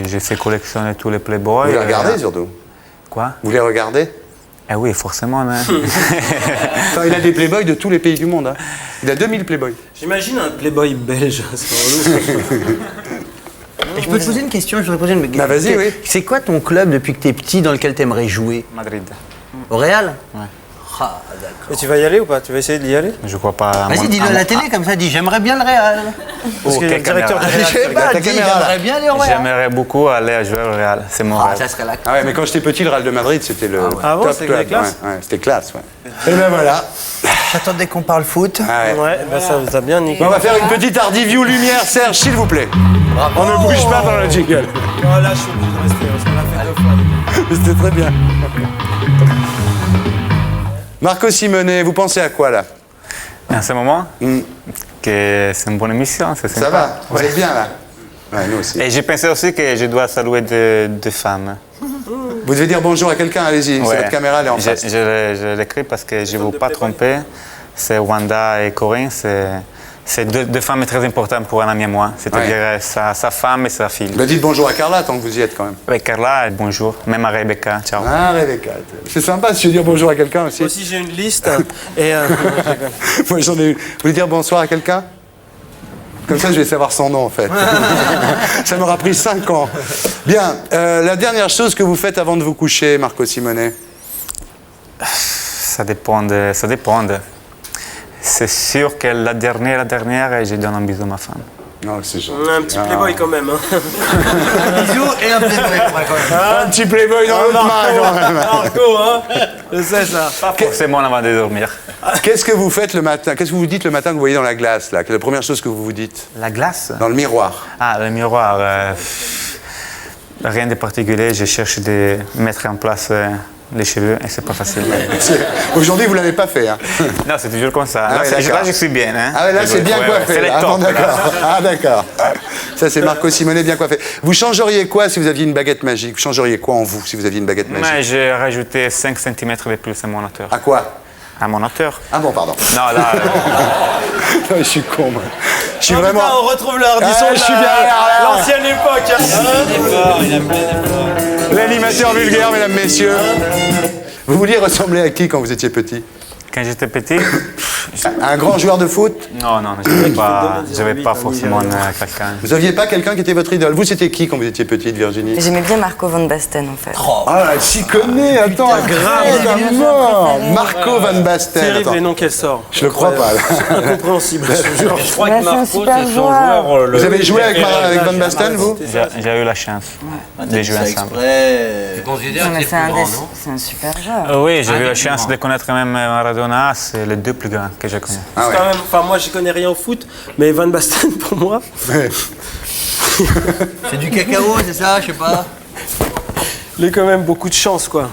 J'ai fait collectionner tous les Playboys. Vous les regardez surtout? Quoi? Vous les regardez? Ah oui, forcément. Hein. Attends, il a des Playboys de tous les pays du monde. Hein. Il a 2000 Playboys. J'imagine un Playboy belge. Et je peux te poser une question, je voudrais poser une Bah vas-y, oui. C'est quoi ton club depuis que t'es petit dans lequel t'aimerais jouer? Madrid. Au Real? Ouais. Ah, d'accord. Et tu vas y aller ou pas? Tu vas essayer d'y aller? Je crois pas. Vas-y, dis-le à la télé comme ça, dis j'aimerais bien le Real. Parce que le directeur du Je Real. sais pas, dis j'aimerais bien aller au Real. J'aimerais beaucoup aller jouer au Real. C'est mon rêve. Ça serait la Ah ouais, mais quand j'étais petit, le Real de Madrid, c'était le Ah bon, top c'était club. classe? Ouais, c'était classe, ouais. Et ben voilà. J'attendais qu'on parle foot. Ah ouais. Ouais, bah ça vous a bien niqué. Bon, on va faire une petite Hardiview lumière, Serge, s'il vous plaît. On ne bouge pas dans le jingle. Oh là, je suis obligé de rester, parce qu'on l'a fait 2 fois. C'était très bien. Marco Simonet, vous pensez à quoi là? En ce moment, que c'est une bonne émission. C'est Ça sympa. va? Vous êtes bien là? Ouais, nous aussi. Et j'ai pensé aussi que je dois saluer deux femmes. Vous devez dire bonjour à quelqu'un, allez-y, Ouais. votre caméra elle est en face. Je l'écris parce que je ne veux pas tromper. C'est Wanda et Corinne. C'est deux femmes très importantes pour un ami à moi. C'est-à-dire sa femme et sa fille. Bah, dites bonjour à Carla tant que vous y êtes quand même. Avec Carla, bonjour. Même à Rebecca. Ciao. Ah, Rebecca. C'est sympa si je veux dire bonjour à quelqu'un aussi. Moi aussi, j'ai une liste. Et Moi j'en ai une. Vous voulez dire bonsoir à quelqu'un? Comme ça, je vais savoir son nom, en fait. Ça m'aura pris 5 ans. Bien. La dernière chose que vous faites avant de vous coucher, Marco Simonet? Ça dépend. C'est sûr que la dernière, je donne un bisou à ma femme. Non, c'est gentil. on a un petit Playboy quand même. Hein. Un bisou et un Playboy. Un petit Playboy dans l'autre main, quand même. Marco, hein. Je sais ça. Pas forcément avant de dormir. Qu'est-ce que vous faites le matin? Qu'est-ce que vous dites le matin que vous voyez dans la glace, là? Quelle est la première chose que vous vous dites? La glace? Dans le miroir. Ah, le miroir. Rien de particulier. Je cherche de mettre en place les cheveux et c'est pas facile. Aujourd'hui, vous ne l'avez pas fait. Hein. Non, c'est toujours comme ça. Ah Là, ouais, d'accord. je suis bien. Hein. Ah ouais, là, c'est bien coiffé. C'est les Ah, tops, bon, d'accord. Ah, d'accord. Ça, c'est Marco Simonet, bien coiffé. Vous changeriez quoi si vous aviez une baguette magique? Vous changeriez quoi en vous si vous aviez une baguette magique? Mais j'ai rajouté 5 cm de plus à mon hauteur. À quoi? À mon hauteur. Ah bon, pardon. Non, là. Je suis con, moi. Je suis Oh, vraiment. putain, on retrouve le Hardisson Ah, je suis bien là. l'ancienne époque. L'animateur vulgaire, mesdames, messieurs. Vous vouliez ressembler à qui quand vous étiez petit? Quand j'étais petit, Un grand joueur de foot? non, je n'avais pas forcément quelqu'un. Vous aviez pas quelqu'un qui était votre idole? Vous, c'était qui quand vous étiez petite, Virginie? J'aimais bien Marco Van Basten en fait. Ah, elle s'y connaît, attends, grave, mort. Marco Van Basten. Terrible Attends. les noms qu'elle sort. Je le crois pas. Là. Incompréhensible, je te jure. Je crois Bah, que c'est un Marco, super c'est son joueur. joueur. Vous avez joué avec Van Basten, vous? J'ai eu la chance de jouer ensemble. Tu considères Non, que mais c'est le plus grand, non? c'est un super joueur. Oui, j'ai eu la des plus chance grands. de connaître même Maradona. C'est les deux plus grands que j'ai connus. Ah ouais. Quand même, enfin moi je connais rien au foot, mais Van Basten pour moi, C'est du cacao, c'est ça, je sais pas. il a quand même beaucoup de chance quoi.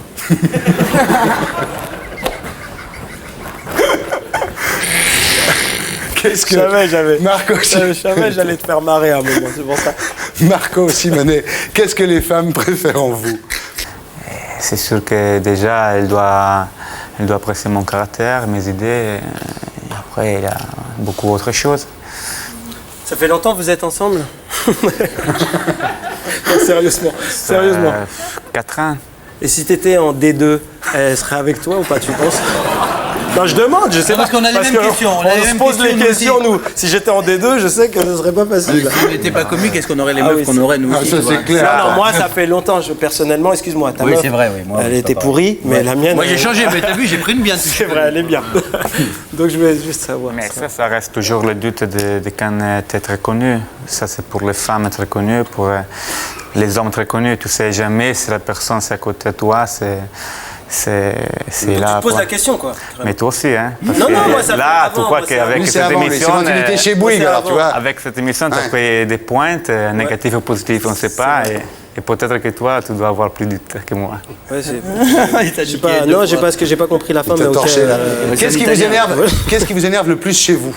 Qu'est-ce que. Jamais. Marco, Jamais j'allais te faire marrer à un moment, c'est pour ça. Marco Simonet, qu'est-ce que les femmes préfèrent en vous? C'est sûr que déjà, elle doit apprécier mon caractère, mes idées. Et après, il y a beaucoup d'autres choses. Ça fait longtemps que vous êtes ensemble? Non, sérieusement. 4 ans. Et si t'étais en D2, elle serait avec toi ou pas, tu penses? Non, je demande, je sais Parce pas. qu'on a les mêmes questions. On se pose les questions, nous. Si j'étais en D2, je sais que ce serait pas facile. Si on n'était pas comique, est-ce qu'on aurait les meufs qu'on aurait, nous aussi? ça, c'est clair. Non, moi, ça fait longtemps, personnellement, excuse-moi. Ta Oui, meuf, c'est vrai, oui. Moi, elle c'est était pas pourrie, mais la mienne. Moi, j'ai changé, mais t'as vu, j'ai pris une bien. C'est vrai, elle est bien. Donc, je voulais juste savoir. Mais ça reste toujours le but de quand tu es très connu. Ça, c'est pour les femmes très connues, pour les hommes très connus. Tu sais jamais si la personne c'est à côté de toi, c'est là. Tu te poses la question, quoi. Mais toi aussi, hein. Parce Non, que non, moi, ça là, fait tu avant, crois moi, c'est qu'avec Lui, c'est cette avant, mais c'est émission, quand il était chez Bouygues, c'est alors, tu avant. vois. avec cette émission, tu as pris des pointes, négatives ou positives, on ne sait pas. Et peut-être que toi, tu dois avoir plus de temps que moi. Ouais, non, parce que j'ai pas compris la fin, mais ok. Torché, là. Qu'est-ce qui vous énerve le plus chez vous?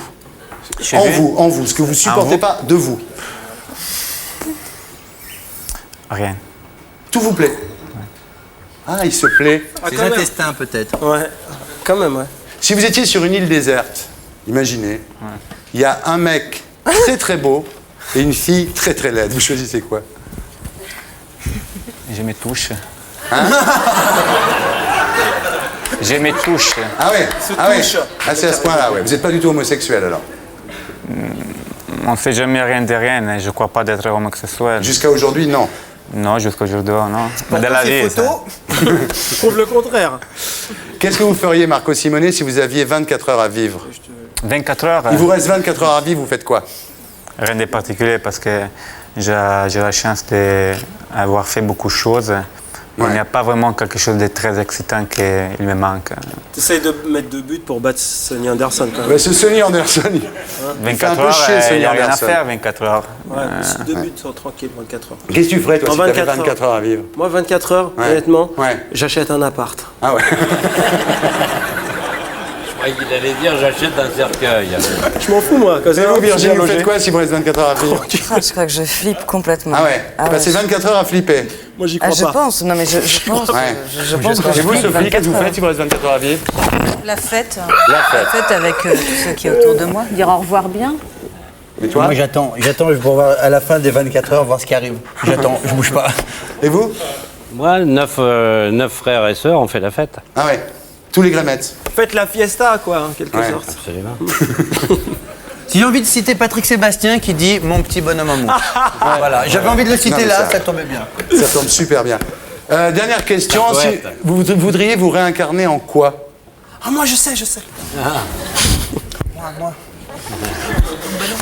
En vous, ce que vous supportez pas de vous. Rien. Tout vous plaît. Ah, il se plaît. Ses intestins, peut-être. Ouais, quand même, ouais. Si vous étiez sur une île déserte, imaginez, il y a un mec très très beau et une fille très très laide. Vous choisissez quoi? Je me touche. Hein? Je me touche. Ah ouais. Ah, c'est à ce point-là, ouais. Vous n'êtes pas du tout homosexuel alors? On ne fait jamais rien de rien. Je ne crois pas d'être homosexuel. Jusqu'à aujourd'hui, non. Non, jusqu'à aujourd'hui, non. Pour De la ces vie. photos, Je trouve le contraire. Qu'est-ce que vous feriez, Marco Simonet, si vous aviez 24 heures à vivre? 24 heures. Il vous reste 24 heures à vivre, vous faites quoi? Rien de particulier parce que j'ai la chance d'avoir fait beaucoup de choses. Il n'y a pas vraiment quelque chose de très excitant qui me manque. T'essayes de mettre 2 buts pour battre Sonny Anderson, quand même. Bah, c'est Sonny Anderson. 24 un peu heures, chier, il Sonny n'y a rien à Anderson. faire 24 heures. Ouais, 2 buts sont tranquilles, 24 heures. Qu'est-ce que tu ferais, toi, En si tu avais 24 24 heures à vivre? Moi, 24 heures, Ouais. honnêtement, Ouais. j'achète un appart. Ah ouais. Je croyais qu'il allait dire j'achète un cercueil. Je m'en fous, moi. Et vous, Virginie, vous faites quoi si vous reste 24 heures à vivre? Ah, je crois que je flippe complètement. Ah ouais. Passez 24 heures à flipper. Moi, j'y Ah, crois je pas. pense, non mais je pense, Ouais. je pense que Et je vous, flippe Sophie, qu'est-ce que vous 24 faites si vous reste 24 heures à vivre? La fête. La fête. La fête avec tous ceux qui est autour de moi. Dire au revoir bien. Et toi? moi, j'attends pour voir à la fin des 24 heures, voir ce qui arrive. J'attends, je bouge pas. Et vous? Moi, 9 frères et sœurs, on fait la fête. Ah ouais. Tous les grémettes. Faites la fiesta, quoi, en quelque Ouais. sorte. Absolument. Si j'ai envie de citer Patrick Sébastien qui dit mon petit bonhomme à moi. Voilà, j'avais envie de le Non, citer mais là, ça- ça tombait bien. Ça tombe super bien. Dernière question. Ah, Si ouais. vous voudriez vous réincarner en quoi? Ah, moi, je sais.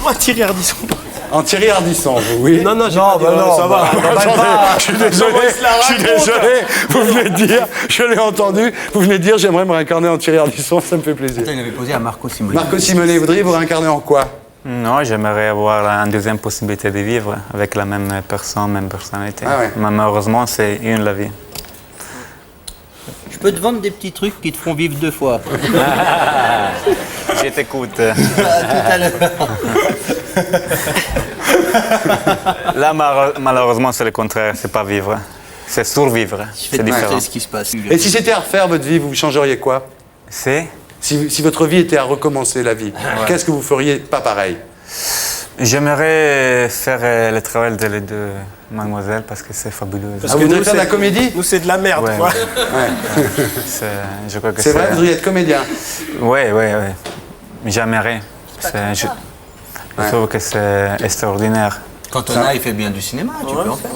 Moi, Thierry Ardisson. En Thierry Ardisson, vous, oui? Non, j'ai Non, pas dit, bah non, ça va. Je suis désolé, vous venez de dire, je l'ai entendu, vous venez de dire j'aimerais me réincarner en Thierry Ardisson, ça me fait plaisir. Il avait posé à Marco Simonet. Marco Simonet, vous voudriez vous réincarner en quoi? Non, j'aimerais avoir une deuxième possibilité de vivre avec la même personne, même personnalité. Ah ouais. Mais malheureusement, c'est une la vie. Je peux te vendre des petits trucs qui te font vivre 2 fois. Je t'écoute. Tout à l'heure. Là, malheureusement, c'est le contraire, c'est pas vivre. C'est survivre. Je fais C'est de différent. ce qui se passe. Et si c'était à refaire votre vie, vous changeriez quoi? C'est Si votre vie était à recommencer la vie, qu'est-ce que vous feriez pas pareil? J'aimerais faire le travail de les deux mademoiselles parce que c'est fabuleux. Vous voudriez faire de la comédie? Nous, c'est de la merde, Ouais. quoi. Je crois que C'est vrai, vous voudriez être comédien? Oui. J'aimerais. Je trouve que c'est extraordinaire. Quand on a, il fait bien du cinéma, tu peux en faire.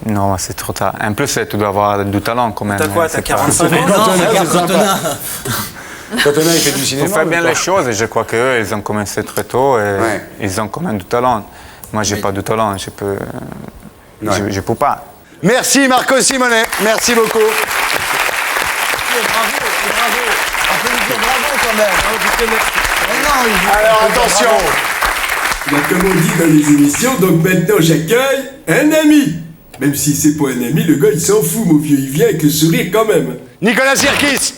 Non, c'est trop tard. En plus, tu dois avoir du talent quand même. T'as quoi, t'as C'est pas- 45 ans? Non, regarde c'est quand on sympa. a. Quand on a, il fait du cinéma. Faut faire bien ou pas? les choses et je crois qu'eux, ils ont commencé très tôt et Ouais. ils ont quand même du talent. Moi, j'ai pas de talent, je peux pas. Merci Marco Simonet, merci beaucoup. Alors attention. Comme on dit dans les émissions, donc maintenant j'accueille un ami. Même si c'est pas un ami, le gars il s'en fout, mon vieux, il vient avec le sourire quand même. Nicolas Sirkis.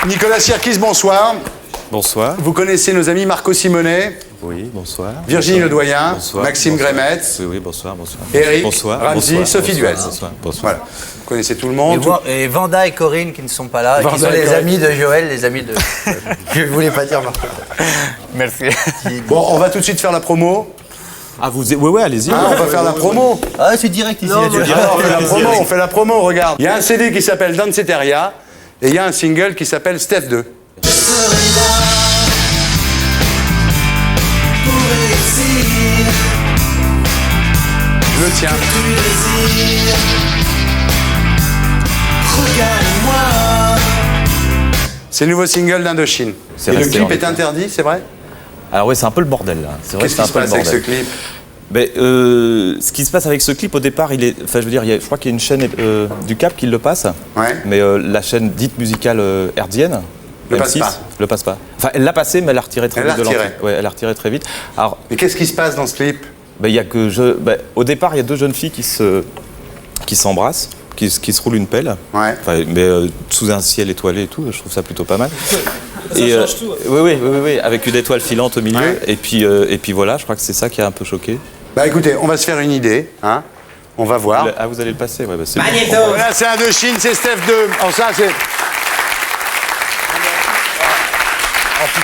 Nicolas Sirkis, bonsoir. Bonsoir. Vous connaissez nos amis Marco Simonet, Oui, bonsoir. Virginie Bonsoir. Ledoyen, Bonsoir. Maxime Bonsoir. Grémetz, Oui, bonsoir, bonsoir. Eric, bonsoir. Ramsey, bonsoir. Sophie bonsoir. Duez. Bonsoir. Bonsoir. Voilà. Vous connaissez tout le monde. Et Vanda et Corinne qui ne sont pas là, Vanda qui sont et les Corinne. amis de Joël, les amis de... Je voulais pas dire Marco. Merci. Bon, on va tout de suite faire la promo. Ah, ouais, allez-y. Ah, on va faire la promo. Ah, c'est direct ici. On fait la promo, regarde. Il y a un CD qui s'appelle Danceteria et il y a un single qui s'appelle Steph 2. Le tien. C'est le nouveau single d'Indochine. C'est Et le resté clip en est état. interdit, c'est vrai? Alors oui, c'est un peu le bordel là. C'est vrai Qu'est-ce que c'est qui un se peu le passe avec bordel. ce clip? Ben, ce qui se passe avec ce clip au départ, enfin je veux dire, je crois qu'il y a une chaîne du Cap qui le passe, mais la chaîne dite musicale hertzienne, Le passe M6, pas. le passe pas. Enfin, elle l'a passé, mais elle l'a retiré très Elle vite l'a de retiré. l'antenne. Ouais, elle l'a retiré très vite. Alors, mais qu'est-ce qui se passe dans ce clip? Ben, il y a que au départ, il y a deux jeunes filles qui s'embrassent, qui se roulent une pelle, enfin, mais sous un ciel étoilé et tout. Je trouve ça plutôt pas mal. Ça change tout. Oui, avec une étoile filante au milieu. Et puis voilà, je crois que c'est ça qui a un peu choqué. Bah écoutez, on va se faire une idée, hein. On va voir. Ah, vous allez le passer, ouais, bah, c'est Magnéto. bon. Voilà, c'est Indochine, c'est Steph 2. Alors ça, c'est... En plus,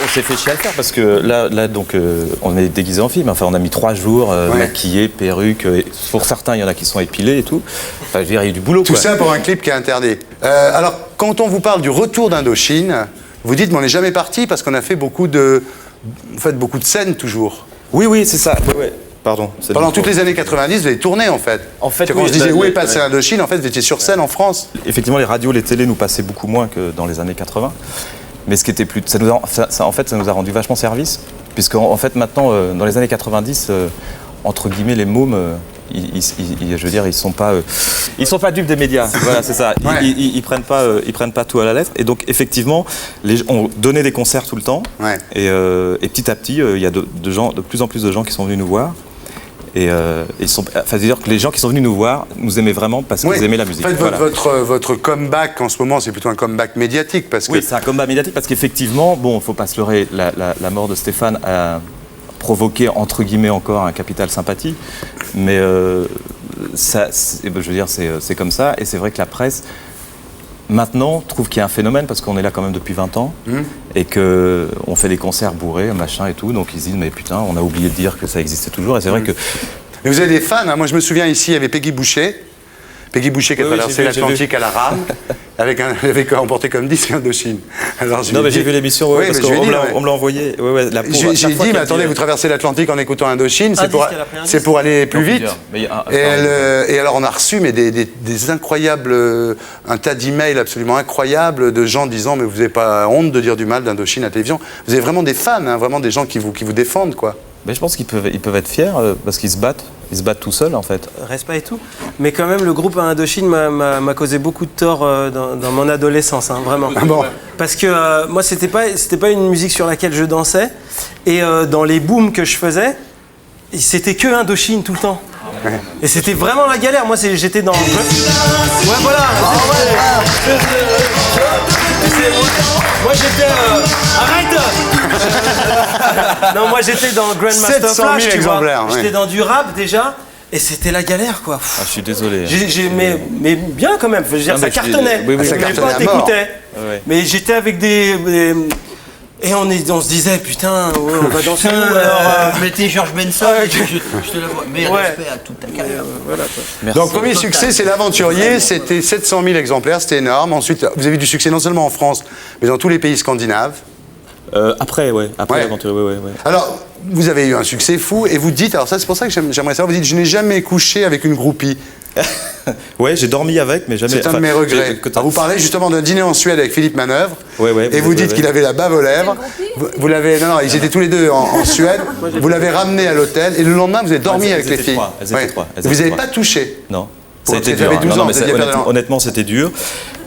on s'est fait chier à le faire parce que là donc, on est déguisé en film. Enfin, on a mis 3 jours, maquillés, perruques. Pour certains, il y en a qui sont épilés et tout. Enfin, je veux dire, il y a eu du boulot. Tout ça pour un clip qui est interdit. Alors, quand on vous parle du retour d'Indochine, vous dites, mais on n'est jamais parti parce qu'on a fait beaucoup de scènes toujours. Oui, c'est ça. Ouais. Pardon. Pendant toutes les années 90, vous avez tourné en fait. Quand oui, je disais où est passé ouais. Indochine, en fait, vous étiez sur scène en France. Effectivement, les radios, les télés nous passaient beaucoup moins que dans les années 80. Mais ce qui était plus, ça nous a rendu vachement service, puisqu'en fait maintenant, dans les années 90, entre guillemets, les mômes, je veux dire, ils sont pas dupes des médias. Voilà, c'est ça. Ils prennent pas tout à la lettre. Et donc effectivement, on donnait des concerts tout le temps. Et petit à petit, il y a de plus en plus de gens qui sont venus nous voir. C'est-à-dire que les gens qui sont venus nous voir nous aimaient vraiment parce qu'ils aimaient la musique. En fait, Voilà. votre comeback en ce moment, c'est plutôt un comeback médiatique. Parce que... Oui, c'est un comeback médiatique parce qu'effectivement, bon, faut pas se leurrer, la mort de Stéphane a provoqué, entre guillemets, encore un capital sympathie. Mais je veux dire, c'est comme ça. Et c'est vrai que la presse, maintenant, trouve qu'il y a un phénomène parce qu'on est là quand même depuis 20 ans et qu'on fait des concerts bourrés, machin et tout. Donc ils se disent, mais putain, on a oublié de dire que ça existait toujours. Et c'est vrai que... Et vous avez des fans, hein. Moi je me souviens ici, il y avait Peggy Boucher. Peggy Boucher qui a traversé l'Atlantique à la rame, avec emporté comme disque Indochine. Alors, Non, mais j'ai vu l'émission, parce qu'on me l'a envoyé. J'ai dit, mais attendez, vous traversez l'Atlantique en écoutant Indochine, c'est pour aller plus vite. Et alors on a reçu des incroyables, un tas d'emails absolument incroyables de gens disant, mais vous n'avez pas honte de dire du mal d'Indochine à la télévision. Vous avez vraiment des fans, hein, vraiment des gens qui vous défendent, quoi. Mais je pense qu'ils peuvent être fiers parce qu'ils se battent. Ils se battent tout seuls, en fait. Respect et tout. Mais quand même, le groupe Indochine m'a causé beaucoup de tort dans mon adolescence, hein, vraiment. Ah bon. Parce que moi, c'était pas une musique sur laquelle je dansais. Et dans les booms que je faisais, c'était que Indochine tout le temps. Et c'était vraiment la galère. Moi, j'étais dans... Ouais, voilà. Moi, j'étais... Arrête. Non, moi, j'étais dans Grandmaster Flash, tu vois. J'étais dans du rap, déjà. Et c'était la galère, quoi. Ah, je suis désolé. Mais bien, quand même. Je veux dire, ça cartonnait. Ça Mes potes écoutaient. Ouais. Mais j'étais avec des... Et on se disait, putain, on va danser où alors Mettez George Benson, je te la vois. Mais respect à toute ta carrière. Voilà, Donc, premier succès, c'est L'Aventurier. C'était 700 000 exemplaires, c'était énorme. Ensuite, vous avez eu du succès non seulement en France, mais dans tous les pays scandinaves. Après L'Aventurier, ouais. Alors, vous avez eu un succès fou et vous dites, alors ça, c'est pour ça que j'aimerais savoir, vous dites, je n'ai jamais couché avec une groupie. Ouais, j'ai dormi avec, mais jamais... C'est un de mes regrets. Alors, vous parlez justement d'un dîner en Suède avec Philippe Manœuvre, et vous dites qu'il avait la bave aux lèvres. Vous l'avez... Non, ils étaient tous les deux en Suède. Vous l'avez ramené à l'hôtel, et le lendemain, vous avez dormi avec les filles. Elles étaient trois. Vous n'avez pas touché. Non. Ça a été dur. J'avais 12 ans, mais vous étiez perdant. honnêtement, c'était dur.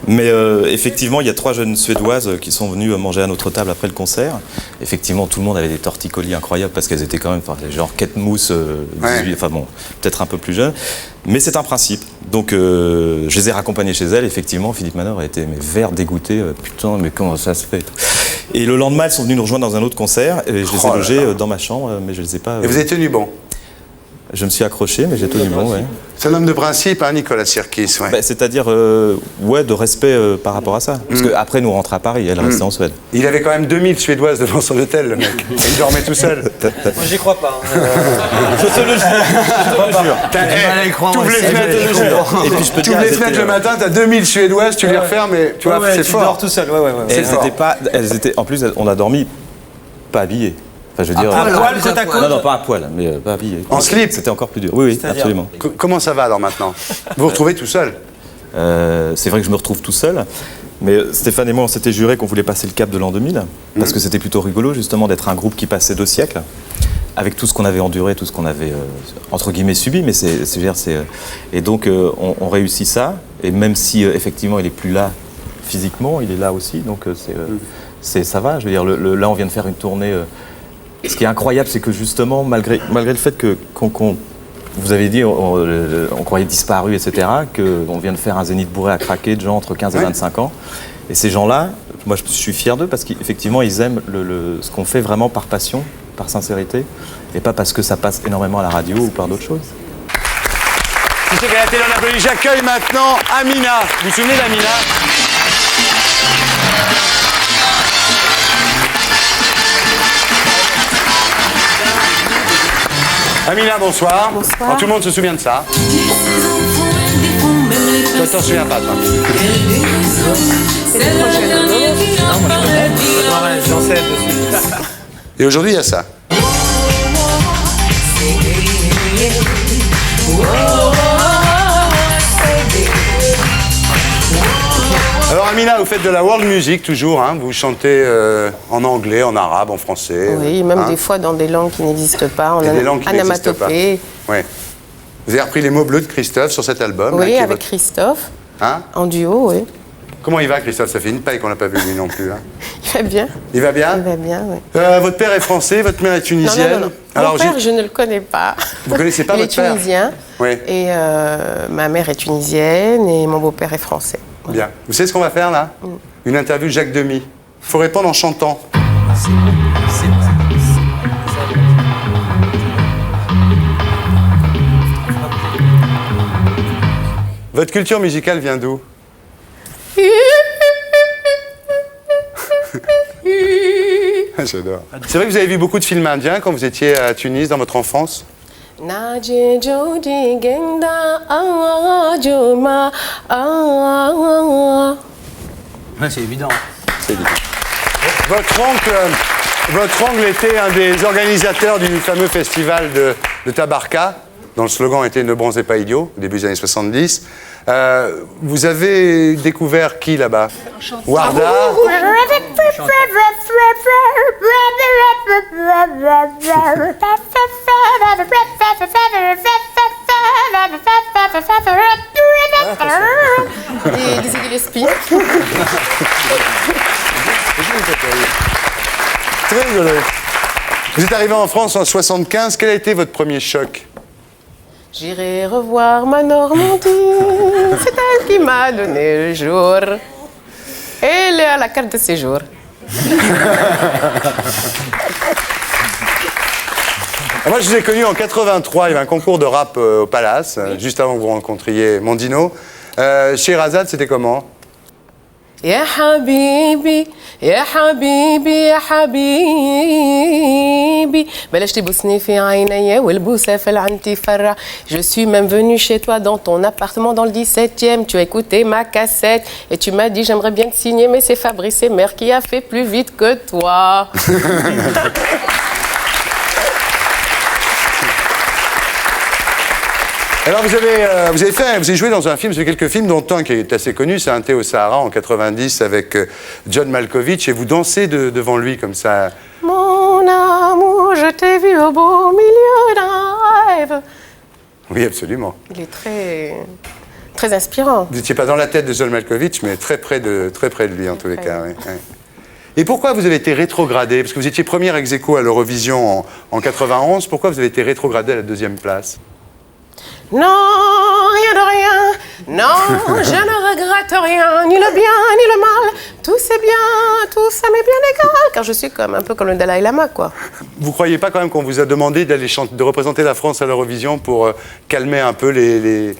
Mais effectivement, il y a 3 jeunes Suédoises qui sont venues manger à notre table après le concert. Effectivement, tout le monde avait des torticolis incroyables parce qu'elles étaient quand même genre Kate Mousse, 18, enfin bon, peut-être un peu plus jeunes. Mais c'est un principe. Donc je les ai raccompagnées chez elles. Effectivement, Philippe Manœuvre a été vert dégoûté. Putain, mais comment ça se fait? Et le lendemain, elles sont venues nous rejoindre dans un autre concert. Et je les ai logées dans ma chambre, mais je les ai pas. Et vous avez tenu bon? Je me suis accroché, mais j'ai tenu bon, ouais. C'est un homme de principe, hein, Nicolas Sirkis, ouais. Bah, c'est-à-dire, ouais, de respect par rapport à ça. Parce qu'après, nous rentrons à Paris, elle restait en Suède. Il avait quand même 2000 Suédoises devant son hôtel, le mec. Et il dormait tout seul. Moi, j'y crois pas. Je te le jure. T'ouvres les fenêtres, Et puis, je peux te t'ouvres dire, les fenêtres le matin, t'as 2000 Suédoises, tu les refermes et tu vois, c'est tu fort. dors tout seul, ouais. Et elles étaient, en plus, on a dormi pas habillées. Enfin, je veux dire. À poil, côte à côte. Non, pas à poil, mais pas habillées. En slip? C'était encore plus dur. Oui, absolument. Comment ça va alors maintenant? Vous vous retrouvez tout seul? C'est vrai que je me retrouve tout seul. Mais Stéphane et moi, on s'était juré qu'on voulait passer le cap de l'an 2000. Parce que c'était plutôt rigolo, justement, d'être un groupe qui passait 2 siècles. Avec tout ce qu'on avait enduré, tout ce qu'on avait, entre guillemets, subi. Mais et donc, on réussit ça. Et même si, effectivement, il n'est plus là physiquement, il est là aussi. Donc, ça va. Je veux dire, là, on vient de faire une tournée. Ce qui est incroyable, c'est que justement, malgré le fait qu'on vous avez dit, on croyait disparu, etc., qu'on vient de faire un zénith bourré à craquer de gens entre 15 et 25 ans. Et ces gens-là, moi, je suis fier d'eux parce qu'effectivement, ils aiment ce qu'on fait vraiment par passion, par sincérité, et pas parce que ça passe énormément à la radio ou par d'autres choses. Tu sais qu'à la télé, on applaudit. J'accueille maintenant Amina. Vous vous souvenez d'Amina? Amina, bonsoir. Bonsoir. Alors, tout le monde se souvient de ça. Toi, t'en souviens pas, toi. Et aujourd'hui, il y a ça. Alors Amina, vous faites de la world music toujours, hein, vous chantez en anglais, en arabe, en français. Oui, même des fois dans des langues qui n'existent pas, en anamatopée. Oui. Vous avez repris les mots bleus de Christophe sur cet album. Oui, hein, avec Christophe, hein, en duo, oui. Comment il va Christophe? Ça fait une paille qu'on n'a pas vu lui non plus. Hein. Il va bien. Il va bien? Il va bien, oui. Votre père est français, votre mère est tunisienne. Non. Alors, mon père, je ne le connais pas. Vous connaissez pas il votre père? Il est tunisien. Oui. Et ma mère est tunisienne et mon beau-père est français. Bien. Vous savez ce qu'on va faire là? Une interview de Jacques Demy. Il faut répondre en chantant. Votre culture musicale vient d'où? J'adore. C'est vrai que vous avez vu beaucoup de films indiens quand vous étiez à Tunis dans votre enfance? C'est évident. Votre oncle était un des organisateurs du fameux festival de Tabarka, dont le slogan était « Ne bronzez pas idiot » au début des années 70. Vous avez découvert qui là-bas? Warda. Des Iggy Gillespie. Très rigolo. Vous êtes arrivé en France en 75. Quel a été votre premier choc? J'irai revoir ma Normandie, c'est elle qui m'a donné le jour. Elle est à la carte de séjour. Moi, je vous ai connu en 83. Il y avait un concours de rap au Palace, juste avant que vous rencontriez Mondino. Sherazade, c'était comment? يا حبيبي يا حبيبي يا حبيبي بلاش تبوسني في عيني والبوسة في العين تفرح. Je suis même venue chez toi dans ton appartement dans le 17e. Tu as écouté ma cassette et tu m'as dit j'aimerais bien te signer mais c'est Fabrice Hébert qui a fait plus vite que toi. Alors vous avez joué dans un film, c'est quelques films dont un qui est assez connu, c'est Un thé au Sahara en 90 avec John Malkovich et vous dansez devant lui comme ça. Mon amour, je t'ai vu au beau milieu d'un rêve. Oui, absolument. Il est très très inspirant. Vous n'étiez pas dans la tête de John Malkovich, mais très près de lui en tous les cas. Oui. Et pourquoi vous avez été rétrogradé? Parce que vous étiez première ex aequo à l'Eurovision en 91. Pourquoi vous avez été rétrogradé à la 2e place? Non, rien de rien. Non, je ne regrette rien, ni le bien, ni le mal. Tout c'est bien, tout ça m'est bien égal. Car je suis un peu comme le Dalai Lama, quoi. Vous croyez pas quand même qu'on vous a demandé de représenter la France à l'Eurovision pour calmer un peu les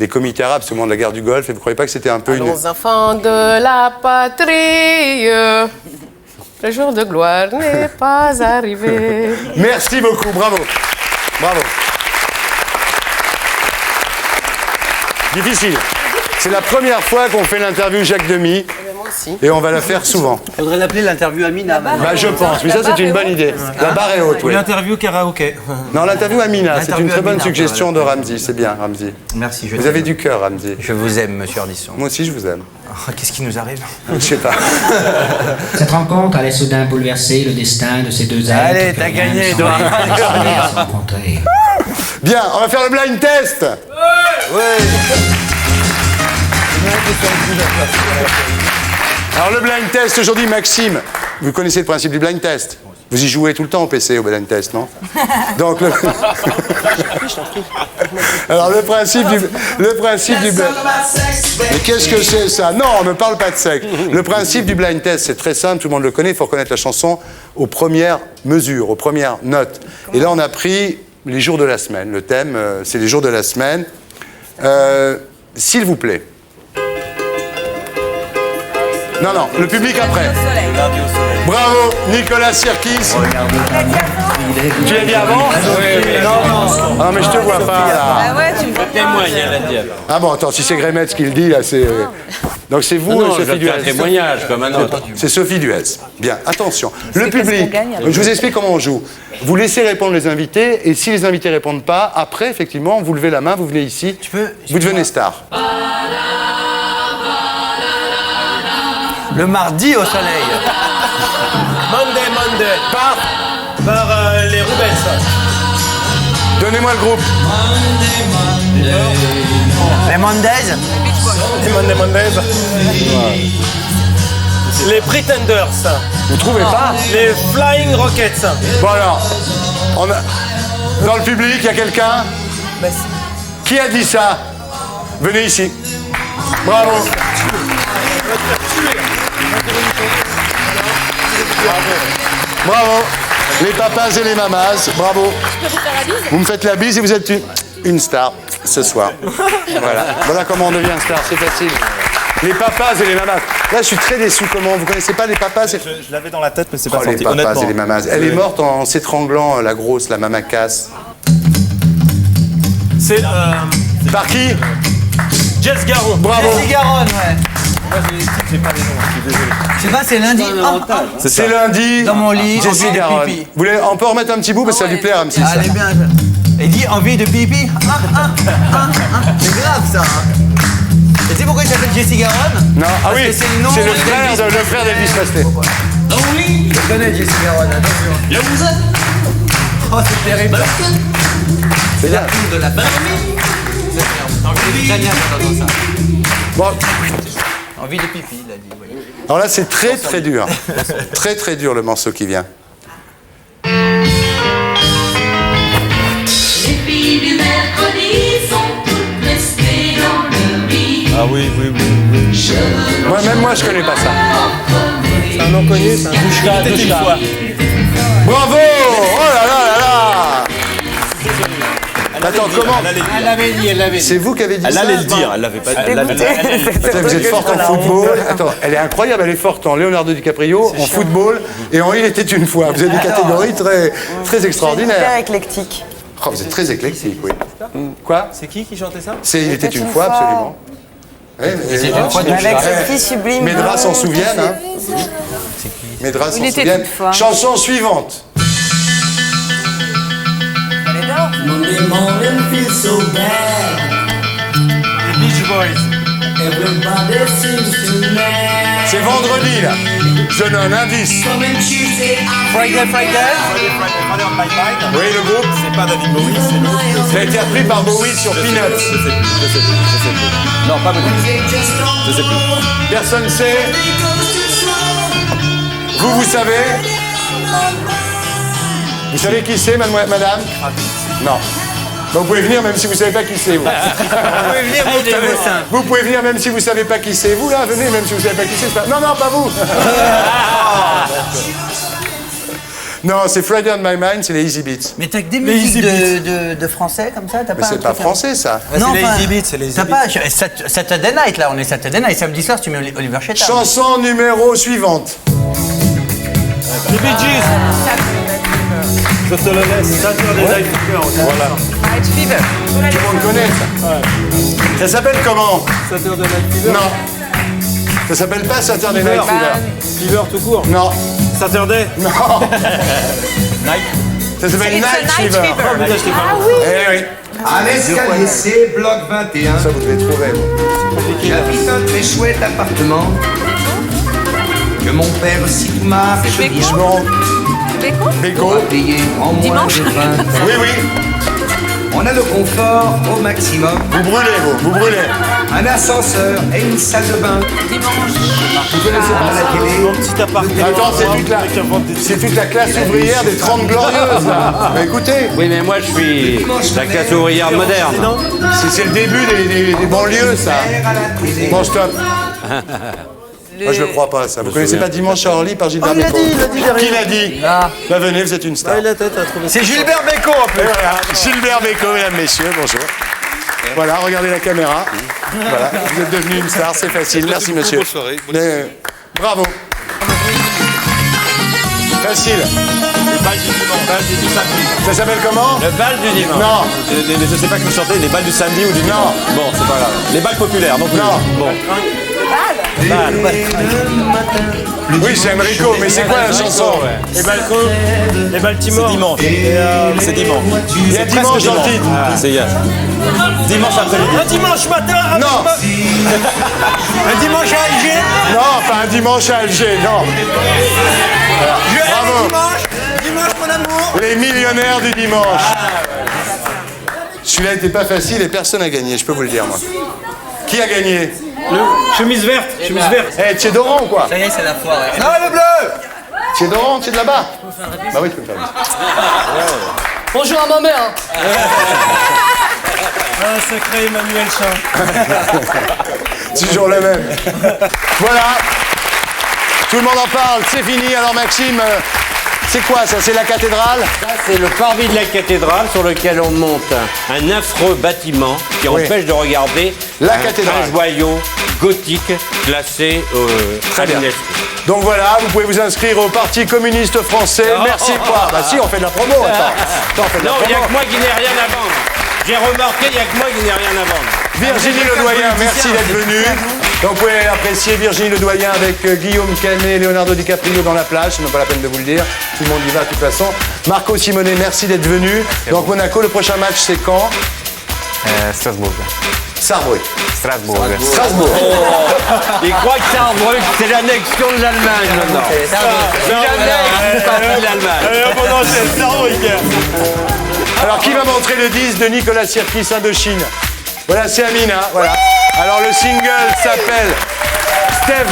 comités arabes, ce moment de la guerre du Golfe, et vous croyez pas que c'était un peu Allons, enfants de la patrie, le jour de gloire n'est pas arrivé. Merci beaucoup, bravo. Bravo. Difficile. C'est la première fois qu'on fait l'interview Jacques Demy. Moi aussi. Et on va la faire souvent. Il faudrait l'appeler l'interview Amina. Bah, je pense, mais ça c'est une bonne idée. La barre est haute, oui. L'interview karaoké. Non, l'interview Amina, c'est une très bonne Amina, suggestion de voilà. Ramzi, c'est bien, Ramzi. Merci. Vous avez du cœur, Ramzi. Je vous aime, monsieur Ardisson. Moi aussi, je vous aime. Oh, qu'est-ce qui nous arrive? Je sais pas. Cette rencontre allait soudain bouleverser le destin de ces deux êtres. Allez, t'as gagné, Edouard. Bien, on va faire le blind test. Alors le blind test aujourd'hui, Maxime, vous connaissez le principe du blind test? Vous y jouez tout le temps au PC, au blind test, non? Donc alors le principe du Mais qu'est-ce que c'est ça? Non, on ne parle pas de sexe. Le principe du blind test, c'est très simple, tout le monde le connaît, il faut reconnaître la chanson aux premières mesures, aux premières notes. Et là, on a pris les jours de la semaine. Le thème, c'est les jours de la semaine. S'il vous plaît. Non, le public après. Bravo, Nicolas Sirkis. Tu l'as dit avant? Non, mais je te vois pas là. Ah ouais, tu me vois pas. Ah bon, attends, si c'est Grémetz qui le dit, là, c'est... Donc c'est vous, Non, Sophie je Duez. fais un témoignage, comme un autre. C'est Sophie Duez. Bien, attention. Le C'est parce public, qu'on gagne, alors. je vous explique comment on joue. Vous laissez répondre les invités, et si les invités répondent pas, après, effectivement, vous levez la main, vous venez ici, vous devenez star. Le mardi au soleil. Monday. Par les Rubens. Donnez-moi le groupe. Les Mondays. Les Mondays. Les Pretenders. Vous trouvez pas? Les Flying Rockets. Bon alors, dans le public, il y a quelqu'un? Qui a dit ça? Venez ici. Bravo. Bravo. Les papas et les mamas, bravo. Vous me faites la bise et vous êtes une star ce soir. Voilà comment on devient star, c'est facile. Les papas et les mamas. Là, je suis très déçu. Comment? Vous connaissez pas les papas? Je l'avais dans la tête, mais c'est pas Les sorti. papas Honnêtement. et les mamas. Elle est morte en s'étranglant, la grosse, la mamacasse. C'est Par qui? Jess Garon. Bravo. Jesse Garonne, ouais. Moi, j'ai pas les noms, je suis désolé. Je sais pas, c'est lundi. C'est lundi. Dans mon lit, Jessie envie de Garonne. pipi. Vous voulez, on peut remettre un petit bout parce que ça lui plaît à M6. Allez bien. Il dit envie de pipi. C'est grave ça. Et tu sais pourquoi il s'appelle Jesse Garonne? Non, ah Parce oui, que c'est le nom c'est le d'Elvis. frère d'Elvis Presley. Je connais Jesse Garonne, attention. Oh, c'est terrible. C'est bien. De la famille. C'est italien quand t'entends ça. Bon, Envie de pipi, il a dit. Oui. alors là, c'est très dur. Très dur le morceau qui vient. Les filles du mercredi sont toutes restées dans le riz. Ah oui. Même moi, je connais pas ça. C'est un nom connu, c'est un douchka. Bravo! Oh là là! Attends, comment? Elle l'avait dit. C'est vous qui avez dit Elle ça? allait le dire, elle l'avait pas dit. Attends, vous êtes forte en football. Attends, elle est incroyable, elle est forte en Leonardo DiCaprio, en football et en Il était une fois. Vous avez des catégories très Hyper extraordinaires. éclectique. Oh, vous êtes très éclectique, oui. Quoi? C'est qui chantait ça? C'est Il était une fois, absolument. Ouais, Avec cette fille sublime. Médras s'en souviennent. Hein. Médras s'en Il était souviennent. une fois. Chanson suivante. Monday morning feels so bad. Les Beach Boys. C'est vendredi, là. Je donne un indice. Friday. Friday on my mind. Oui, le groupe. C'est pas David Bowie, c'est l'autre. Ça a été repris par Bowie sur Je sais Peanuts. plus. Non, pas Bowie. Je sais plus. Personne sait. Vous savez. Vous savez qui c'est, madame? Non. Donc vous pouvez venir même si vous ne savez pas qui c'est, vous. Vous pouvez venir même si vous ne savez pas qui c'est. Vous, là, venez même si vous ne savez pas qui c'est. Non, pas vous. Non, c'est Friday on My Mind, c'est les Easy Beats. Mais t'as que des musiques de français comme ça, t'as Mais pas c'est pas français, ça. Non, c'est les Easy Beats, c'est les Easy t'as Beats. pas Saturday Night, là, on est Saturday Night. Samedi soir, tu mets Oliver Chetta. Chanson numéro suivante. Les Bee Gees. Je te le laisse. Saturday Night Fever. Voilà. Tout le monde connaît ça. Ça s'appelle comment? Saturday Night Fever. Non. Ça s'appelle pas Saturday Night Fever. Fever tout court. Non. Saturday. Non. Night. Ça s'appelle Night Fever. Ah oui. Eh oui. À l'escalier C, bloc 21. Ça, vous devez trouver. J'habite un très chouette appartement que mon père cite marche bien. Béco. On va payer en moins de 20. Oui. On a le confort au maximum. Vous brûlez. Un ascenseur et une salle de bain. Vous connaissez pas la télé. Petit appartement. Attends, c'est toute la classe ouvrière des 30 glorieuses, là. Mais écoutez. Oui, mais moi, je suis la classe ouvrière moderne. C'est le début des banlieues, ça. Bon, stop. Moi, je le crois pas, ça. Vous connaissez pas Dimanche à Orly par Gilbert Bécaud? il l'a dit derrière. Qui l'a dit? Bah venez, vous êtes une star. C'est Gilbert Bécaud, en plus. Et voilà, Gilbert Bécaud, mesdames, messieurs, bonjour. Voilà, regardez la caméra. Voilà, vous êtes devenu une star, c'est facile. Merci, monsieur. Bonne soirée. Bravo. Facile. Les balles du samedi. Ça s'appelle comment? Le bal du dimanche. Non. Je sais pas que vous chantez, les balles du samedi ou du dimanche. Non. Bon, c'est pas grave. Les balles populaires, donc. Non. Bon. Oui, c'est Enrico, mais c'est quoi la chanson? Les Baltimore. C'est dimanche. C'est dimanche. Il y a dimanche dans le titre. C'est dimanche après-midi. Un dimanche matin. Non. Un dimanche à Alger. Non, pas un dimanche à Alger, non. Bravo. Dimanche, mon amour. Les millionnaires du dimanche. Celui-là n'était pas facile et personne n'a gagné, je peux vous le dire, moi. Qui a gagné? Chemise verte. Eh, tu es Doran ou quoi? Ça y est, c'est la foire. Non, le bleu. Tu es Doran, tu es de là-bas? Bah oui, tu peux me faire une. Bonjour à ma mère. Un sacré Emmanuel Chin. Toujours le même. Voilà. Tout le monde en parle, c'est fini. Alors Maxime, c'est quoi ça? C'est la cathédrale? C'est le parvis de la cathédrale sur lequel on monte un affreux bâtiment qui empêche de regarder la cathédrale. Un joyau gothique classé Très bien. Donc voilà, vous pouvez vous inscrire au Parti communiste français. Merci pas. Bah si, on fait de la promo. Attends, on fait de la Non, il n'y a promo. que moi qui n'ai rien à vendre. J'ai remarqué, il n'y a que moi qui n'ai rien à vendre. Virginie Ledoyen, merci d'être venue. Donc vous pouvez apprécier Virginie Ledoyen avec Guillaume Canet et Leonardo DiCaprio dans la plage, c'est même pas la peine de vous le dire, tout le monde y va de toute façon. Marco Simonet, merci d'être venu. Donc Monaco, le prochain match c'est quand? Strasbourg. Sarrebruck. Strasbourg. Strasbourg. Il croit que Sarrebruck, c'est l'annexion de l'Allemagne maintenant. Il annexe une partie de l'Allemagne. Alors qui va montrer le disque de Nicolas Sirkis Indochine? Voilà, c'est Amina, voilà. Alors le single s'appelle Steph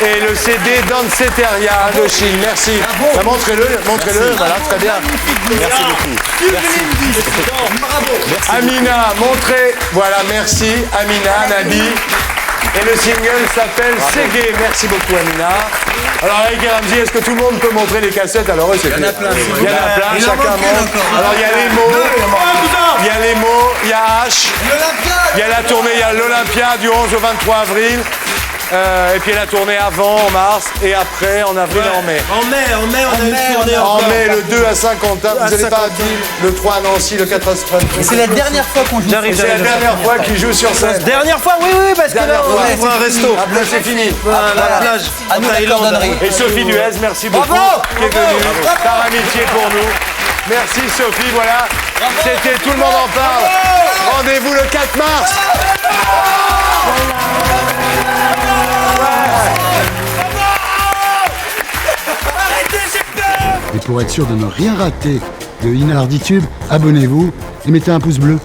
2 et le CD Danceteria Indochine. Merci. Bah, montrez-le, voilà, très bien. Merci beaucoup. Amina, montrez, voilà, merci. Amina, Nabi. Et le single s'appelle Ségué. Merci beaucoup, Amina. Alors, Eric et Ramzi, est-ce que tout le monde peut montrer les cassettes? Alors, eux, c'est Il y en a plein. Il y en a plein, chacun montre. Alors, il y a les mots, il y a les mots, il y a H. Il y a la tournée, il y a l'Olympia du 11 au 23 avril. Et puis la tournée avant, en mars, et après, en avril et en mai. En mai, on a une tournée En encore. mai, le 2 à Saint-Quentin. Vous n'allez pas dire le 3 à Nancy, le 4 à Strasbourg. C'est la dernière fois qu'on joue. Et c'est la dernière fois qu'ils jouent sur scène. Dernière fois, oui, parce que là, Dernière on fois. ouvre un resto. Après, c'est fini. À la plage, À nous, la cordonnerie. Et Sophie Duez, merci beaucoup. Qui est venue par amitié pour nous. Merci Sophie, voilà. C'était Tout le monde en parle. Rendez-vous le 4 mars. pour être sûr de ne rien rater de Inarditube, abonnez-vous et mettez un pouce bleu.